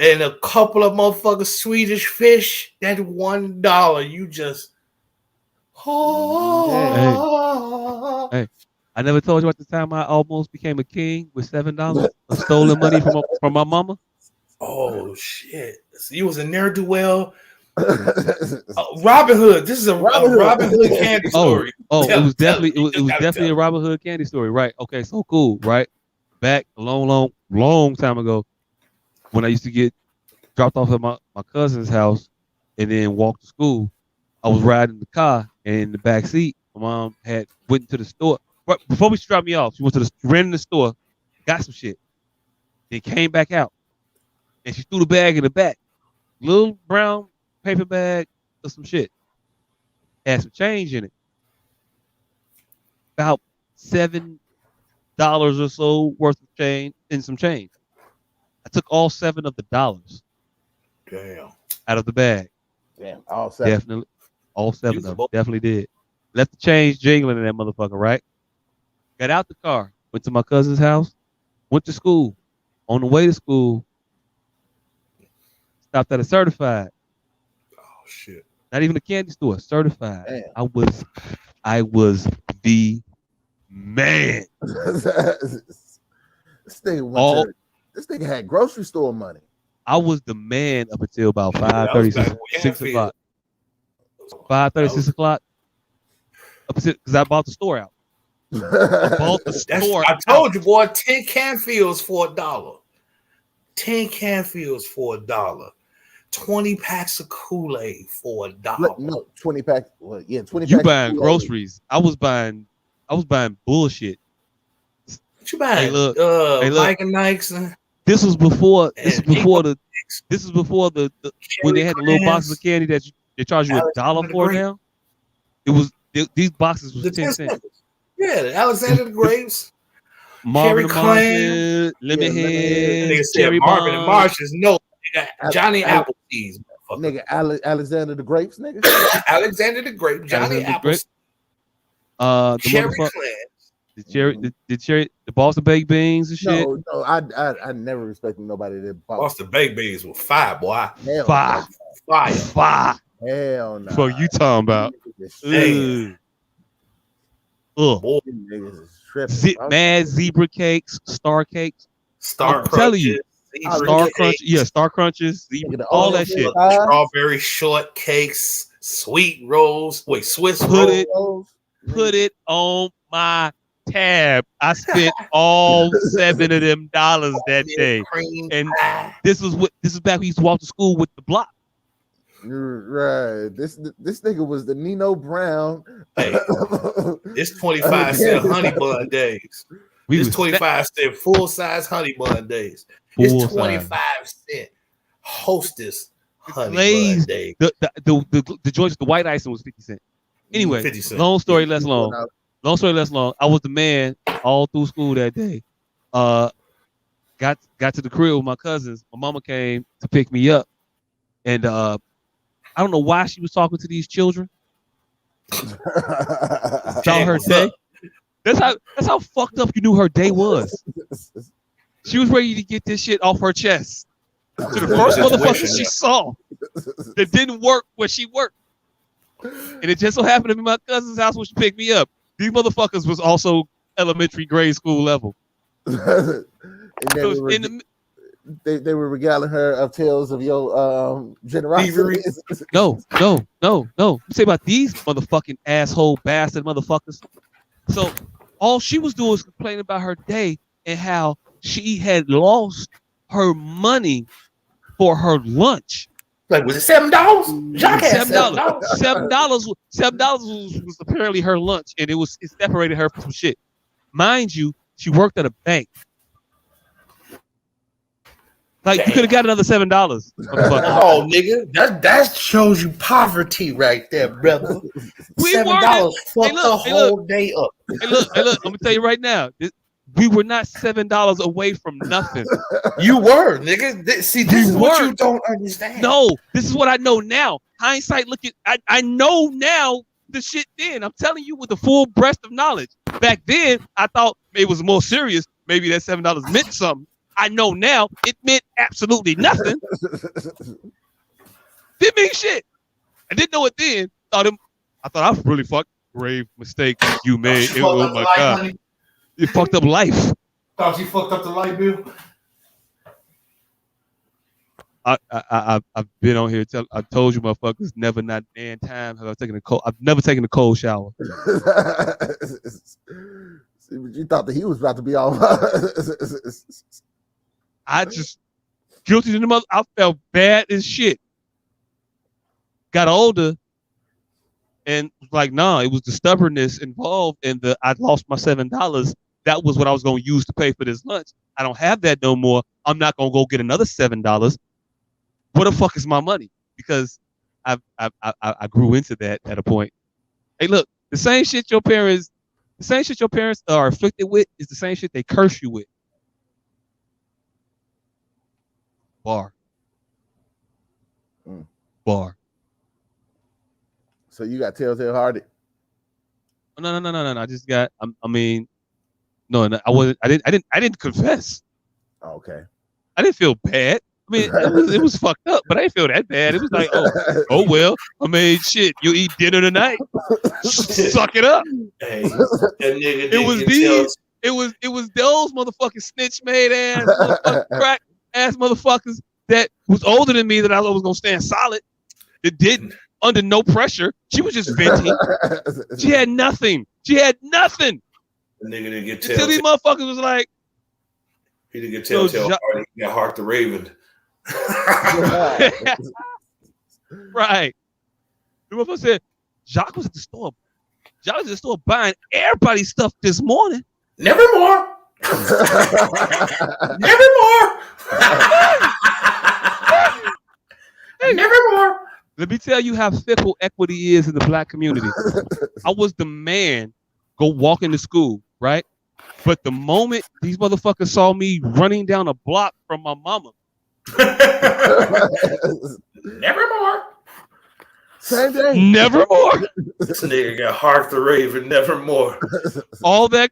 And a couple of motherfuckers Swedish fish. That $1, you just Hey, I never told you about the time I almost became a king with $7 of stolen money from my mama. Oh shit! So you was a ne'er-do-well. Robin Hood. This is a Robin Hood candy story. It was definitely a Robin Hood candy story, right? Okay, so cool, right? Back a long time ago, when I used to get dropped off at my cousin's house and then walk to school, I was riding the car, and in the back seat, my mom went to the store. Right before she dropped me off, she ran in the store, got some shit, then came back out, and she threw the bag in the back, little brown paper bag of some shit, had some change in it, about $7 or so worth of change and some change. I took all 7 of the dollars. Damn. Out of the bag. Damn, all 7. Definitely. All 7 of them. Definitely did. Left the change jingling in that motherfucker, right? Got out the car. Went to my cousin's house. Went to school. On the way to school, stopped at a Certified. Oh shit. Not even a candy store. Certified. Damn. I was the man. This nigga had grocery store money. I was the man up until about 5:30, 6 o'clock. 5:30, 6 o'clock. Because I bought the store out. I told you, boy, 10 Canfields for $1. 10 Canfields for $1. 20 packs of Kool-Aid for $1. No, 20 packs. Well, yeah, 20 You packs. buying groceries. I was buying bullshit. What you buying? Hey, look. Mike and Nikes. This was before the when they had the little boxes of candy that they charge you $1 for now. It was these boxes was 10 cents. Yeah, the Alexander the Grapes. Marvin and Clan. Martian, Lemonhead, Nigga said Cherry Marvin and Bomb. Martians. No, Johnny Appleseeds. Nigga, Alexander the Grapes, nigga. Alexander the Grape, Johnny Appleseed. The Cherry motherfucker, Clan. the Boston baked beans and shit. No, I never respected nobody that bought Boston baked beans with fire, boy. Fire. Hell no. What you talking about? Boy, Mad zebra cakes, star cakes. Star I'm telling you. Star Crunch, Star Crunches, all that shit. Strawberry shortcakes, sweet rolls. Wait, Swiss rolls. Put it on my tab. I spent all $7 of them that day, and this is back when we used to walk to school with the block. Right. This nigga was the Nino Brown. Hey, it's 25-cent honey bun days. It's 25-cent full-size honey bun days. It's 25-cent Hostess honey bun days. The joints, the white icing was 50 cents. Anyway, 50 cents. Long story less long. I was the man all through school that day. Got to the crib with my cousins. My mama came to pick me up, and I don't know why she was talking to these children about her day. That's how fucked up you knew her day was. She was ready to get this shit off her chest to the first motherfucker she saw that didn't work where she worked. And it just so happened to be my cousin's house when she picked me up. These motherfuckers was also elementary grade school level. And they were regaling her of tales of your generosity. No. Let me say about these motherfucking asshole bastard motherfuckers. So all she was doing was complaining about her day and how she had lost her money for her lunch. Like, was it $7? Jacques had $7. $7 was apparently her lunch, and it separated her from some shit. Mind you, she worked at a bank. Like, you could have got another $7. Oh, nigga, that shows you poverty right there, brother. $7 fucked the whole day up. Hey, look, I'm gonna tell you right now. We were not $7 away from nothing. You were, nigga. See, this is what you don't understand. No, this is what I know now. Hindsight, I know now the shit then. I'm telling you with the full breadth of knowledge. Back then, I thought it was more serious. Maybe that $7 meant something. I know now it meant absolutely nothing. Didn't mean shit. I didn't know it then. I thought I was really fucked. Grave mistake you made. Oh my God. Honey. You fucked up life. Thought you fucked up the light bill? I've been on here. I told you, motherfuckers, never not damn time have I taken a cold. I've never taken a cold shower. See, but you thought that he was about to be all. I just guilty to the mother. I felt bad as shit. Got older. And like, nah, it was the stubbornness involved, and I lost my $7. That was what I was going to use to pay for this lunch. I don't have that no more. I'm not going to go get another $7. What the fuck is my money? Because I grew into that at a point. Hey, look, the same shit your parents are afflicted with is the same shit they curse you with. Bar. So you got telltale hearted? No. I just got. No, I wasn't. I didn't confess. Okay. I didn't feel bad. I mean, it was fucked up, but I didn't feel that bad. It was like, oh well. I mean, shit. You eat dinner tonight. Suck it up. Hey, that nigga it was those motherfucking snitch made ass crack ass motherfuckers that was older than me that I was gonna stand solid. It didn't. Under no pressure. She was just venting. She had nothing. The nigga didn't get telltale. Until these motherfuckers was like, he didn't get telltale. He got Hark the Raven. Right. The motherfucker said, Jacques was at the store. Jacques was at the store buying everybody's stuff this morning. Never more. Never more. Never more. Let me tell you how fickle equity is in the black community. I was the man go walk into school, right? But the moment these motherfuckers saw me running down a block from my mama, never more. Same day. Never more. This nigga got Hark the Raven, never more. All those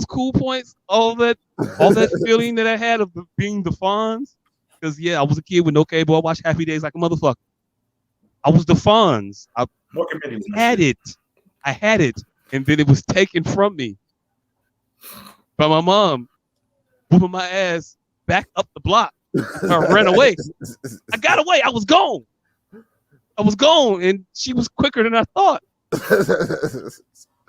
cool points, all that feeling that I had of being the Fonz. Because I was a kid with no cable. I watched Happy Days like a motherfucker. I was the Fonz. I had it, and then it was taken from me by my mom, whooping my ass back up the block. I ran away. I got away. I was gone, and she was quicker than I thought.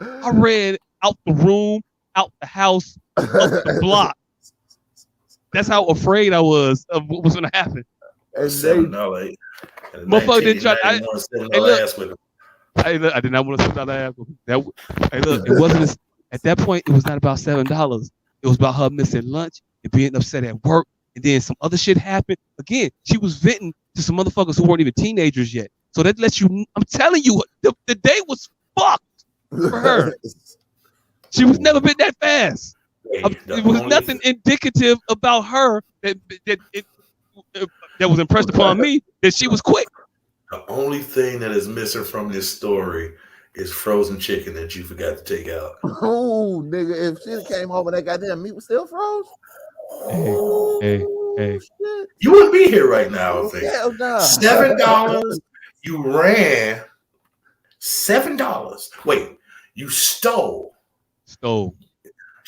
I ran out the room, out the house, up the block. That's how afraid I was of what was going to happen. And $7. Motherfucker didn't try. I did not want to $7 ass. Hey, look, it wasn't at that point. It was not about $7. It was about her missing lunch and being upset at work, and then some other shit happened. Again, she was venting to some motherfuckers who weren't even teenagers yet. So that lets you. I'm telling you, the day was fucked for her. She was never been that fast. It was nothing indicative about her that was impressed upon me that she was quick. The only thing that is missing from this story is frozen chicken that you forgot to take out. Oh, nigga, if she came home and that goddamn meat was still froze. Hey. You wouldn't be here right now, I think. Hell nah. $7. You ran $7. Wait, you stole.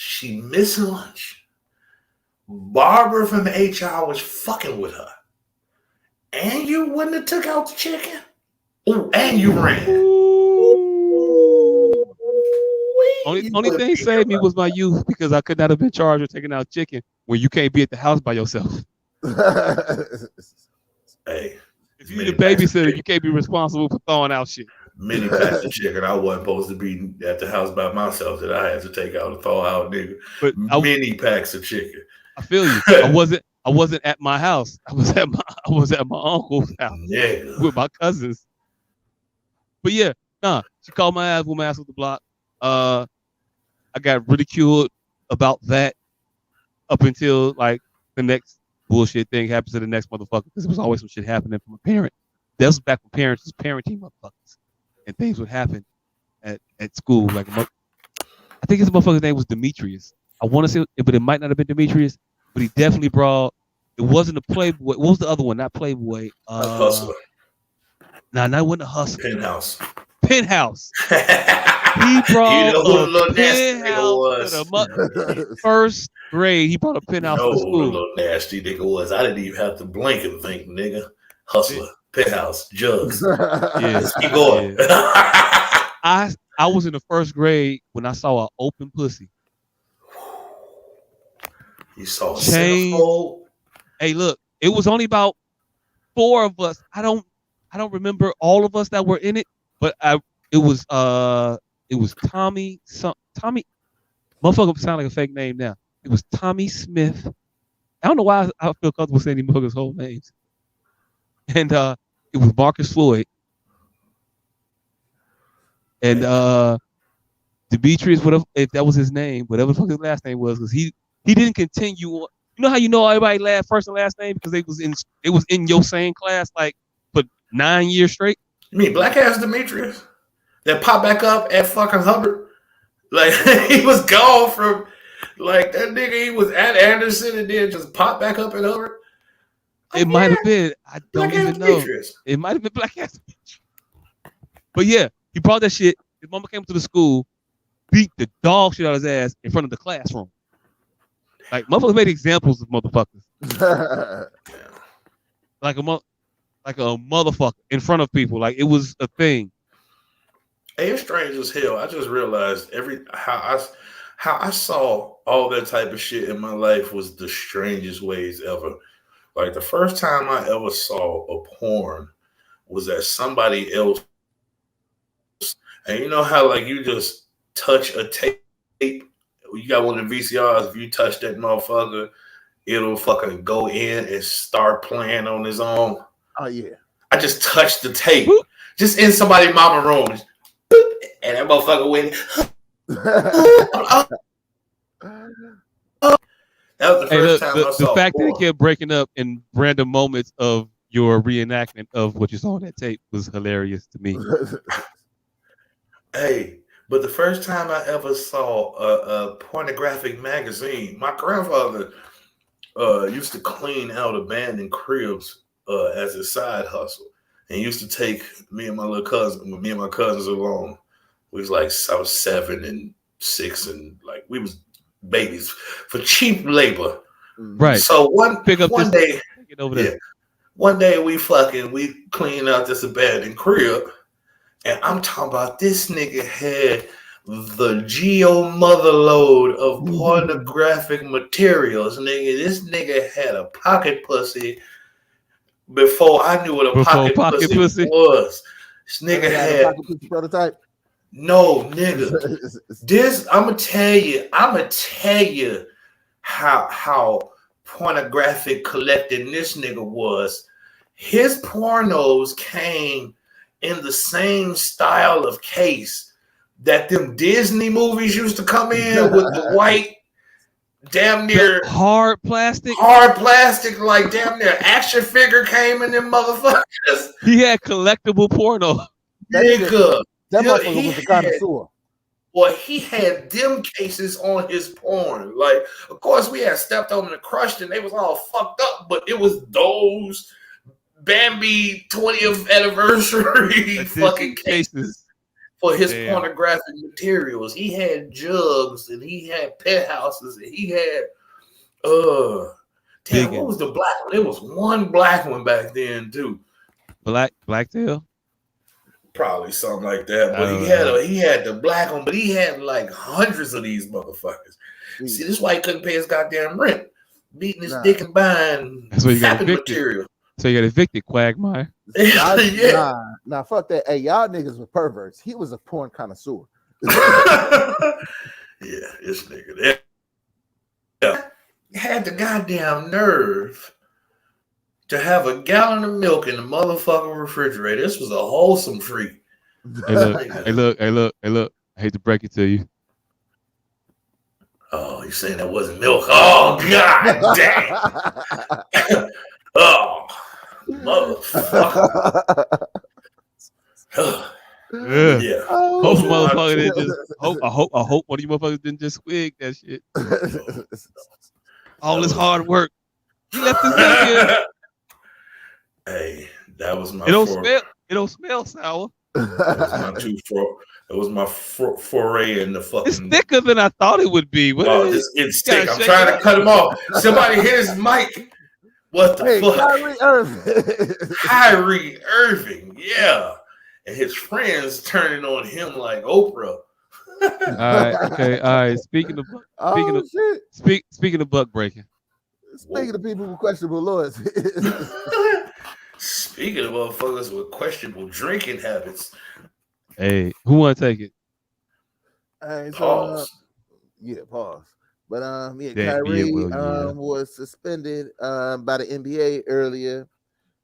She missed lunch. Barbara from HR was fucking with her. And you wouldn't have took out the chicken? Oh, and you ran. Only thing saved me was my youth, because I could not have been charged with taking out chicken when you can't be at the house by yourself. Hey. If you're the babysitter, you can't be responsible for throwing out shit. Many packs of chicken. I wasn't supposed to be at the house by myself that I had to take out and throw out, nigga. But many packs of chicken. I feel you. I wasn't at my house. I was at my uncle's house with my cousins. But she called my ass, with my ass with the block. I got ridiculed about that up until like the next bullshit thing happens to the next motherfucker, because there was always some shit happening from a parent. That was back when parents was parenting motherfuckers, and things would happen at school. Like I think his motherfucker's name was Demetrius. I want to say, but it might not have been Demetrius. But he definitely brought. It wasn't a Playboy. What was the other one? Not Playboy. Hustler. Nah, that wasn't a Hustler. Penthouse. He brought a penthouse. First grade, he brought a penthouse to school. A little nasty nigga was. I didn't even have to blink and think, nigga. Hustler, penthouse, jugs. Yeah. Keep going. I was in the first grade when I saw an open pussy. You saw a centerfold? Hey, look, it was only about 4 of us. I don't remember all of us that were in it, but it was Tommy. Tommy, motherfucker sound like a fake name now. It was Tommy Smith. I don't know why I feel comfortable saying these motherfuckers' whole names. And it was Marcus Floyd. And Demetrius, whatever, if that was his name, whatever the fuck his last name was, because he didn't continue on. You know how you know everybody first and last name? Because it was in your same class like for 9 years straight. You mean black ass Demetrius that popped back up at fucking Hubbard? Like he was gone from like that nigga. He was at Anderson and then just popped back up at Hubbard. It might have been. I don't even know. Demetrius. It might have been black ass Demetrius. But yeah, he brought that shit. His mama came to the school, beat the dog shit out of his ass in front of the classroom. Like motherfuckers made examples of motherfuckers. like a motherfucker in front of people. Like it was a thing. Hey, it's strange as hell. I just realized how I saw all that type of shit in my life was the strangest ways ever. Like the first time I ever saw a porn was at somebody else. And you know how like you just touch a tape, you got one of the VCRs, if you touch that motherfucker, it'll fucking go in and start playing on its own. Oh yeah. I just touched the tape. Just in somebody's mama room. And that motherfucker went That was the first time I the saw fact that porn. it kept breaking up in random moments of your reenactment of what you saw on that tape was hilarious to me. Hey, but the first time I ever saw a pornographic magazine, my grandfather used to clean out abandoned cribs as a side hustle, and he used to take me and my cousins along. We was like, I was 7 and 6, and like we was babies for cheap labor. Right. So one day, take it over there. One day we cleaned out this abandoned crib, and I'm talking about this nigga had the geo mother load of pornographic materials, nigga. This nigga had a pocket pussy before I knew what a pocket pussy was. This nigga had a pocket pussy prototype. No, nigga. I'ma tell you how pornographic collecting this nigga was. His pornos came in the same style of case that them Disney movies used to come in with the white, damn near hard plastic, like damn near action figure came in them motherfuckers. He had collectible porno. Nigga. That motherfucker was a connoisseur. Well, he had them cases on his porn. Like, of course, we had stepped on and crushed, and they was all fucked up, but it was those Bambi 20th anniversary fucking cases for his pornographic materials. He had jugs, and he had pet houses, and he had what was the black one? There was one black one back then too. Blacktail? Probably something like that. But he had the black one, but he had like hundreds of these motherfuckers. See, this is why he couldn't pay his goddamn rent. Beating his dick and buying material. So you got evicted, Quagmire. Nah, fuck that. Hey, y'all niggas were perverts. He was a porn connoisseur. Yeah, this nigga there had the goddamn nerve to have a gallon of milk in the motherfucking refrigerator. This was a wholesome freak. Hey, look. I hate to break it to you. Oh, you're saying that wasn't milk? Oh, god damn. Oh, motherfucker. Yeah. Hope motherfucker didn't just I hope one of you motherfuckers didn't just swig that shit. All this hard work. He left his milk in. Hey, that was my. It don't smell sour. That was my foray in the fucking. It's thicker than I thought it would be. It's thick. I'm trying to cut him off. Somebody hit his mic. What the fuck? Kyrie Irving. Kyrie Irving, yeah. And his friends turning on him like Oprah. All right. Speaking of buck breaking. Speaking of people with questionable loyalty. Speaking of motherfuckers with questionable drinking habits. Hey, who want to take it? Pause. Pause. But Kyrie was suspended by the NBA earlier.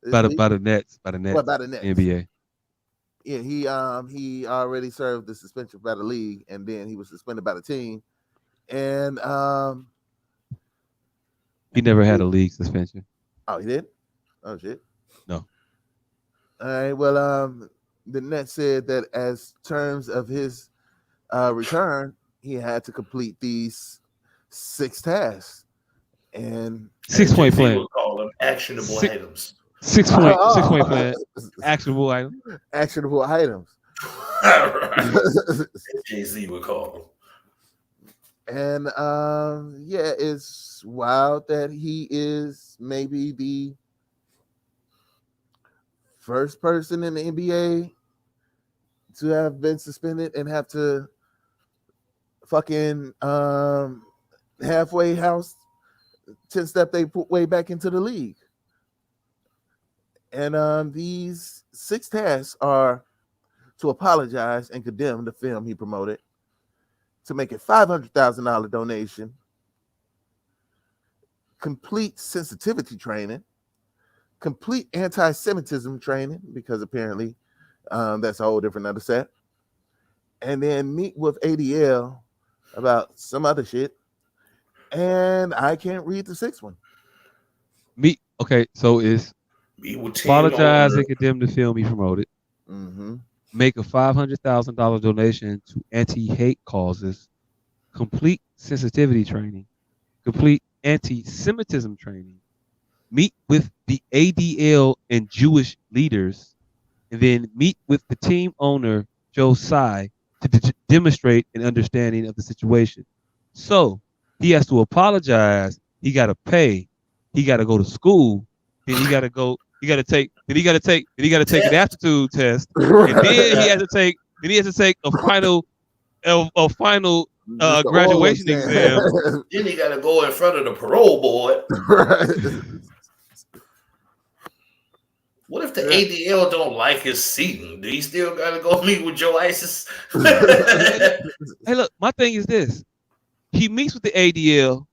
By the Nets. By the Nets. NBA. Yeah, he already served the suspension by the league, and then he was suspended by the team. And he never had a league suspension. Oh, he did? Oh shit. No. All right. Well, the Nets said that as terms of his return, he had to complete these 6 tasks and 6-point plan. We'll call them actionable items. 6-point plan. Actionable items. Actionable items. Jay-Z would call them. And it's wild that he is maybe the first person in the NBA to have been suspended and have to fucking halfway house 10-step they put way back into the league. And these 6 tasks are to apologize and condemn the film he promoted, to make a $500,000 donation, complete sensitivity training, complete anti-Semitism training, because apparently that's a whole different other set, and then meet with ADL about some other shit. And I can't read the sixth one. Okay, so it's Meet with apologize owner. and condemn the film he promoted. Mm-hmm. Make a $500,000 donation to anti-hate causes. Complete sensitivity training. Complete anti-Semitism training. Meet with the ADL and Jewish leaders, and then meet with the team owner, Joe Tsai, to demonstrate an understanding of the situation. So he has to apologize. He got to pay. He got to go to school. Then he got to go. He got to take. Then he got to take. Then he got to take an aptitude test. And then he has to take. Then he has to take a final graduation exam. Then he got to go in front of the parole board. What if the ADL don't like his seating? Do he still got to go meet with Joe Isis? Hey, look, my thing is this. He meets with the ADL,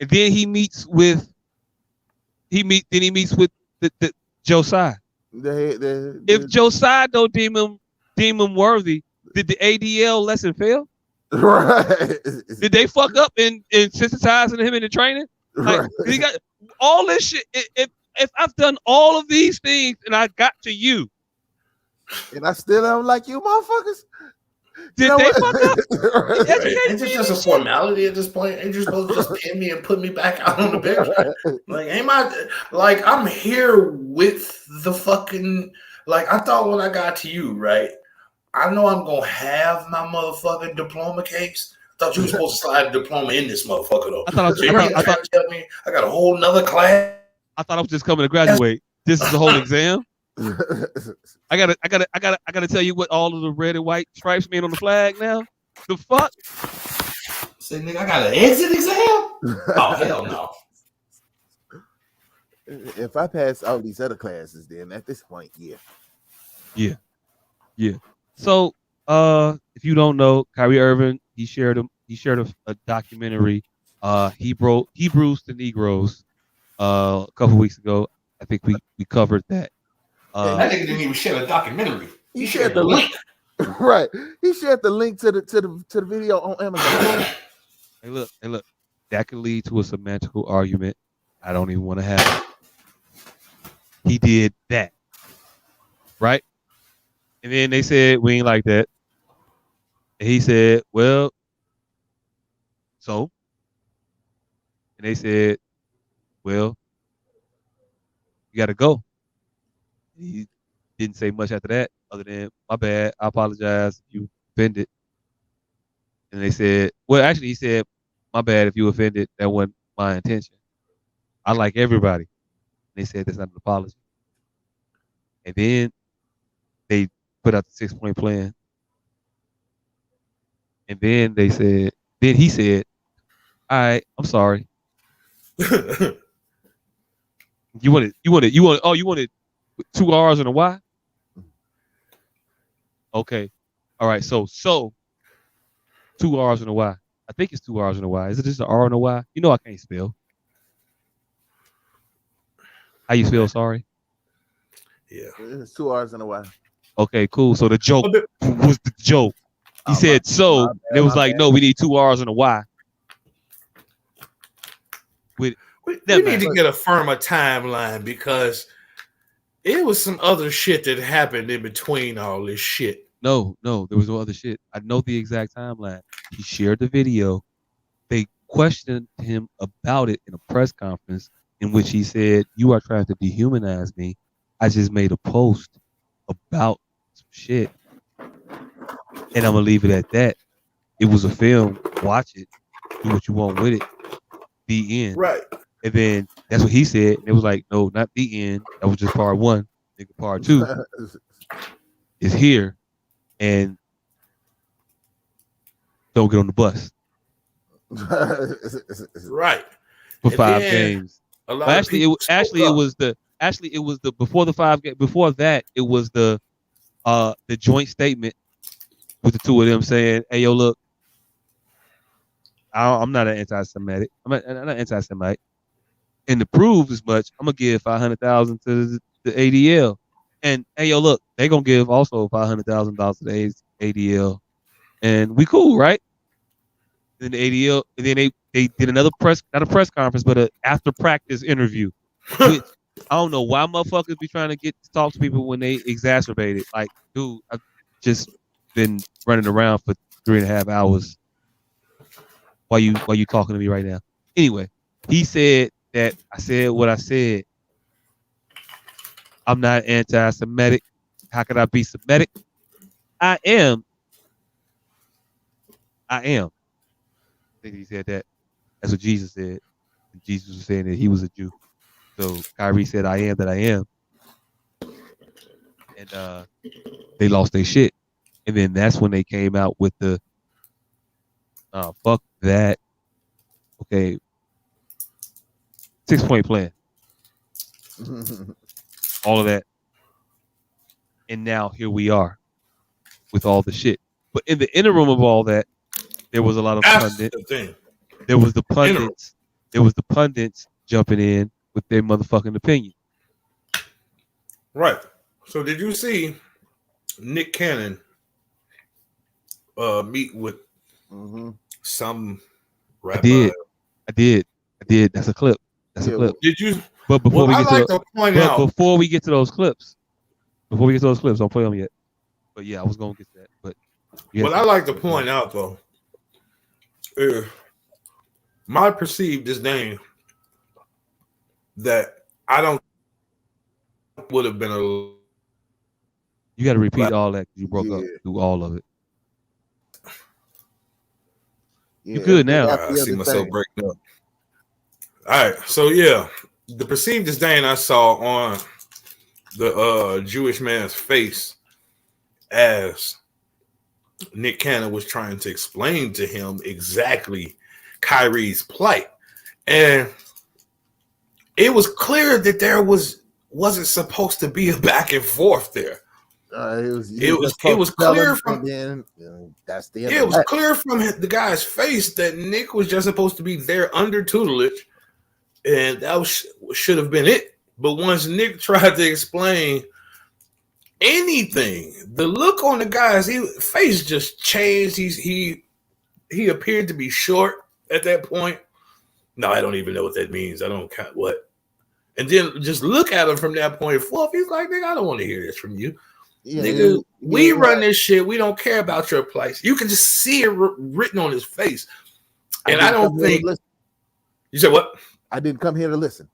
and then he meets with the Joe Tsai. If Joe Tsai don't deem him worthy, did the ADL lesson fail? Right. Did they fuck up in sensitizing him in the training? Like, Right. he got all this shit. If I've done all of these things and I got to you, and I still don't like you, motherfuckers. Did they fuck up? It's just a formality at this point. Ain't you supposed to just pin me and put me back out on the bench? Like, I'm here with the fucking, like, I thought when I got to you, right? I know I'm gonna have my motherfucking diploma case. I thought you were supposed to slide a diploma in this motherfucker though. I thought I got a whole nother class. I thought I was just coming to graduate. This is the whole exam. I gotta tell you what all of the red and white stripes mean on the flag now. The fuck? Say, nigga, I got an exit exam? Oh, hell no. If I pass all these other classes, then at this point, yeah. So, if you don't know, Kyrie Irving, he shared a documentary. Hebrews to Negroes. A couple weeks ago. I think we covered that. That nigga didn't even share a documentary. He shared the link. Right. He shared the link to the video on Amazon. Hey, look. That could lead to a semantical argument. I don't even want to have it. He did that. Right? And then they said, we ain't like that. And he said, well, so? And they said, well, you got to go. He didn't say much after that other than, my bad, I apologize if you offended. And they said, well, actually, he said, my bad if you offended. That wasn't my intention. I like everybody. And they said, that's not an apology. And then they put out the 6-point plan. And then he said, all right, I'm sorry. You wanted 2 R's and a Y? Okay. All right. So 2 R's and a Y. I think it's 2 R's and a Y. Is it just an R and a Y? You know I can't spell. How you spell sorry? Yeah. It's 2 R's and a Y. Okay, cool. So the joke was the joke. He said and it was like, no, we need 2 R's and a Y. We need to get a firmer timeline because it was some other shit that happened in between all this shit. No, there was no other shit. I know the exact timeline. He shared the video. They questioned him about it in a press conference in which he said, you are trying to dehumanize me. I just made a post about some shit. And I'm going to leave it at that. It was a film. Watch it. Do what you want with it. The end. Right. And then that's what he said. And it was like, no, not the end. That was just part 1. Nigga, part 2 is here. And don't get on the bus. Right. For 5 games. But actually, it was the before the 5 games. Before that, it was the joint statement with the two of them saying, "Hey, yo, look, I'm not an anti-Semitic. I'm not anti-Semite, and to prove as much, I'm gonna give $500,000 to the ADL. And hey, yo, look, they gonna give also $500,000 to the ADL and we cool, right? Then the ADL, and then they did another not a press conference, but a after practice interview, which I don't know why motherfuckers be trying to get to talk to people when they exacerbate it. Like, dude, I've just been running around for 3.5 hours. Why you talking to me right now? Anyway, he said that I said what I said. I'm not anti-Semitic. How could I be Semitic? I am. I think he said that. That's what Jesus said. Jesus was saying that he was a Jew. So Kyrie said, I am that I am. And they lost their shit. And then that's when they came out with the fuck that. Okay. 6-point plan. All of that. And now here we are with all the shit. But in the interim of all that, there was a lot of pundits. There was the pundits. There was the pundits jumping in with their motherfucking opinion. Right. So did you see Nick Cannon meet with some rabbi? I did. That's a clip. Did you? But before before we get to those clips, don't play them yet. But yeah, I was gonna get to that. But what I like to point out though, my perceived disdain that I don't would have been a. You got to repeat all that. You broke up through all of it. You good now? I see myself breaking up. All right, so yeah, the perceived disdain I saw on the Jewish man's face as Nick Cannon was trying to explain to him exactly Kyrie's plight, and it was clear that there wasn't supposed to be a back and forth there. It was clear from that's the it was clear from the guy's face that Nick was just supposed to be there under tutelage, and that should have been it. But once Nick tried to explain anything, the look on the guy's face just changed. He appeared to be short at that point. No, I don't even know what that means. I don't count what. And then just look at him from that point forth. He's like, nigga, I don't want to hear this from you. Yeah, nigga, we run this shit. We don't care about your place. You can just see it written on his face. And I don't think. You said what? I didn't come here to listen.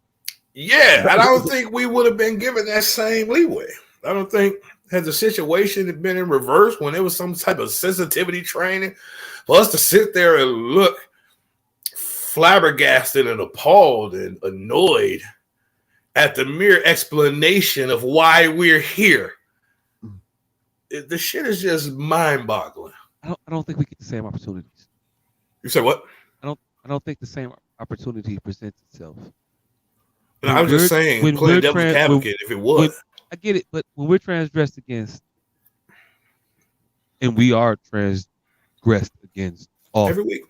Yeah, and I don't think we would have been given that same leeway. I don't think had the situation had been in reverse when there was some type of sensitivity training for us to sit there and look flabbergasted and appalled and annoyed at the mere explanation of why we're here. The shit is just mind-boggling. I don't think we get the same opportunities. You said what? I don't think the same opportunity presents itself. And I was just saying, playing devil's advocate, if it was. I get it, but when we're transgressed against, and we are transgressed against all every week,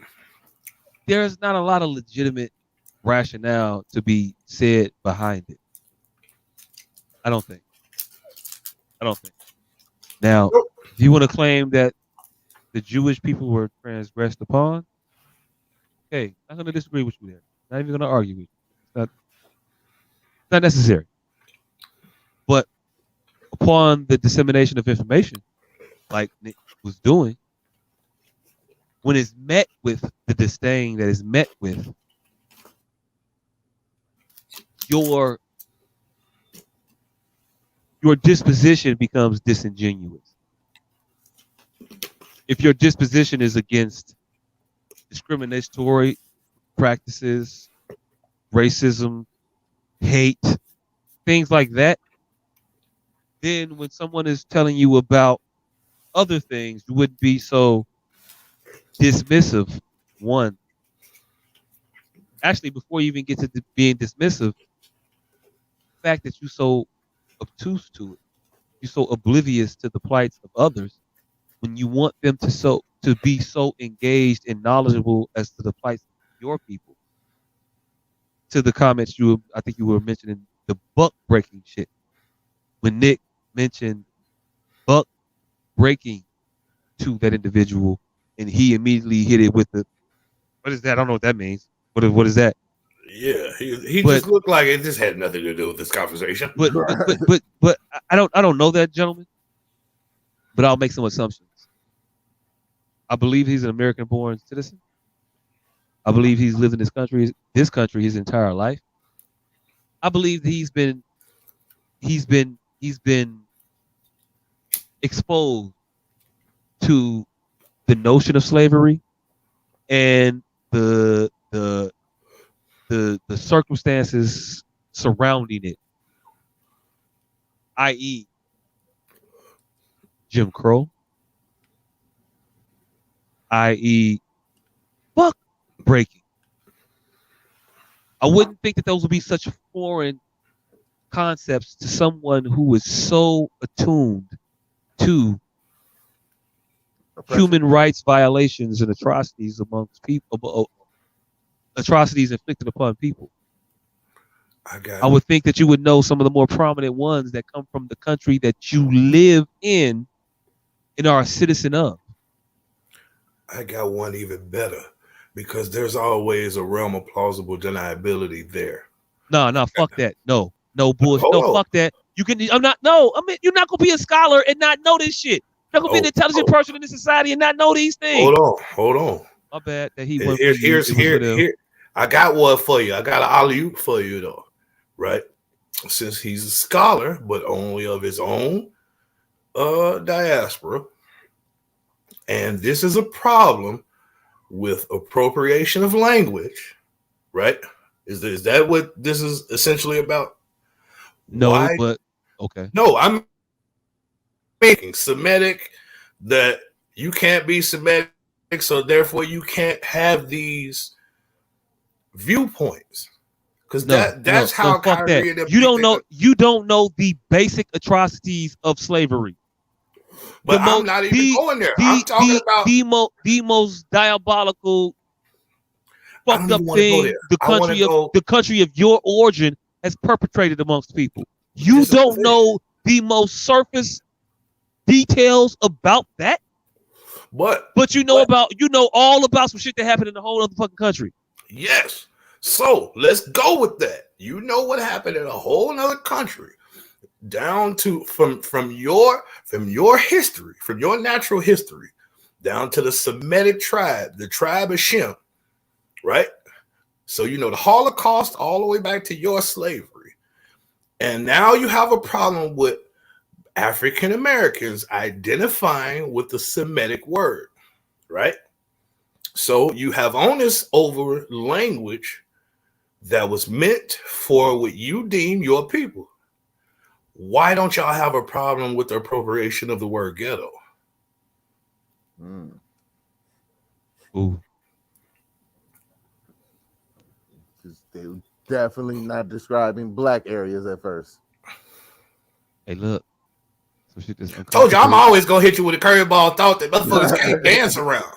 there's not a lot of legitimate rationale to be said behind it. I don't think. Now, if you want to claim that the Jewish people were transgressed upon, okay, I'm going to disagree with you there. Not even going to argue with you. It's not necessary. But upon the dissemination of information, like Nick was doing, when it's met with the disdain that is met with, your disposition becomes disingenuous. If your disposition is against discriminatory practices, racism, hate, things like that, then when someone is telling you about other things, you wouldn't be so dismissive. One, actually, before you even get to being dismissive, the fact that you're so obtuse to it, you're so oblivious to the plights of others, when you want them to be so engaged and knowledgeable as to the plights of your people. To the comments I think you were mentioning the buck breaking shit. When Nick mentioned buck breaking to that individual, and he immediately hit it with the, what is that? I don't know what that means. What is that? Yeah, he just looked like it just had nothing to do with this conversation. But I don't know that gentleman, but I'll make some assumptions. I believe he's an American-born citizen. I believe he's lived in this country his entire life. I believe he's been exposed to the notion of slavery and the circumstances surrounding it, i.e., Jim Crow, i.e., buck breaking. I wouldn't think that those would be such foreign concepts to someone who is so attuned to human rights violations and atrocities amongst people, atrocities inflicted upon people. I would think that you would know some of the more prominent ones that come from the country that you live in and are a citizen of. I got one even better, because there's always a realm of plausible deniability there. No, fuck that. No bullshit. No, fuck that. You can. You're not gonna be a scholar and not know this shit. You're not gonna be an intelligent person in this society and not know these things. Hold on. My bad that he went. Here. I got one for you. I got an alley-oop for you though, right? Since he's a scholar, but only of his own diaspora, and this is a problem with appropriation of language, right? Is that what this is essentially about? No, but okay. No, I'm making Semitic that you can't be Semitic, so therefore you can't have these viewpoints. Because that's how Kyrie and them you don't know the basic atrocities of slavery. But I'm not even going there. I'm talking about the most diabolical, fucked up thing the country of your origin has perpetrated amongst people. You don't know the most surface details about that. But you know all about some shit that happened in the whole other fucking country. Yes. So let's go with that. You know what happened in a whole other country, down to from your history, from your natural history, down to the Semitic tribe, the tribe of Shem, right? So you know the Holocaust all the way back to your slavery. And now you have a problem with African Americans identifying with the Semitic word, right? So you have onus over language that was meant for what you deem your people. Why don't y'all have a problem with the appropriation of the word ghetto? Ooh. They were definitely not describing black areas at first. Hey, look. Told you I'm always gonna hit you with a curveball thought that motherfuckers can't dance around.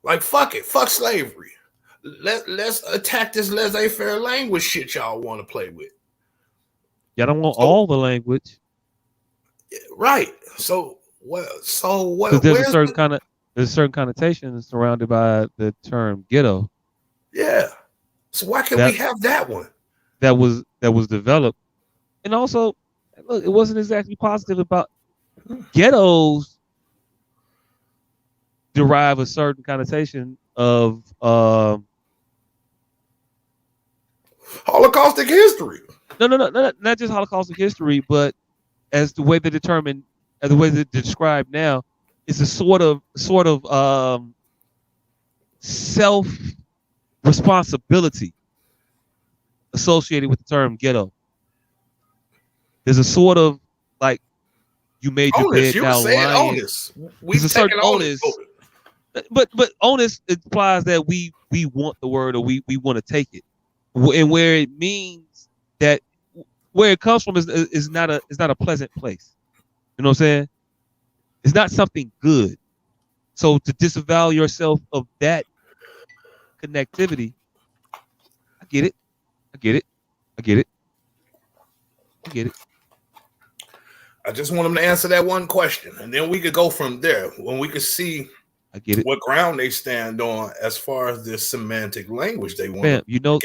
Like, fuck it, fuck slavery. Let's attack this laissez-faire language shit y'all want to play with. Y'all don't want all the language, right? So what? There's a certain connotation surrounded by the term ghetto. Yeah. So why can't we have that one? That was developed, and also, look, it wasn't exactly positive about ghettos. Derive a certain connotation of Holocaustic history. No, not just Holocaustic history, but as the way they determine, as the way they're described now, is a sort of self responsibility associated with the term ghetto. There's a sort of like you made your bed now lying. There's a certain onus. But onus implies that we want the word, or we want to take it, and where it means that where it comes from is not a pleasant place. You know what I'm saying? It's not something good. So to disavow yourself of that connectivity, I get it. I just want them to answer that one question, and then we could go from there. When we could see, I get it. What ground they stand on as far as this semantic language they want. Fam, you know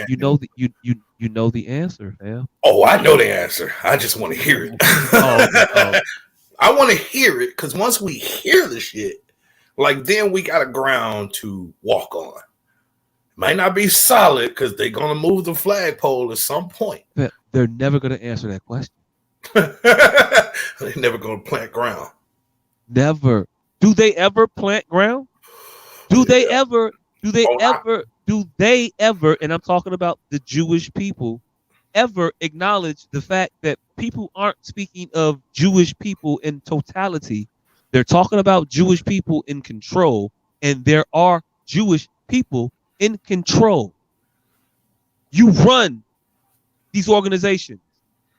the answer, fam. Oh, I know the answer. I just want to hear it. I want to hear it because once we hear the shit, like then we got a ground to walk on. Might not be solid because they're gonna move the flagpole at some point. They're never gonna answer that question. They're never gonna plant ground. Never. Do they ever plant ground? Do they ever? And I'm talking about the Jewish people, ever acknowledge the fact that people aren't speaking of Jewish people in totality. They're talking about Jewish people in control, and there are Jewish people in control. You run these organizations.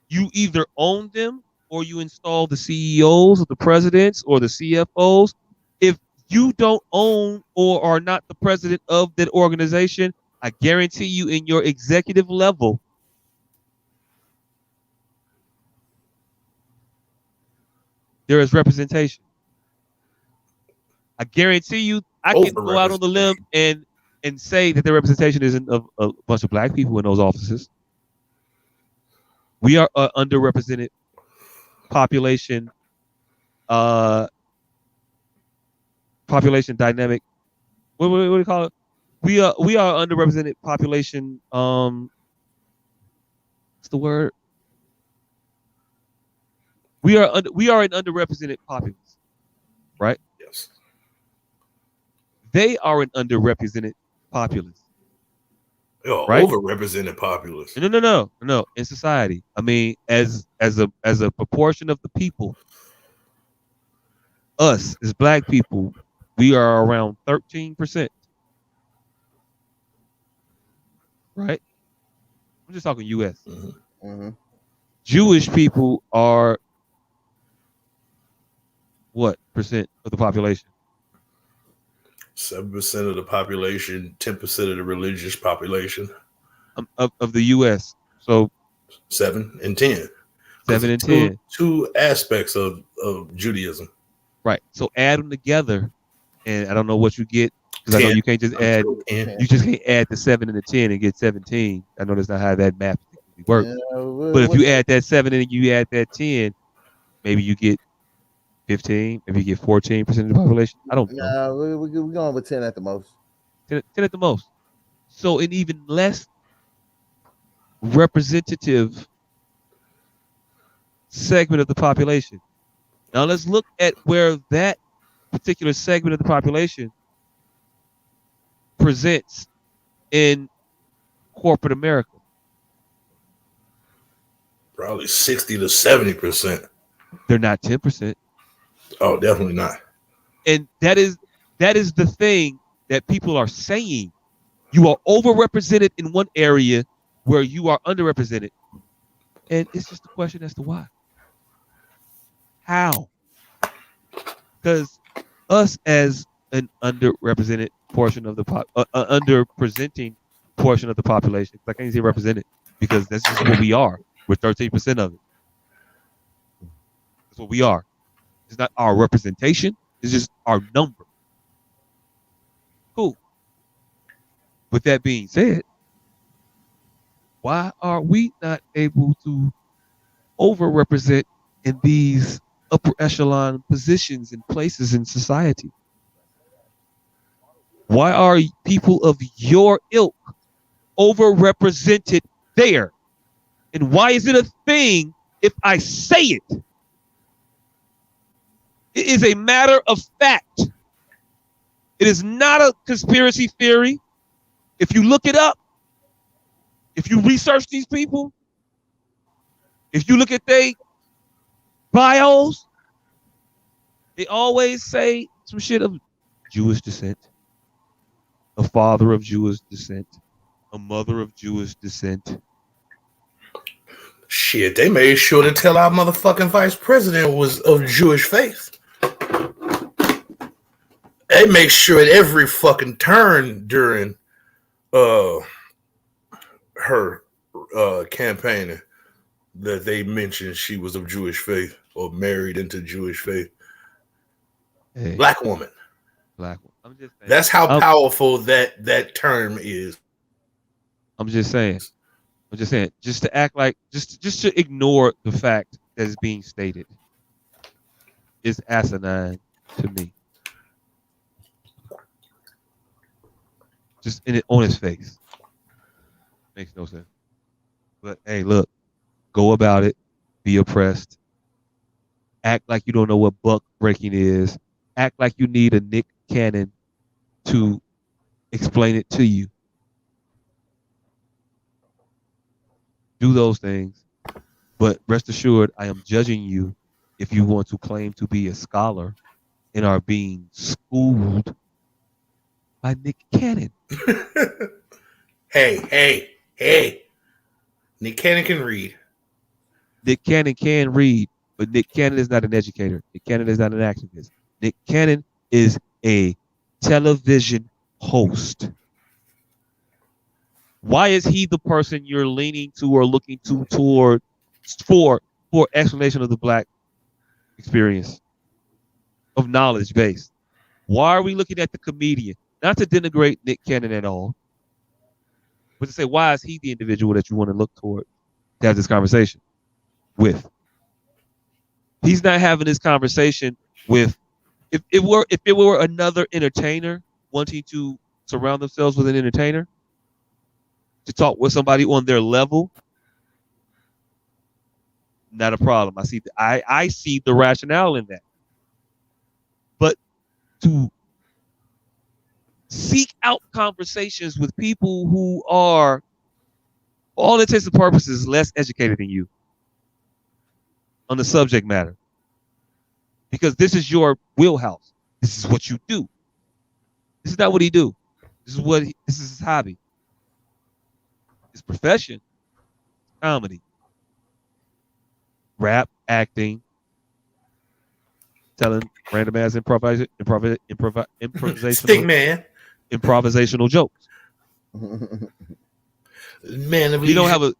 You either own them or you install the CEOs or the presidents or the CFOs. If you don't own or are not the president of that organization, I guarantee you in your executive level, there is representation. I guarantee you, I can go out on the limb and say that the representation isn't of a bunch of black people in those offices. We are underrepresented population, population dynamic. What do you call it? We are underrepresented population. What's the word? We are an underrepresented populace, right? Yes. They are an underrepresented populace. Right? Overrepresented populace. No. In society, I mean, as a proportion of the people, us as black people, we are around 13%. Right? I'm just talking U.S. Mm-hmm. Mm-hmm. Jewish people are what percent of the population? 7% of the population, 10% of the religious population of the U.S. So 7 and 10. 7 and 10. Two aspects of Judaism. Right. So add them together, and I don't know what you get because I know you can't just add. 10. You just can't add the 7 and the 10 and get 17. I know that's not how that math works. Yeah, but if you add that 7 and you add that 10, maybe you get 15, maybe you get 14% of the population. I don't know. We're going with 10 at the most. 10 at the most. So an even less representative segment of the population. Now let's look at where that particular segment of the population presents in corporate America. Probably 60 to 70%. They're not 10%. Oh, definitely not. And that is the thing that people are saying. You are overrepresented in one area where you are underrepresented. And it's just a question as to why. How? Because us as an underrepresented portion of the underrepresenting portion of the population, I can't say represented because that's just what we are. We're 13% of it. That's what we are. It's not our representation. It's just our number. Cool. With that being said, why are we not able to overrepresent in these upper echelon positions and places in society? Why are people of your ilk overrepresented there? And why is it a thing if I say it? It is a matter of fact. It is not a conspiracy theory. If you look it up, if you research these people, if you look at their bios, they always say some shit of Jewish descent, a father of Jewish descent, a mother of Jewish descent. Shit, they made sure to tell our motherfucking vice president was of Jewish faith. They make sure at every fucking turn during her campaigning that they mentioned she was of Jewish faith. or married into Jewish faith. Hey, black woman. Black woman. I'm just saying. That's how powerful that term is. I'm just saying. Just to act like, just to ignore the fact that is being stated is asinine to me. Just in it on his face. Makes no sense. But hey, look, go about it. Be oppressed. Act like you don't know what buck breaking is. Act like you need a Nick Cannon to explain it to you. Do those things. But rest assured, I am judging you if you want to claim to be a scholar and are being schooled by Nick Cannon. Hey. Nick Cannon can read. Nick Cannon can read, but Nick Cannon is not an educator. Nick Cannon is not an activist. Nick Cannon is a television host. Why is he the person you're leaning to or looking to toward for explanation of the Black experience of knowledge base? Why are we looking at the comedian? Not to denigrate Nick Cannon at all, but to say, why is he the individual that you want to look toward to have this conversation with? He's not having this conversation with, if it were another entertainer wanting to surround themselves with an entertainer to talk with somebody on their level, not a problem. I see the rationale in that. But to seek out conversations with people who are, for all intents and purposes, less educated than you on the subject matter, because this is your wheelhouse. This is what you do. This is not what he do. This is his hobby. His profession, comedy, rap, acting, telling random ass improvisational jokes. Man, he don't have a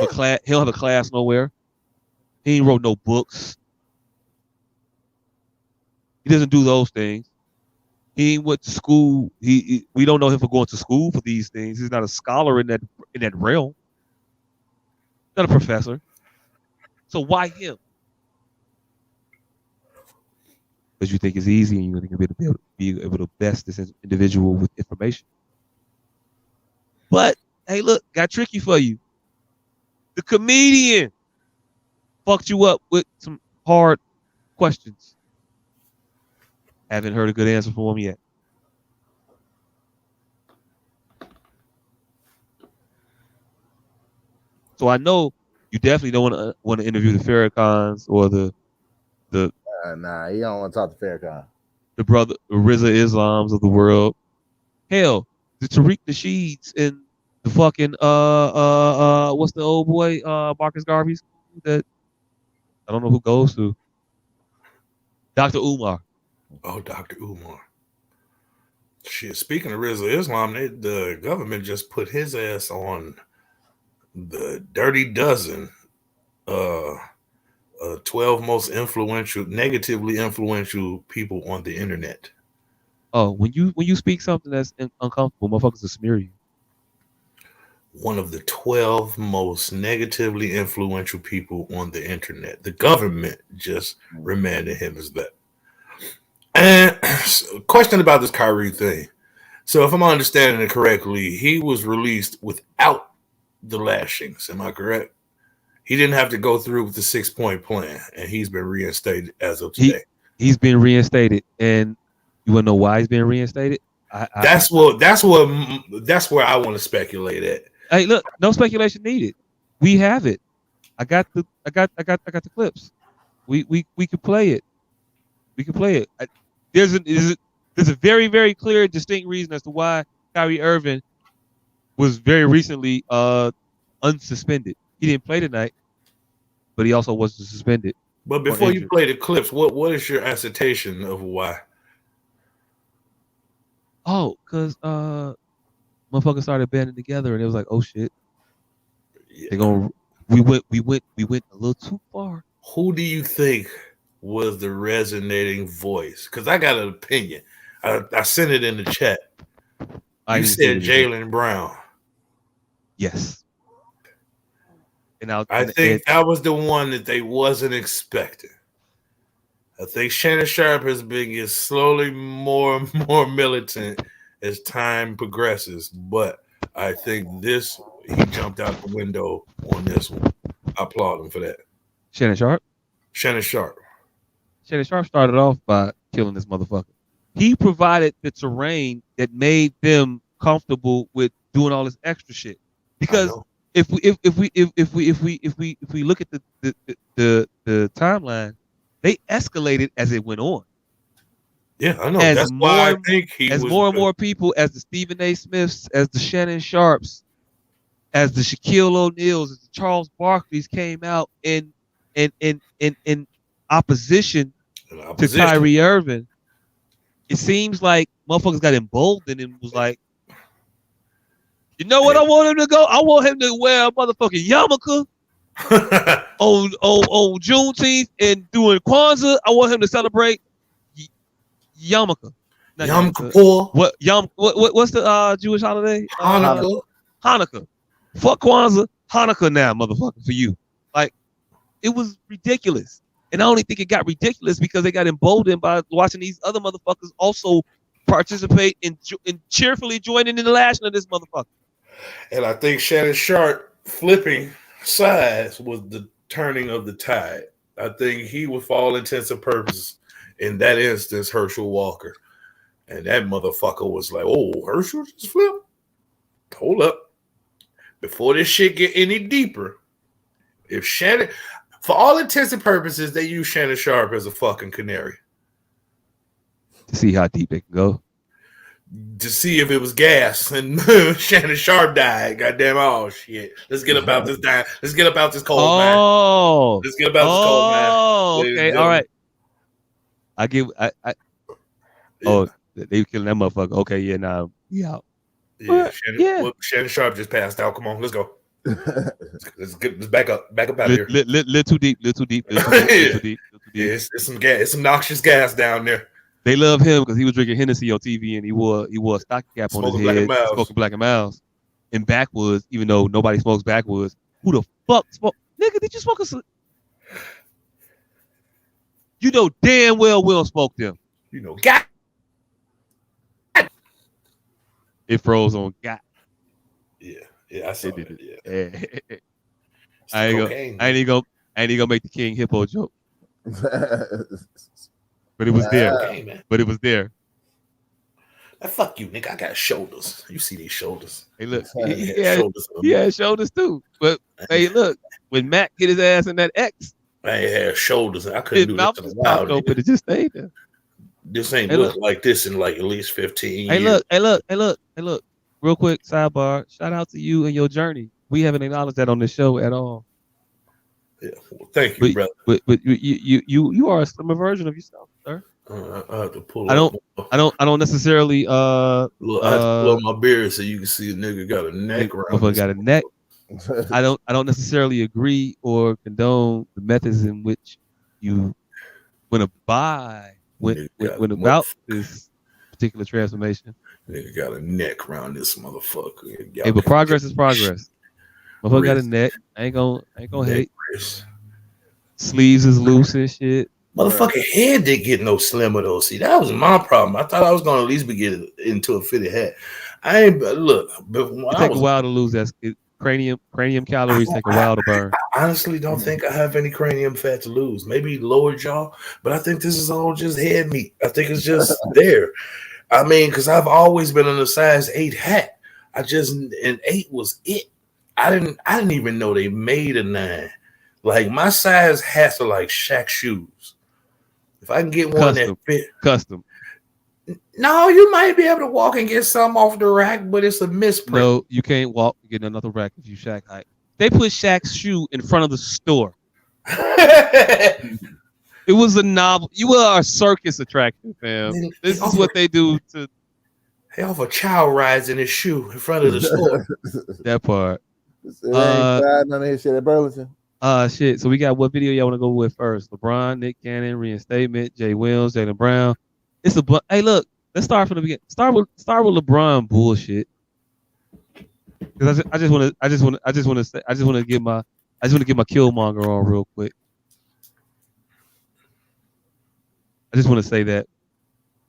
class. He don't have a class nowhere. He ain't wrote no books. He doesn't do those things. He ain't went to school. We don't know him for going to school for these things. He's not a scholar in that realm. Not a professor. So why him? Because you think it's easy and you think you'll be able to best this individual with information. But hey, look, got tricky for you. The comedian fucked you up with some hard questions. Haven't heard a good answer from him yet. So I know you definitely don't want to interview the Farrakhans or the nah, he don't want to talk to Farrakhan. The brother Rizza Islams of the world. Hell, the Tariq Nasheeds and the fucking what's the old boy Marcus Garvey's that I don't know who goes to. Dr. Umar. Oh, Dr. Umar. Shit, speaking of Rizza Islam, the government just put his ass on the Dirty Dozen, 12 most negatively influential people on the internet. Oh, when you speak something that's uncomfortable, motherfuckers will smear you. One of the 12 most negatively influential people on the internet. The government just remanded him as that. And question about this Kyrie thing. So if I'm understanding it correctly, he was released without the lashings. Am I correct? He didn't have to go through with the 6-point plan, and he's been reinstated as of today. He's been reinstated, and you want to know why he's been reinstated? That's where I want to speculate at. Hey, look, no speculation needed. We have it. I got the clips. We can play it. We can play it. There's a very, very clear, distinct reason as to why Kyrie Irving was very recently unsuspended. He didn't play tonight, but he also wasn't suspended. But before you play the clips, what is your assertion of why? Oh, because motherfuckers started banding together, and it was like, oh shit, we went a little too far. Who do you think was the resonating voice. Because I got an opinion. I sent it in the chat. You said Jaylen Brown. Yes. I think that was the one that they wasn't expecting. I think Shannon Sharpe has been getting slowly more and more militant as time progresses, but I think he jumped out the window on this one. I applaud him for that. Shannon Sharpe? Shannon Sharpe started off by killing this motherfucker. He provided the terrain that made them comfortable with doing all this extra shit. Because if we look at the timeline, they escalated as it went on. Yeah, I know. That's why I think more and more people, as the Stephen A. Smiths, as the Shannon Sharps, as the Shaquille O'Neals, as the Charles Barkleys came out in opposition to Kyrie Irving, it seems like motherfuckers got emboldened and was like, you know what I want him to go? I want him to wear a motherfucking yarmulke on Juneteenth and doing Kwanzaa. I want him to celebrate yarmulke. Yom Kippur. What's the Jewish holiday? Hanukkah. Fuck Kwanzaa. Hanukkah now, motherfucker, for you. Like, it was ridiculous. And I only think it got ridiculous because they got emboldened by watching these other motherfuckers also participate in cheerfully joining in the lashing of this motherfucker. And I think Shannon Sharpe flipping sides was the turning of the tide. I think he was, for all intents and purposes, in that instance, Herschel Walker. And that motherfucker was like, oh, Herschel just flipped? Hold up. Before this shit get any deeper, if Shannon, for all intents and purposes, they use Shannon Sharpe as a fucking canary. To see how deep it can go. To see if it was gas and Shannon Sharpe died. Goddamn, oh shit. Let's get about this die. Let's get about this cold man. Let's get about this cold man. Oh, okay, all right. They killing that motherfucker. Okay, yeah, now we out. Yeah, Shannon Sharpe just passed out. Come on, let's go. Let's back up out here. Little too deep. Yeah, it's some noxious gas down there. They love him because he was drinking Hennessy on TV and he wore a stocking cap on his head, smoking Black and Miles in backwoods, even though nobody smokes backwoods. Who the fuck smoke? Nigga, did you smoke a? You know damn well Will smoked them. You know, God. It froze on God. Yeah, I saw it. Yeah. I ain't gonna make the King Hippo joke. But it was there. Okay, but it was there. Fuck you, nigga. I got shoulders. You see these shoulders? Hey, look. He had shoulders too. But hey, look. When Mac hit his ass in that X, I had shoulders. I couldn't do this in a while. Open, it just stayed there. This ain't look like this in like at least 15 years. Hey, look. Real quick sidebar. Shout out to you and your journey. We haven't acknowledged that on the show at all. Yeah, well, thank you, brother. But you are a slimmer version of yourself, sir. I have to pull. I don't necessarily. Look, I have to pull up my beard so you can see a nigga got a neck around. Got a neck. I don't necessarily agree or condone the methods in which you went about this particular transformation. Nigga got a neck around this motherfucker. Hey, but progress is progress. Motherfucker got a neck. I ain't gonna hate. Wrist. Sleeves is loose and shit. Motherfucking head didn't get no slimmer though. See, that was my problem. I thought I was gonna at least be getting into a fitted head. I ain't look. But when it take a while to lose that cranium calories. Take a while to burn. I honestly don't think I have any cranium fat to lose. Maybe lower jaw, but I think this is all just head meat. I think it's just there. I mean, because I've always been in a size 8 hat. And 8 was it. I didn't even know they made a 9. Like my size hats are like Shaq shoes. If I can get one that fit custom. No, you might be able to walk and get some off the rack, but it's a misprint. No, you can't walk and get another rack if you Shaq height. They put Shaq's shoe in front of the store. It was a novel. You are a circus attraction, fam. This is what they do to. They offer child rides in his shoe in front of the store. That part. None of his shit at Burlington. Shit. So we got what video y'all want to go with first? LeBron, Nick Cannon, reinstatement, Jay Williams, Jaylen Brown. It's a hey, look. Let's start from the beginning. Start with LeBron bullshit. Because I just want to get my Killmonger on real quick. I just want to say that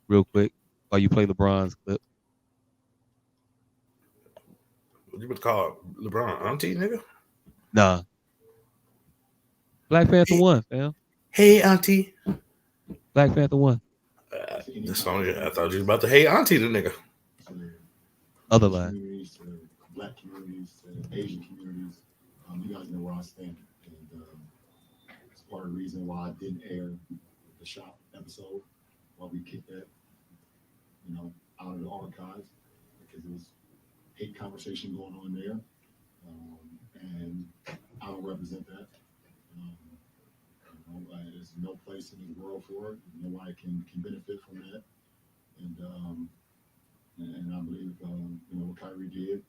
real quick while you play LeBron's clip. What you would call LeBron auntie, nigga? Nah. Black Panther 1, fam. Hey, auntie. Black Panther 1. The song, I thought you was about to hey auntie the nigga. Other line. Black communities, Asian communities. You guys know where I stand. And it's part of the reason why I didn't air the shop episode, why we kicked that, out of the archives, because it was hate conversation going on there. And I don't represent that. There's no place in this world for it. Nobody can benefit from that. And I believe, what Kyrie did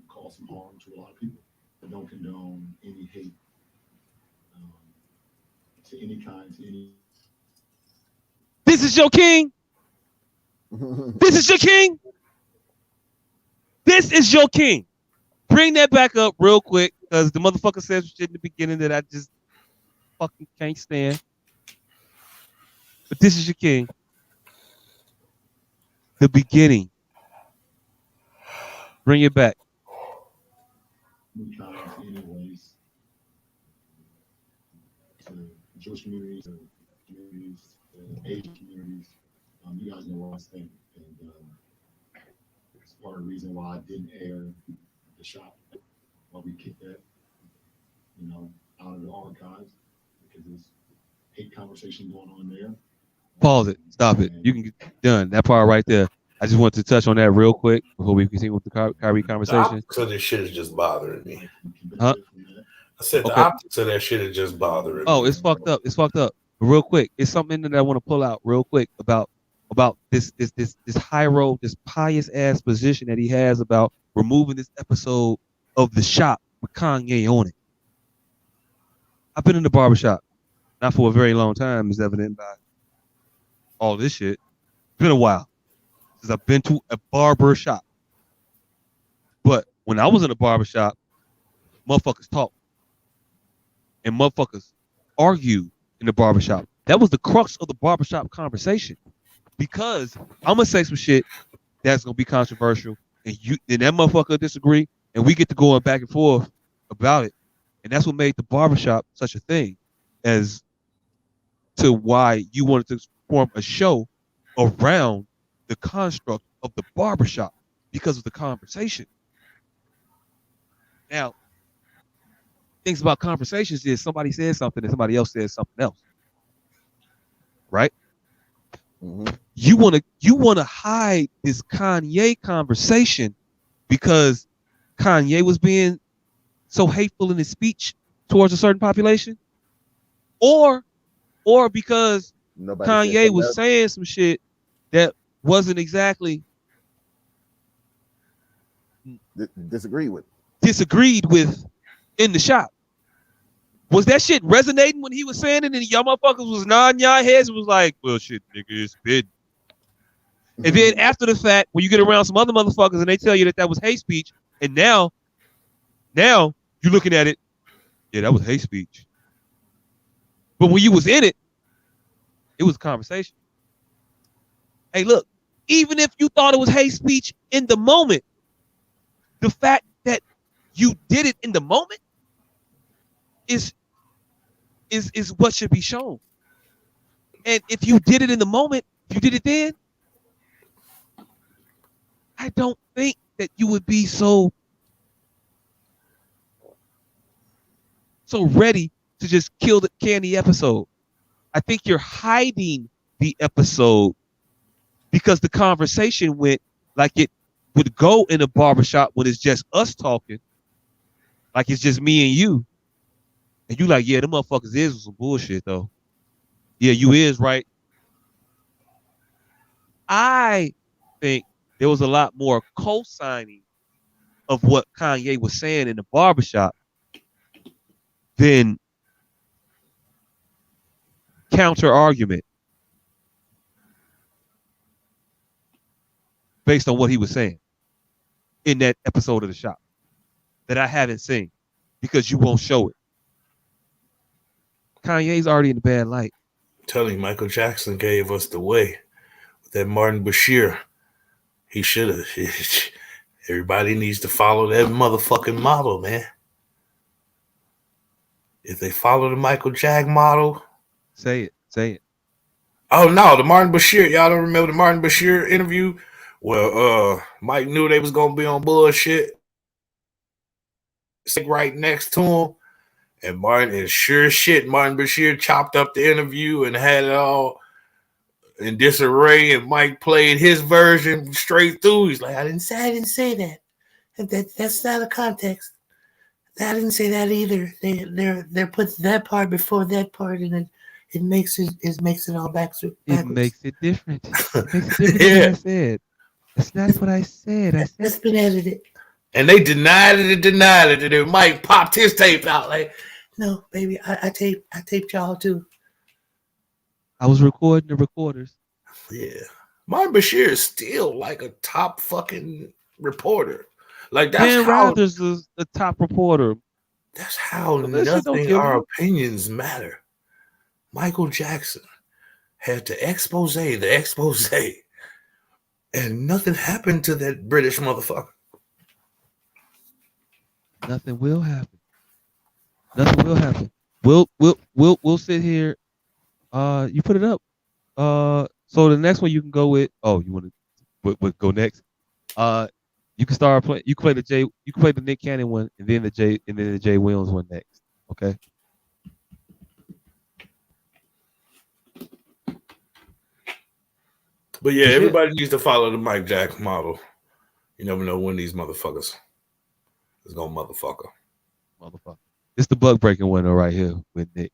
caused some harm to a lot of people. I don't condone any hate to any kind, to any. This is your king. This is your king. This is your king. Bring that back up real quick, because the motherfucker said shit in the beginning that I just fucking can't stand. But this is your king. The beginning. Bring it back. Anyways, to Jewish communities, Asian communities, you guys know where I stand. And it's part of the reason why I didn't air the shop, why we kicked that, out of the archives, because there's hate conversation going on there. Pause it. Stop it. You can get done. That part right there. I just wanted to touch on that real quick before we continue with the Kyrie conversation. So this shit is just bothering me. Huh? I said the optics of that shit is just bothering me. Oh, it's fucked up. It's fucked up. But real quick, it's something that I want to pull out real quick about this high road, this pious ass position that he has about removing this episode of The Shop with Kanye on it. I've been in the barbershop, not for a very long time, as evident by all this shit. It's been a while since I've been to a barber shop. But when I was in a barbershop, motherfuckers talk. And motherfuckers argue in the barbershop. That was the crux of the barbershop conversation. Because I'm gonna say some shit that's gonna be controversial, and that motherfucker disagree, and we get to going back and forth about it. And that's what made the barbershop such a thing, as to why you wanted to form a show around the construct of the barbershop, because of the conversation. Now, things about conversations is somebody says something and somebody else says something else, right? Mm-hmm. You want to hide this Kanye conversation because Kanye was being so hateful in his speech towards a certain population, or because Kanye was saying some shit that wasn't exactly disagreed with in the shop. Was that shit resonating when he was saying it, and y'all motherfuckers was nodding y'all heads and was like, well, shit, nigga, it's bid. And then after the fact, when you get around some other motherfuckers and they tell you that was hate speech, and now you're looking at it, yeah, that was hate speech. But when you was in it, it was a conversation. Hey, look, even if you thought it was hate speech in the moment, the fact that you did it in the moment is what should be shown. And if you did it in the moment, if you did it then, I don't think that you would be so ready to just kill the Candy episode. I think you're hiding the episode because the conversation went like it would go in a barbershop when it's just us talking, like it's just me and you. And you like, yeah, the motherfuckers is some bullshit though. Yeah, you is right. I think there was a lot more co-signing of what Kanye was saying in the barbershop then counter argument based on what he was saying in that episode of The Shop that I haven't seen because you won't show it. Kanye's already in the bad light. I'm telling you, Michael Jackson gave us the way with that Martin Bashir. He should have. Everybody needs to follow that motherfucking model, man. If they follow the Michael Jack model. Say it. Oh, no, the Martin Bashir. Y'all don't remember the Martin Bashir interview? Well, Mike knew they was going to be on bullshit. Right next to him. And Martin Bashir chopped up the interview and had it all in disarray. And Mike played his version straight through. He's like, I didn't say that. That's out of context. I didn't say that either. They're put that part before that part, and it makes it all backwards. It makes it different. It makes it different than what I said. That's not what I said. It's been edited. And they denied it. And then Mike popped his tape out like, no, baby, I taped y'all too. I was recording the recorders. Yeah. Martin Bashir is still like a top fucking reporter. Like that's Dan how Rathers is the top reporter. That's how So nothing our opinions matter. Michael Jackson had to expose the expose, and nothing happened to that British motherfucker. Nothing will happen. Nothing will happen. We'll sit here. You put it up. So the next one you can go with. Oh, you want to go next? You can start playing. You can play the J. You can play the Nick Cannon one, and then the Jay Williams one next. Okay. But yeah, everybody needs to follow the Mike Jack model. You never know when these motherfuckers is gonna motherfucker. It's the bug breaking one though, right here with Nick.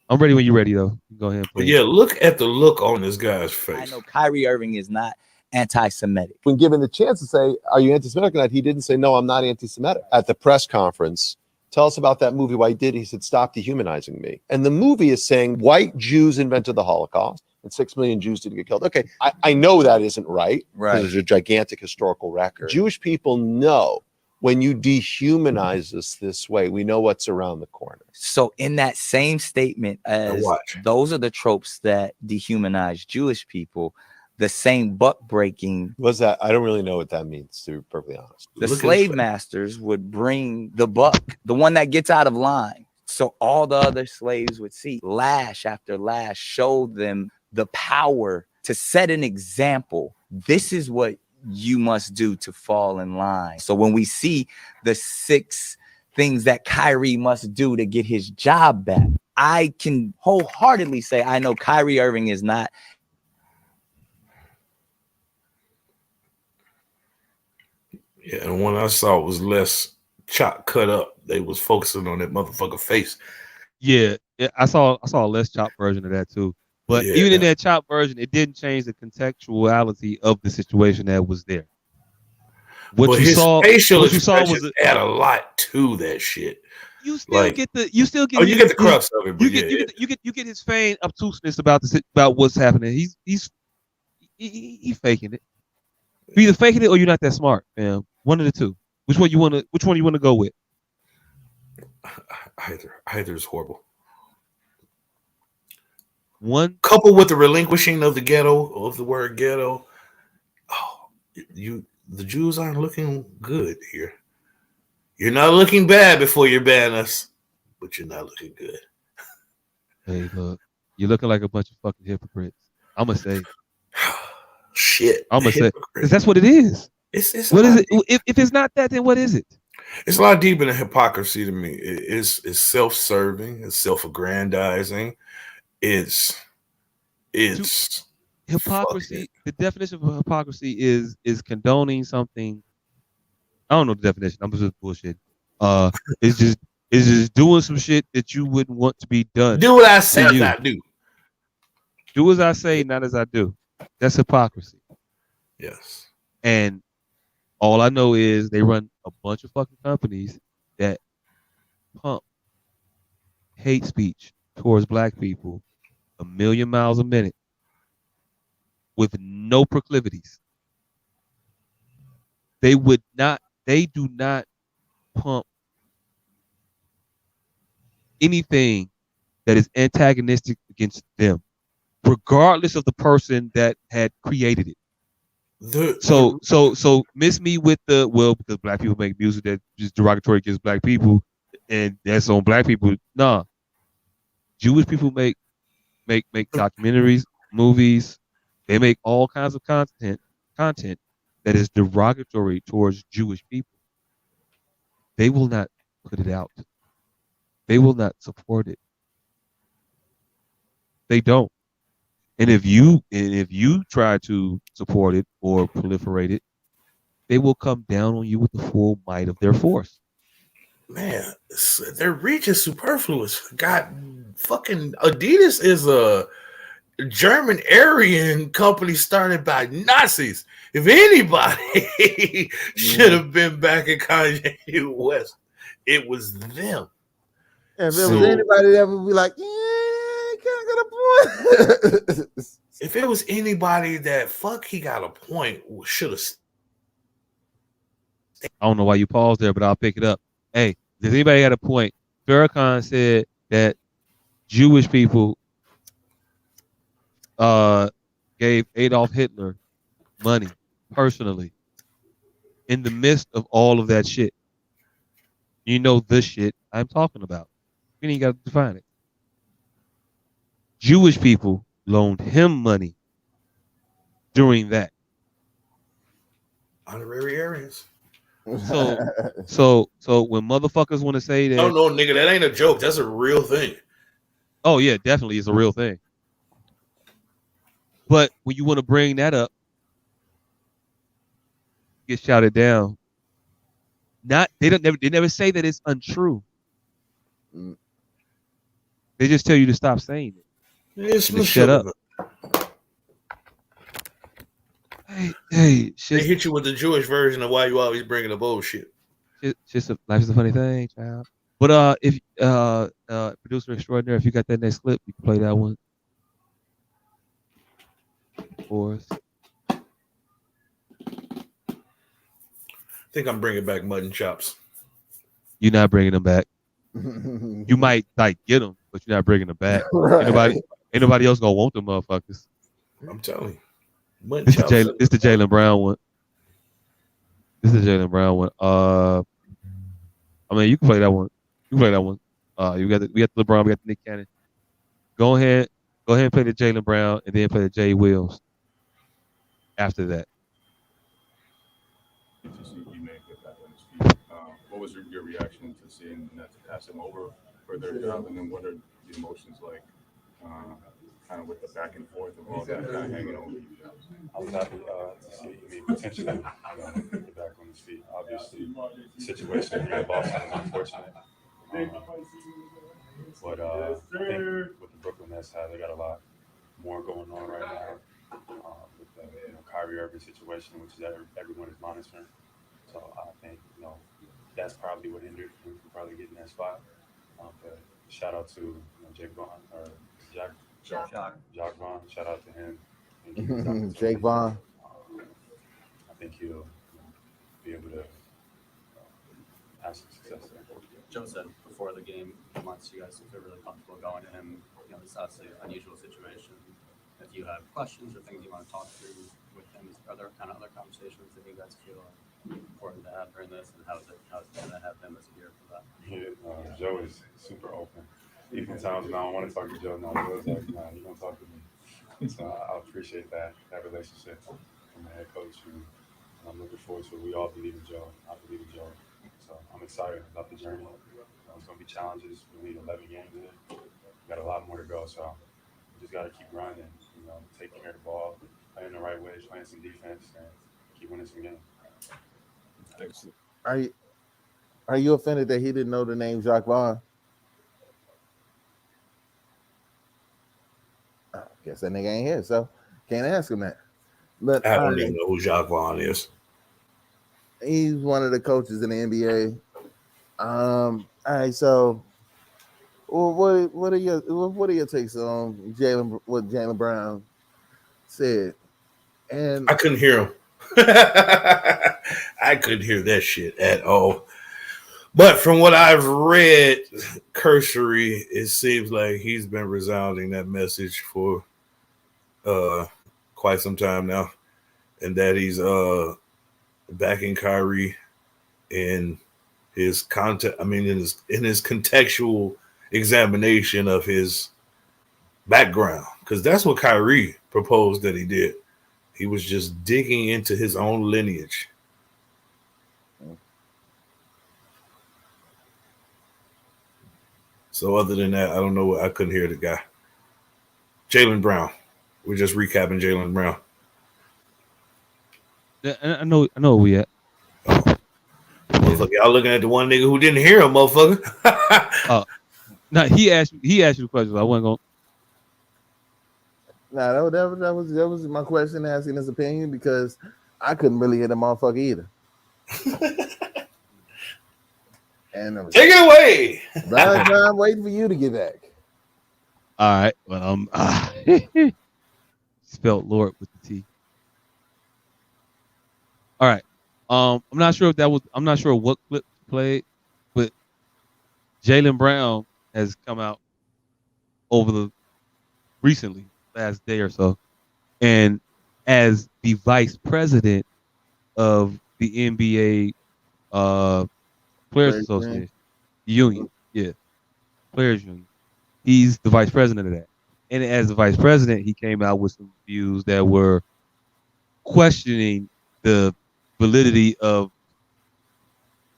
I'm ready when you're ready though. You go ahead and play. But yeah, look at the look on this guy's face. I know Kyrie Irving is not anti-Semitic. When given the chance to say, are you anti-Semitic or not, he didn't say, no, I'm not anti-Semitic. At the press conference, tell us about that movie, why he did. He said, stop dehumanizing me. And the movie is saying white Jews invented the Holocaust and 6 million Jews didn't get killed. Okay, I know that isn't right. Right. There's a gigantic historical record. Jewish people know when you dehumanize us this way, we know what's around the corner. So in that same statement as those are the tropes that dehumanize Jewish people, the same buck breaking. What's that? I don't really know what that means, to be perfectly honest. The slave masters would bring the buck, the one that gets out of line. So all the other slaves would see lash after lash, show them the power to set an example. This is what you must do to fall in line. So when we see the 6 things that Kyrie must do to get his job back, I can wholeheartedly say I know Kyrie Irving is not. Yeah, and one I saw was less cut up. They was focusing on that motherfucker face. Yeah, I saw a less chopped version of that too. But even in that chopped version, it didn't change the contextuality of the situation that was there. What you saw was add a lot to that shit. You still get you get the crux of it. But you get his feigned obtuseness about what's happening. He's faking it. You're either faking it or you're not that smart, fam. One of the two. Which one you want to go with? Either is horrible. One coupled with the relinquishing of the word ghetto. Oh, the Jews aren't looking good here. You're not looking bad before you ban us, but you're not looking good. Hey, look, you're looking like a bunch of fucking hypocrites. I'm gonna say, shit. I'm gonna say, because that's what it is. It's what is it? If it's not that, then what is it? It's a lot deeper than hypocrisy to me. It's self-serving. It's self-aggrandizing. It's hypocrisy. The definition of hypocrisy is condoning something. I don't know the definition. I'm just bullshit. It's just doing some shit that you wouldn't want to be done. Do what I say, not do. Do as I say, not as I do. That's hypocrisy. Yes. And all I know is they run a bunch of fucking companies that pump hate speech towards black people a million miles a minute with no proclivities. They do not pump anything that is antagonistic against them, regardless of the person that had created it. So miss me with the because black people make music that is derogatory against black people and that's on black people. Nah. Jewish people make documentaries, movies, they make all kinds of content that is derogatory towards Jewish people. They will not put it out. They will not support it. They don't. And if you try to support it or proliferate it, they will come down on you with the full might of their force. Man, their reach is superfluous. God, fucking Adidas is a German Aryan company started by Nazis. If anybody should have been back in Kanye West, it was them. And if it was anybody that would be like, yeah, kind of got a point. If it was anybody that he got a point, should have. I don't know why you paused there, but I'll pick it up. Hey, does anybody got a point? Farrakhan said that Jewish people gave Adolf Hitler money personally in the midst of all of that shit. You know the shit I'm talking about. You ain't got to define it. Jewish people loaned him money during that. Honorary Aryans. So when motherfuckers want to say that, no, nigga, that ain't a joke. That's a real thing. Oh yeah, definitely is a real thing. But when you want to bring that up, get shouted down. They never say that it's untrue. They just tell you to stop saying it. It's shut up. Hey, they hit you with the Jewish version of why you always bringing the bullshit. Life is a funny thing, child. But if producer extraordinaire, if you got that next clip, you can play that one for us. I think I'm bringing back mutton chops. You're not bringing them back. You might get them, but you're not bringing them back. Right. Ain't nobody else gonna want them motherfuckers. I'm telling you. This the Jaylen Brown one. This is the Jaylen Brown one. I mean, you can play that one. You can play that one. We got the LeBron, we got the Nick Cannon. Go ahead and play the Jaylen Brown, and then play the Jay Wills after that. What was your reaction to seeing that to pass him over for their job, and then what are the emotions like, kind of with the back and forth of all that kind of hanging over you? I was happy to see me potentially get back on his feet. Obviously, the situation in Boston is unfortunate. But I think what the Brooklyn Nets have, they got a lot more going on right now with the Kyrie Irving situation, which is everyone is monitoring. So I think that's probably what hindered him from probably getting that spot. But shout out to Jake Vaughn or Jacques Vaughn. Shout out to him. Jake Vaughn. I think he'll be able to have some success there. Joe said before the game, once you guys feel really comfortable going to him, it's obviously an unusual situation. If you have questions or things you want to talk through with him, are there kind of other conversations that you guys feel important to have during this, and how's it going to have him as a gear for that? Yeah, Joe is super open. Even times when I don't want to talk to Joe, Joe's like, nah, you don't talk to me. So I appreciate that relationship from the head coach, and I'm looking forward to it. We all believe in Joe. I believe in Joe. So I'm excited about the journey. There's going to be challenges. We need 11 games in. We got a lot more to go, so we just got to keep grinding, taking care of the ball, playing the right way, playing some defense, and keep winning some games. Thanks. Are you offended that he didn't know the name Jacques Vaughn? I guess that nigga ain't here, so can't ask him that. But I don't even know who Jacques Vaughn is. He's one of the coaches in the NBA. All right, so Well, what are your takes on what Jaylen Brown said? And I couldn't hear him. I couldn't hear that shit at all. But from what I've read cursory, it seems like he's been resounding that message for quite some time now, and that he's backing Kyrie in his content. I mean, in his contextual examination of his background, because that's what Kyrie proposed that he did. He was just digging into his own lineage. So other than that, I don't know. I couldn't hear the guy. Jaylen Brown. We're just recapping Jaylen Brown. Yeah, I know where we at. Motherfucker, y'all looking at the one nigga who didn't hear him, motherfucker. No, he asked you the question. I wasn't going. Nah, that was my question, asking his opinion, because I couldn't really hear the motherfucker either. And take it away. I'm waiting for you to get back. All right. Well, spelled Lord with the T. All right. I'm not sure if that was. I'm not sure what clip played, but Jaylen Brown has come out over the recently last day or so, and as the vice president of the NBA Players Association Union, Players Union, he's the vice president of that. And as the vice president, he came out with some views that were questioning the validity of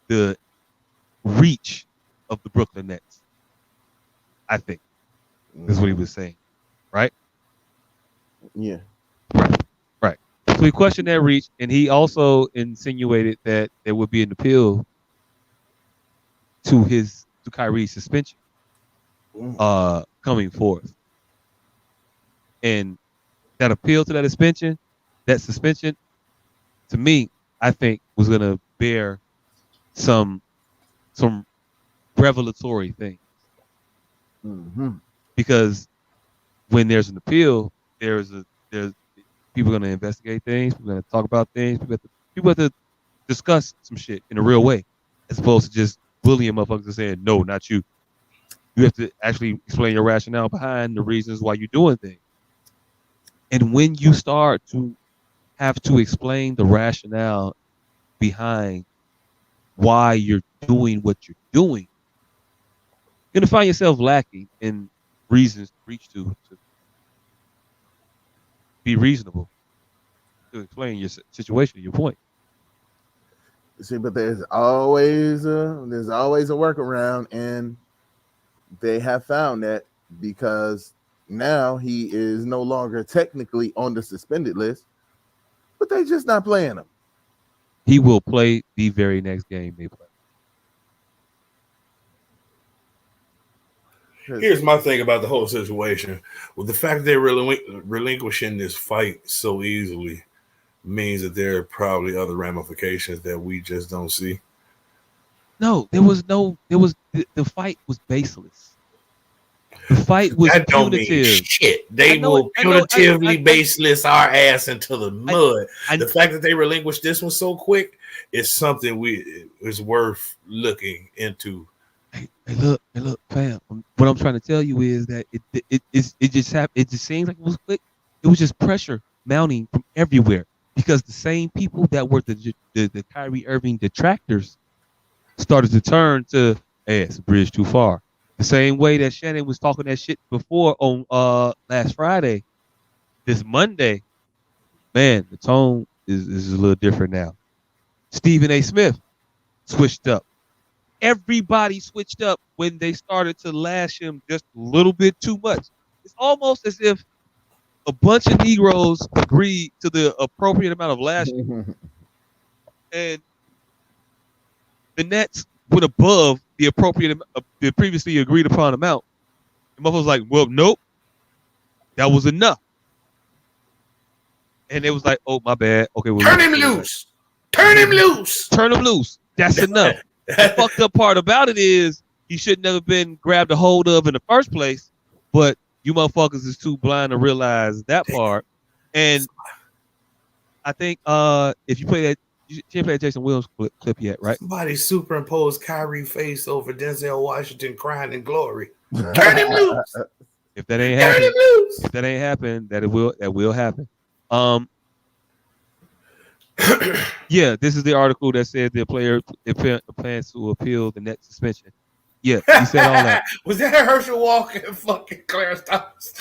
the reach of the Brooklyn Nets. I think is what he was saying, right? Yeah. Right. So he questioned that reach, and he also insinuated that there would be an appeal to Kyrie's suspension coming forth. And that appeal to that suspension, to me, I think was going to bear some revelatory things. Mm-hmm. Because when there's an appeal, there's people going to investigate things, people going to talk about things, people have to discuss some shit in a real way, as opposed to just bullying motherfuckers and saying, no, not you. You have to actually explain your rationale behind the reasons why you're doing things. And when you start to have to explain the rationale behind why you're doing what you're doing, you're going to find yourself lacking in reasons to reach to be reasonable, to explain your situation, your point. See, but there's always a workaround, and they have found that, because now he is no longer technically on the suspended list, but they're just not playing him. He will play the very next game they play. Here's my thing about the whole situation. With the fact that they're relinquishing this fight so easily means that there are probably other ramifications that we just don't see. No, the fight was baseless. The fight was that don't punitive. Mean shit. They will punitively baseless our ass into the mud. The fact that they relinquished this one so quick is something is worth looking into. Hey, look, fam. What I'm trying to tell you is that it just happened. It just seems like it was quick. It was just pressure mounting from everywhere, because the same people that were the Kyrie Irving detractors started to turn to, hey, it's a bridge too far. The same way that Shannon was talking that shit before on last Friday, this Monday, man, the tone is a little different now. Stephen A. Smith switched up. Everybody switched up when they started to lash him just a little bit too much. It's almost as if a bunch of Negroes agreed to the appropriate amount of lashing, and the Nets went above the appropriate, the previously agreed upon amount. And motherfuckers was like, well, nope, that was enough. And it was like, oh, my bad. Okay, well, turn him loose. Turn him loose. Turn him loose. That's enough. The fucked up part about it is he should never been grabbed a hold of in the first place. But you motherfuckers is too blind to realize that part. And I think if you play that, you can't play that Jason Williams clip yet, right? Somebody superimposed Kyrie face over Denzel Washington crying in glory. Turn him loose. If that ain't happened, that will happen. Yeah, this is the article that said the player plans to appeal the net suspension. Yeah, he said all that. Was that Herschel Walker and fucking Clarence Thomas?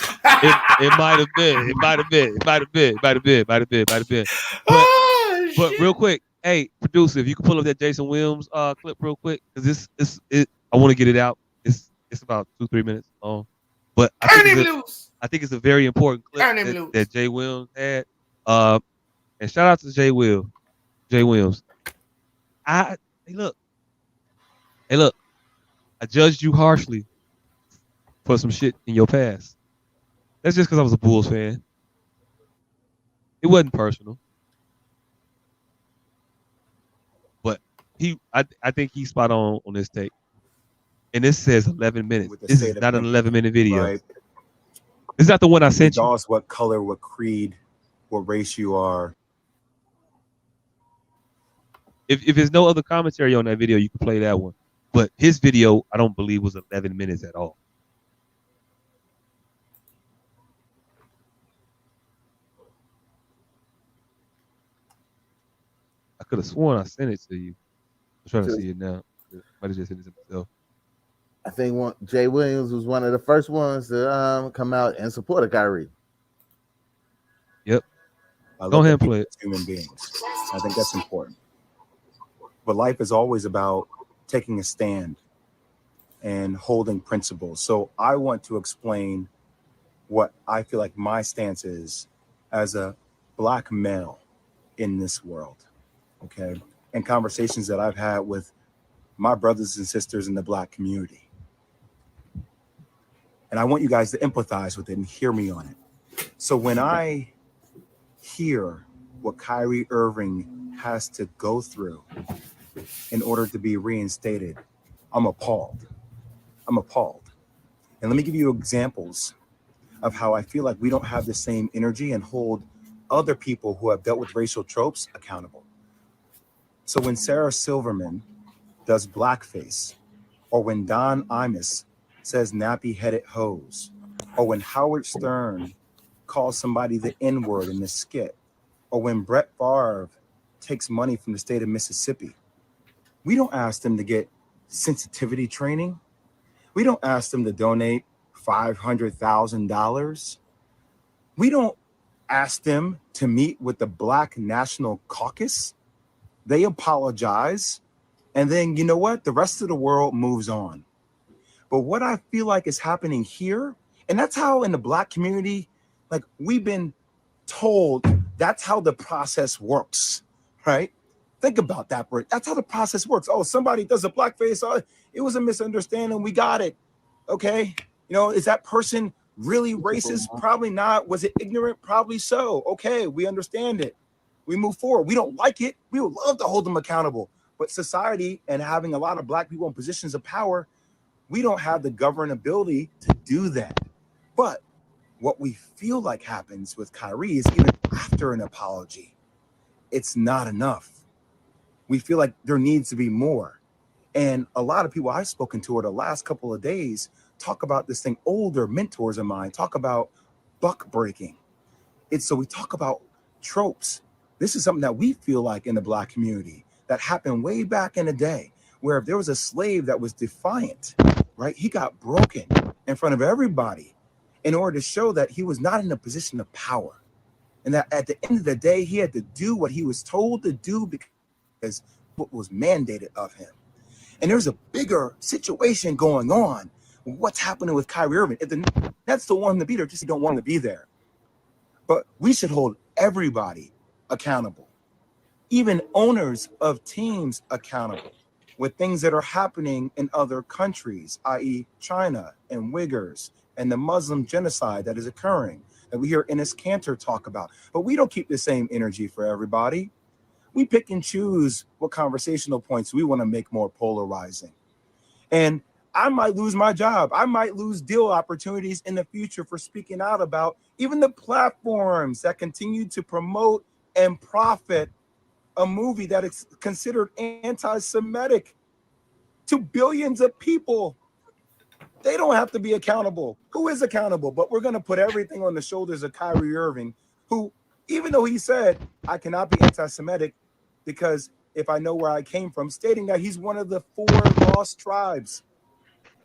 It might have been. It might have been. But real quick, hey, producer, if you can pull up that Jason Williams clip real quick, because I want to get it out. It's about 2-3 minutes long. But I think it's a very important clip that Jay Williams had. And shout out to Jay Williams. Hey look. I judged you harshly for some shit in your past. That's just because I was a Bulls fan. It wasn't personal. But I think he's spot on this take. And this says 11 minutes. This is not an 11-minute video. Right. It's not the one I sent you. Regardless what color, what creed, what race you are. If there's no other commentary on that video, you can play that one. But his video, I don't believe, was 11 minutes at all. I could have sworn I sent it to you. I'm trying to see it now. I might have just sent it to myself. I think Jay Williams was one of the first ones to come out and support Kyrie. Yep. Go ahead and play it. Human beings. I think that's important. But life is always about taking a stand and holding principles. So I want to explain what I feel like my stance is as a Black male in this world, okay? And conversations that I've had with my brothers and sisters in the Black community. And I want you guys to empathize with it and hear me on it. So when I hear what Kyrie Irving has to go through in order to be reinstated, I'm appalled. I'm appalled. And let me give you examples of how I feel like we don't have the same energy and hold other people who have dealt with racial tropes accountable. So when Sarah Silverman does blackface, or when Don Imus says nappy-headed hose, or when Howard Stern calls somebody the N-word in the skit, or when Brett Favre takes money from the state of Mississippi, we don't ask them to get sensitivity training. We don't ask them to donate $500,000. We don't ask them to meet with the Black National Caucus. They apologize. And then, you know what? The rest of the world moves on. But what I feel like is happening here, and that's how in the Black community, like we've been told that's how the process works, right? Think about that, Bert. That's how the process works. Oh, somebody does a blackface. Oh, it was a misunderstanding. We got it. Okay. You know, is that person really racist? Probably not. Was it ignorant? Probably so. Okay. We understand it. We move forward. We don't like it. We would love to hold them accountable. But society and having a lot of Black people in positions of power, we don't have the governability to do that. But what we feel like happens with Kyrie is even after an apology, it's not enough. We feel like there needs to be more. And a lot of people I've spoken to over the last couple of days talk about this thing. Older mentors of mine talk about buck breaking. So we talk about tropes. This is something that we feel like in the Black community that happened way back in the day, where if there was a slave that was defiant, right, he got broken in front of everybody in order to show that he was not in a position of power. And that at the end of the day, he had to do what he was told to do because what was mandated of him. And there's a bigger situation going on. What's happening with Kyrie Irving? If the Nets don't want him to be there, just don't want him to be there. But we should hold everybody accountable, even owners of teams accountable with things that are happening in other countries, i.e. China and Uyghurs and the Muslim genocide that is occurring that we hear Enes Kanter talk about. But we don't keep the same energy for everybody. We pick and choose what conversational points we want to make more polarizing. And I might lose my job. I might lose deal opportunities in the future for speaking out about even the platforms that continue to promote and profit a movie that is considered anti-Semitic to billions of people. They don't have to be accountable. Who is accountable? But we're going to put everything on the shoulders of Kyrie Irving, who, even though he said, I cannot be anti-Semitic because if I know where I came from, stating that he's one of the 4 lost tribes.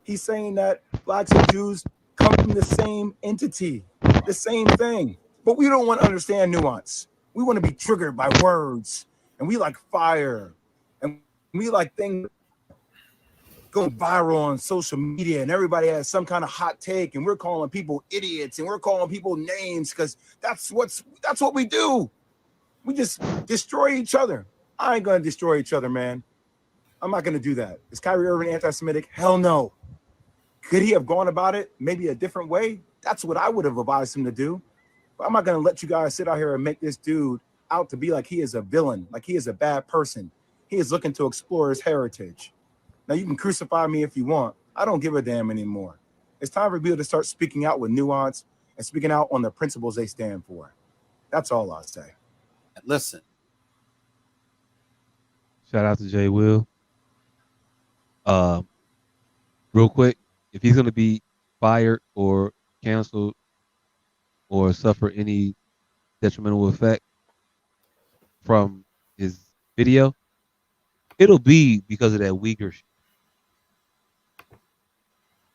He's saying that blacks and Jews come from the same entity, the same thing. But we don't want to understand nuance. We want to be triggered by words, and we like fire, and we like things going viral on social media, and everybody has some kind of hot take, and we're calling people idiots, and we're calling people names because that's what we do. We just destroy each other. I ain't gonna destroy each other, man. I'm not gonna do that. Is Kyrie Irving anti-Semitic? Hell no. Could he have gone about it maybe a different way? That's what I would have advised him to do. But I'm not gonna let you guys sit out here and make this dude out to be like he is a villain, like he is a bad person. He is looking to explore his heritage. Now, you can crucify me if you want. I don't give a damn anymore. It's time for people to start speaking out with nuance and speaking out on the principles they stand for. That's all I'll say. Listen. Shout out to Jay Will. Real quick, if he's going to be fired or canceled or suffer any detrimental effect from his video, it'll be because of that Uyghur shit.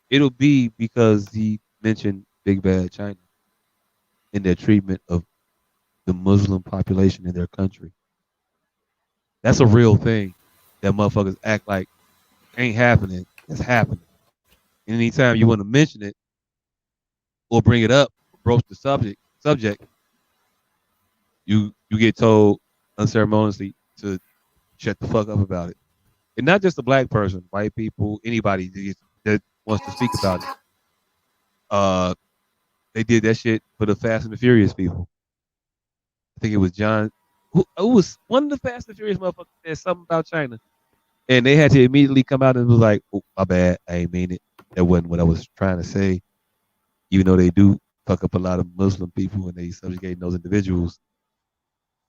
It'll be because he mentioned Big Bad China in their treatment of the Muslim population in their country. That's a real thing that motherfuckers act like ain't happening. It's happening. And anytime you want to mention it or bring it up, broach the subject, you get told unceremoniously to shut the fuck up about it. And not just a black person, white people, anybody that wants to speak about it. They did that shit for the Fast and the Furious people. I think it was John. Who was one of the Fast and Furious motherfuckers said something about China. And they had to immediately come out and was like, oh, my bad. I ain't mean it. That wasn't what I was trying to say. Even though they do fuck up a lot of Muslim people and they subjugate those individuals.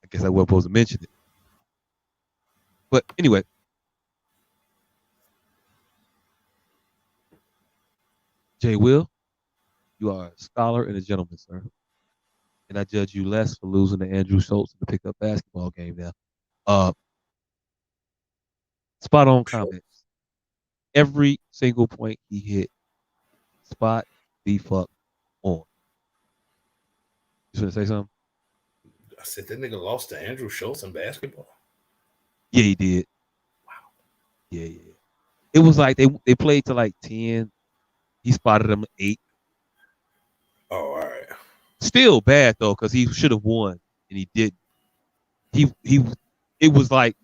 I guess I wasn't supposed to mention it. But anyway. Jay Will, you are a scholar and a gentleman, sir. And I judge you less for losing to Andrew Schultz in the pickup basketball game now. Spot on comments. Every single point he hit, spot the fuck on. You want to say something? I said that nigga lost to Andrew Schultz in basketball. Yeah, he did. Wow. Yeah. It was like they played to like 10. He spotted them 8. Oh, all right. Still bad though, because he should have won and he didn't. It was like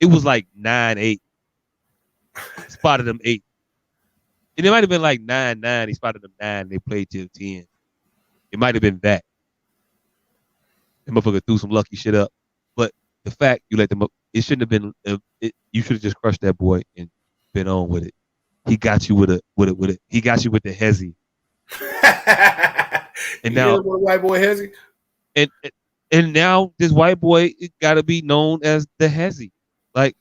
9-8. Spotted them 8. And it might have been like 9-9. He spotted them 9. They played till 10. It might have been that. The motherfucker threw some lucky shit up. But the fact you let them up, it shouldn't have been. You should have just crushed that boy and been on with it. He got you with it. He got you with the hezzy. And now, white boy hezzy. And now this white boy got to be known as the hezzy. Like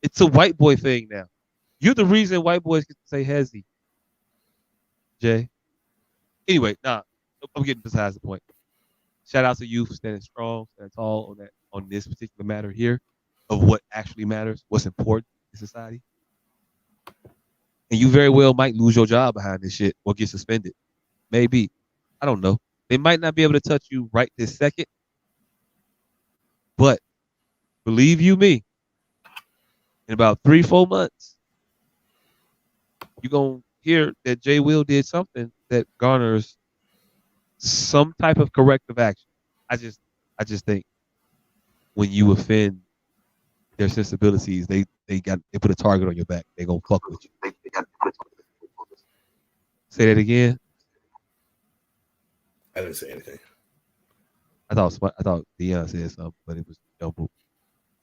it's a white boy thing now. You're the reason white boys get to say hezzy. Jay. Anyway, I'm getting besides the point. Shout out to you for standing strong, standing tall on this particular matter here of what actually matters, what's important in society. And you very well might lose your job behind this shit or get suspended. Maybe. I don't know. They might not be able to touch you right this second. But believe you me, in about 3-4 months, you're going to hear that Jay Will did something that garners some type of corrective action. I just think when you offend their sensibilities, they put a target on your back. They gonna fuck with you. Say that again. I didn't say anything. I thought Deion said something, but it was jumbled.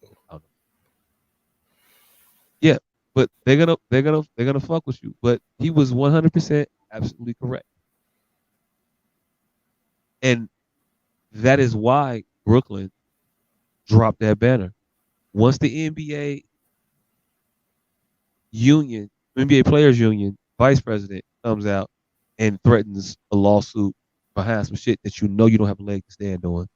I don't know. Yeah, But they're gonna fuck with you. But he was 100% absolutely correct. And that is why Brooklyn dropped that banner. Once the NBA Players Union vice president comes out and threatens a lawsuit behind some shit that you know you don't have a leg to stand on,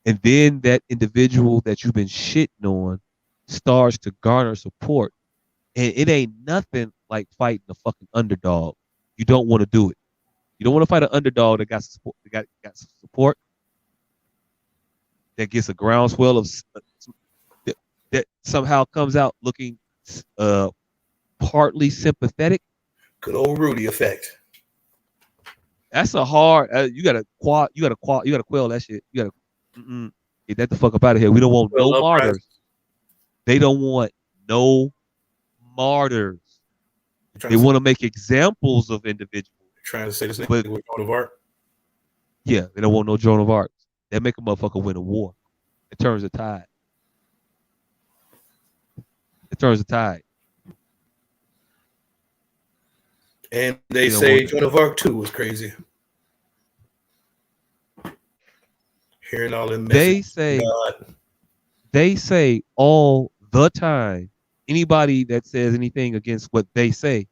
and then that individual that you've been shitting on starts to garner support, and it ain't nothing like fighting a fucking underdog. You don't want to do it. You don't want to fight an underdog that got support, got some support, that gets a groundswell of that somehow comes out looking partly sympathetic. Good old Rudy effect. That's a hard. You gotta quell that shit. You gotta get that the fuck up out of here. We don't want no martyrs. They don't want no martyrs. They want to make examples of individuals. Trying to say this nigga with Joan of Arc. Yeah, they don't want no Joan of Arc. That make a motherfucker win a war. It turns the tide. It turns the tide. And they say Joan of Arc 2 was crazy. Hearing all them messages. They say all the time. Anybody that says anything against what they say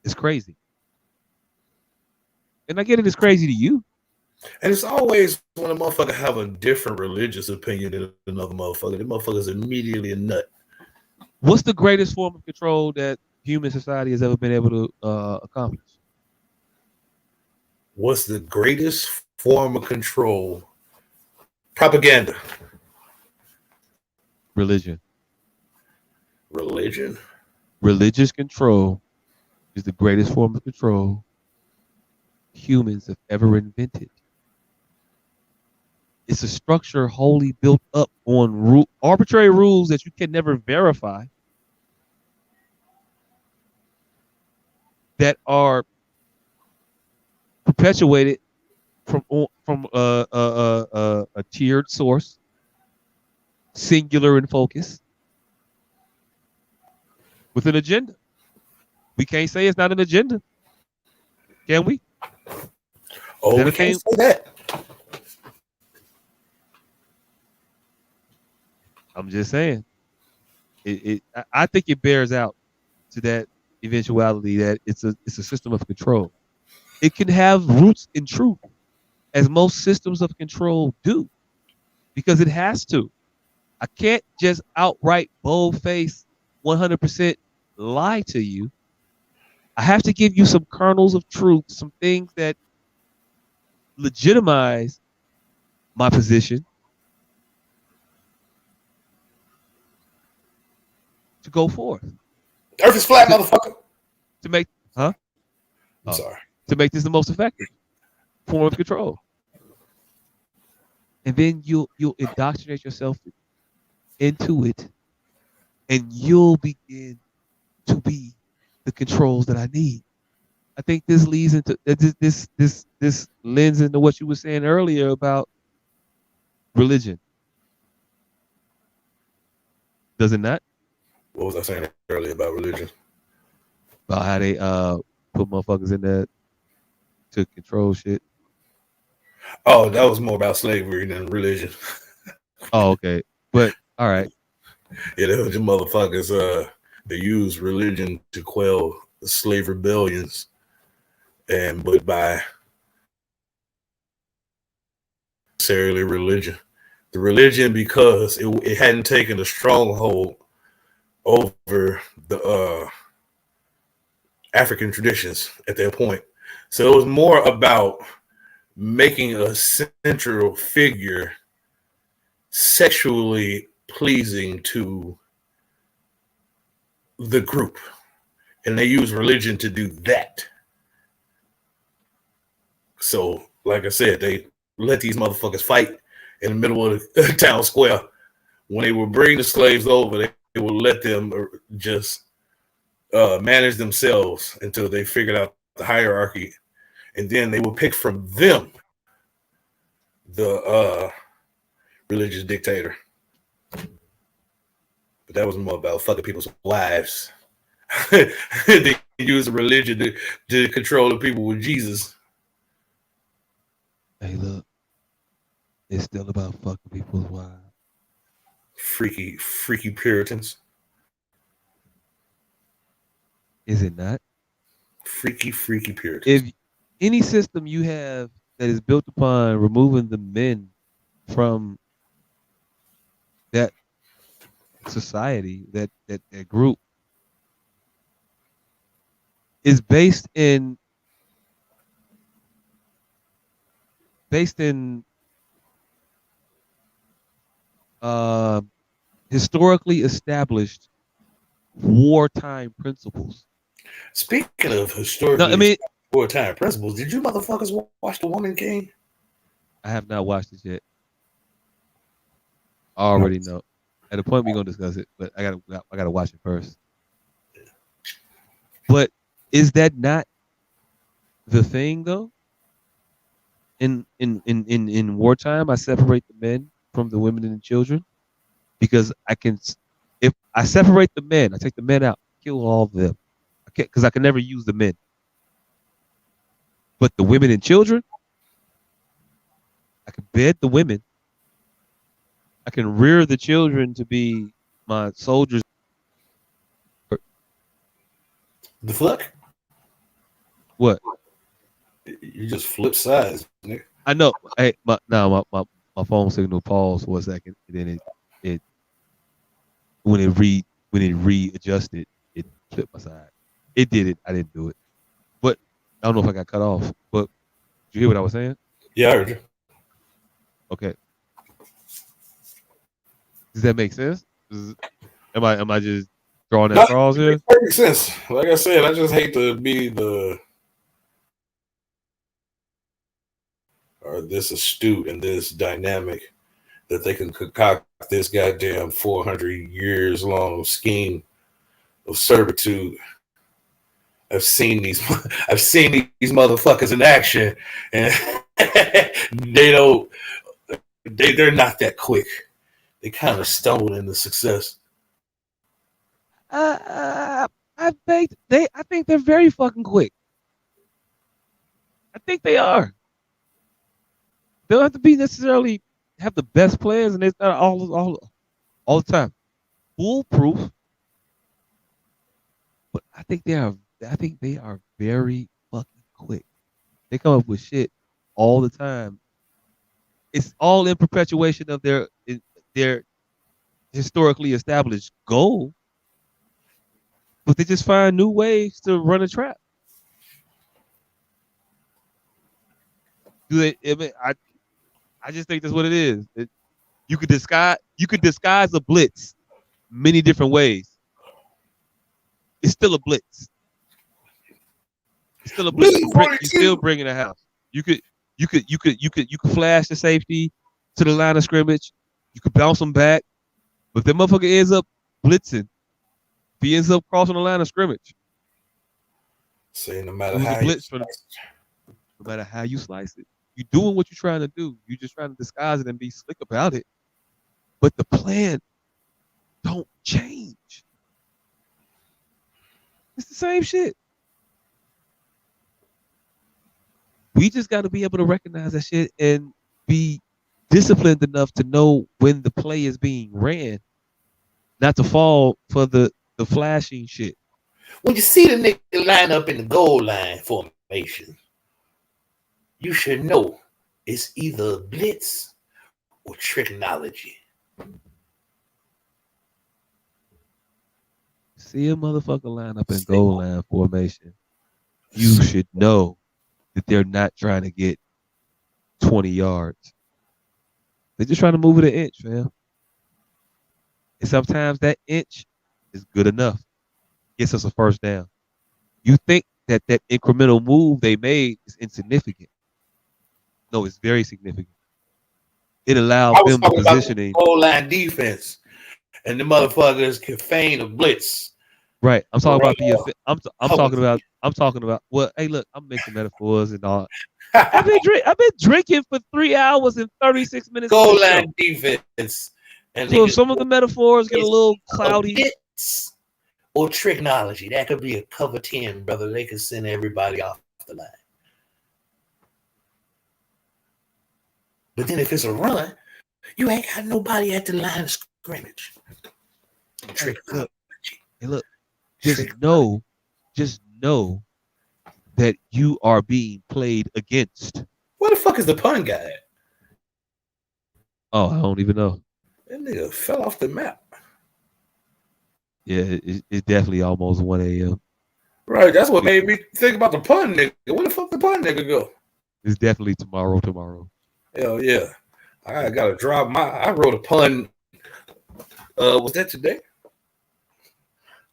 is crazy. And I get it, it's crazy to you. And it's always when a motherfucker have a different religious opinion than another motherfucker. The motherfucker's immediately a nut. What's the greatest form of control that human society has ever been able to accomplish? What's the greatest form of control? Propaganda. Religion. Religion? Religious control is the greatest form of control humans have ever invented. It's a structure wholly built up on arbitrary rules that you can never verify, that are perpetuated from a tiered source, singular in focus, with an agenda. We can't say it's not an agenda, can we? Oh, we can't say that. I'm just saying. I think it bears out to that eventuality that it's a system of control. It can have roots in truth, as most systems of control do, because it has to. I can't just outright bold-faced 100% lie to you. I have to give you some kernels of truth, some things that legitimize my position to go forth. Earth is flat, motherfucker. To make, huh? I'm sorry. To make this the most effective form of control. And then you'll indoctrinate yourself into it, and you'll begin to be the controls that I need. I think this leads into this lends into what you were saying earlier about religion. Does it not? What was I saying earlier about religion? About how they put motherfuckers in there to control shit. Oh, that was more about slavery than religion. Oh, okay. But all right. Yeah, they were just motherfuckers. They use religion to quell slave rebellions, but by necessarily religion, the religion, because it hadn't taken a stronghold over the African traditions at that point. So it was more about making a central figure sexually pleasing to the group. And they use religion to do that. So, like I said, they let these motherfuckers fight in the middle of the town square. When they would bring the slaves over, they would let them just manage themselves until they figured out the hierarchy. And then they would pick from them the religious dictator. But that was more about fucking people's wives. They use religion to control the people with Jesus. Hey, look, it's still about fucking people's wives. Freaky Puritans. Is it not? Freaky Puritans. If any system you have that is built upon removing the men from that society, that group, is based in historically established wartime principles. Speaking of historically wartime principles, did you motherfuckers watch The Woman King? I have not watched it yet. I already know. At a point we're gonna discuss it, but I gotta watch it first. But is that not the thing though? In wartime, I separate the men from the women and the children because if I separate the men, I take the men out, kill all of them. Because I can never use the men. But the women and children, I can bed the women. I can rear the children to be my soldiers. The fuck? What? You just flip sides, nigga. I know. Hey, my phone signal paused for a second, and then it when it readjusted, it flipped my side. It did it. I didn't do it. But I don't know if I got cut off. But did you hear what I was saying? Yeah, I heard you. Okay. Does that make sense? Am I just drawing that straws here? It makes perfect sense. Like I said, I just hate to be this astute and this dynamic that they can concoct this goddamn 400 years long scheme of servitude. I've seen these motherfuckers in action, and they're not that quick. They kind of stumbled into success. I think they're very fucking quick. I think they are. They don't have to be necessarily have the best players, and it's not all the time foolproof. But I think they are very fucking quick. They come up with shit all the time. It's all in perpetuation of their historically established goal, but they just find new ways to run a trap. I just think that's what it is. You could disguise a blitz many different ways. It's still a blitz. It's still a blitz. You still bring in a house. You could flash the safety to the line of scrimmage. You could bounce them back, but if that motherfucker ends up blitzing, if he ends up crossing the line of scrimmage, say no matter how you slice it, you're doing what you're trying to do. You're just trying to disguise it and be slick about it. But the plan don't change. It's the same shit. We just got to be able to recognize that shit and be disciplined enough to know when the play is being ran, not to fall for the flashing shit. When you see the nigga line up in the goal line formation, you should know it's either blitz or technology. See a motherfucker line up in goal line formation, you should know that they're not trying to get 20 yards. They're just trying to move it an inch, fam. And sometimes that inch is good enough. Gets us a first down. You think that incremental move they made is insignificant. No, it's very significant. It allows them the positioning. Goal line defense, and the motherfuckers can feign a blitz. Right. I'm talking about I'm talking about. Well, hey, look, I'm making metaphors and all. I've been drinking for 3 hours and 36 minutes. Goal line defense And So if some of the metaphors get a little cloudy, bits or technology, that could be a cover 10, brother. They could send everybody off the line. But then if it's a run, you ain't got nobody at the line of scrimmage. Hey, look, just know that you are being played against. Where the fuck is the pun guy at? Oh, I don't even know. That nigga fell off the map. Yeah, it's definitely almost 1 a.m. Right, that's what made me think about the pun nigga. Where the fuck the pun nigga go? It's definitely tomorrow. Hell yeah. I gotta drop I wrote a pun. Was that today?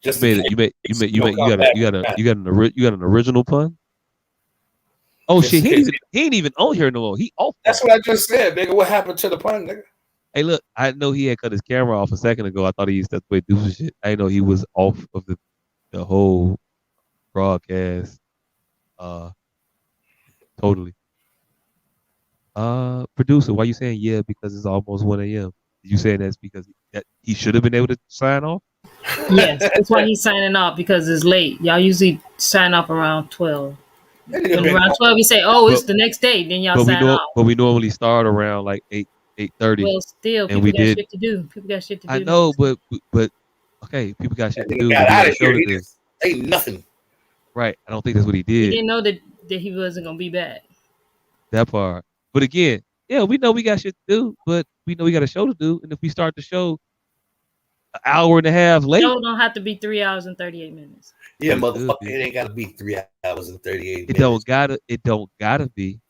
Just you got an original pun? Oh Just shit, he ain't even on here no more. He off. That's what I just said, nigga. What happened to the pun, nigga? Hey, look, I know he had cut his camera off a second ago. I thought he used to do some shit. I didn't know he was off of the whole broadcast. Totally. Producer, why you saying yeah? Because it's almost 1 a.m. You saying that's because he should have been able to sign off? Yes, that's why he's signing off, because it's late. Y'all usually sign off around 12. When around 12 you say, "Oh, it's the next day," then y'all sign off. But we normally start around like 8:30. Well, still, people got shit to do. People got shit to do. I know, but okay, people got shit to do. Got out of here. He just ain't nothing. Right. I don't think that's what he He did. didn't know that he wasn't gonna be back. That part. But again, yeah, we know we got shit to do, but we know we got a show to do. And if we start the show an hour and a half late, Show don't have to be 3 hours and 38 minutes. Yeah, motherfucker, it ain't gotta be 3 hours and 38 minutes. It don't gotta be.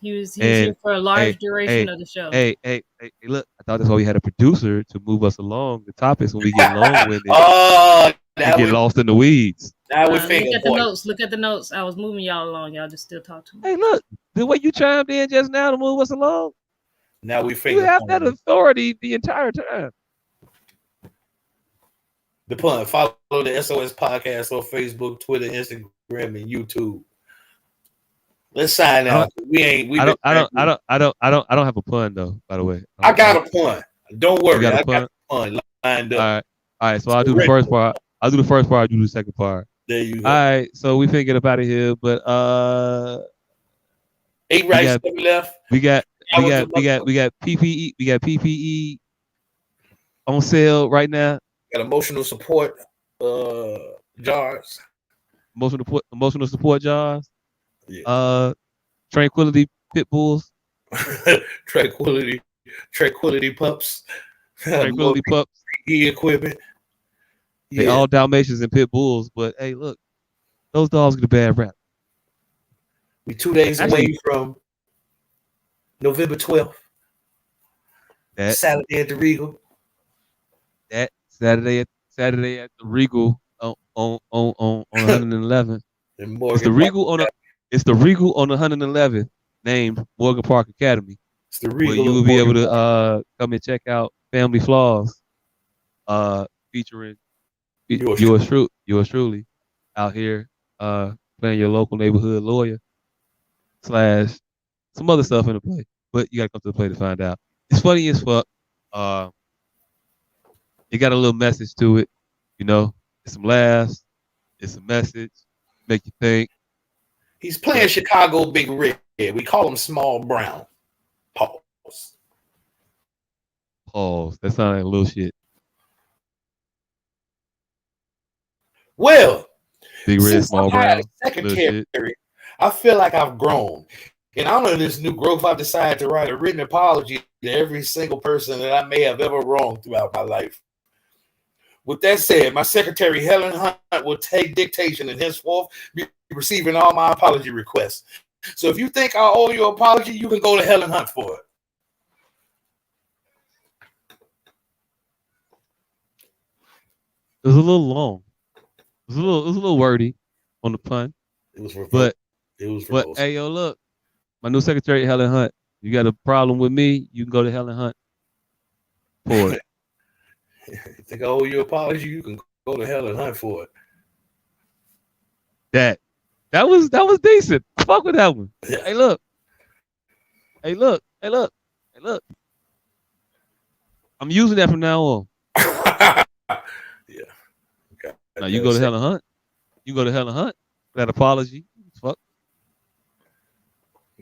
He was here for a large duration of the show. Hey, look, I thought that's why we had a producer to move us along the topics when we get long-winded. We get lost in the weeds. Look at the notes. Look at the notes. I was moving y'all along. Y'all just still talk to me. Hey, look, the way you chimed in just now to move us along. Now we You have that authority the entire time. The pun. Follow the S.O.S podcast on Facebook, Twitter, Instagram, and YouTube. Let's sign out. I don't have a pun though. By the way, I got a pun. Don't worry, I got a pun lined up. All right. So I'll do the first part. I'll do the first part. You do the second part. There you go. All right. So we finna get up out of here, but 8 right, 7 left. We got PPE. We got PPE on sale right now. Got emotional support jars. Emotional support jars. Yeah. Tranquility pit bulls. Tranquility pups. Tranquility pups. Equipment. They all Dalmatians and pit bulls, but hey, look, those dogs get a bad rap. We 2 days away from November 12th. Saturday at the Regal. That Saturday at the Regal on 111. It's the Regal on 111th, named Morgan Park Academy. It's the Regal. Where you will be able to come and check out Family Flaws, featuring yours truly out here playing your local neighborhood lawyer / some other stuff in the play. But you gotta come to the play to find out. It's funny as fuck. It got a little message to it, you know. It's some laughs, it's a message, make you think. He's playing Chicago Big Red. We call him Small Brown. Pause. That sounds like a little shit. Well, Big Red, Small Brown. Secretary, I feel like I've grown. In honor of this new growth, I've decided to write a written apology to every single person that I may have ever wronged throughout my life. With that said, my secretary, Helen Hunt, will take dictation and henceforth be receiving all my apology requests. So if you think I owe you an apology, you can go to Helen Hunt for it. It was a little long. It was a little wordy on the pun. It was but hey, yo, look, my new secretary, Helen Hunt. You got a problem with me? You can go to Helen Hunt for it. If you think I owe you an apology, you can go to Helen Hunt for it. That was decent. Fuck with that one. Yeah. Hey, look. I'm using that from now on. Yeah. Now you go to Helen Hunt. You go to Helen Hunt. That apology. Fuck.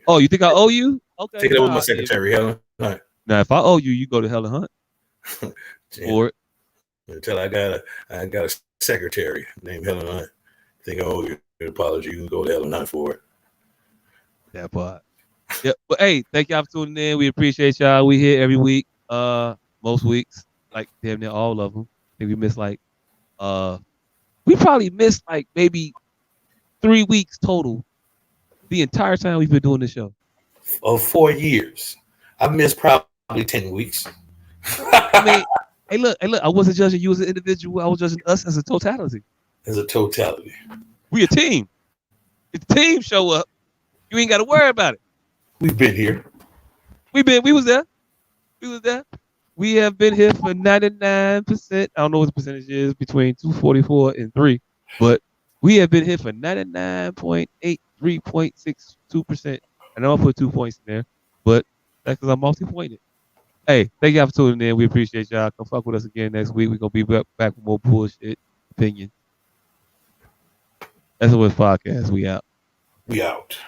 Oh, you think I owe you? Okay. Take it up with my secretary, Helen Hunt. Now, if I owe you, you go to Helen Hunt. For it. Until I got a secretary named Helen Hunt. Think I owe you an apology. You can go to Helen Hunt for it. That part. Yeah, but hey, thank y'all for tuning in. We appreciate y'all. We here every week. Most weeks, like damn near all of them. I think we missed like we probably missed like maybe 3 weeks total the entire time we've been doing this show. Of 4 years. I missed probably 10 weeks. I mean, hey look, I wasn't judging you as an individual, I was judging us as a totality. As a totality. We a team. If the team show up, you ain't gotta worry about it. We've been here. We was there. We have been here for 99%. I don't know what the percentage is between 244 and 3, but we have been here for 99.83.62%. And I'll put 2 points in there, but that's because I'm multi-pointed. Hey, thank y'all for tuning in. We appreciate y'all. Come fuck with us again next week. We're gonna be back with more bullshit opinion. S.O.S. Podcast. We out. We out.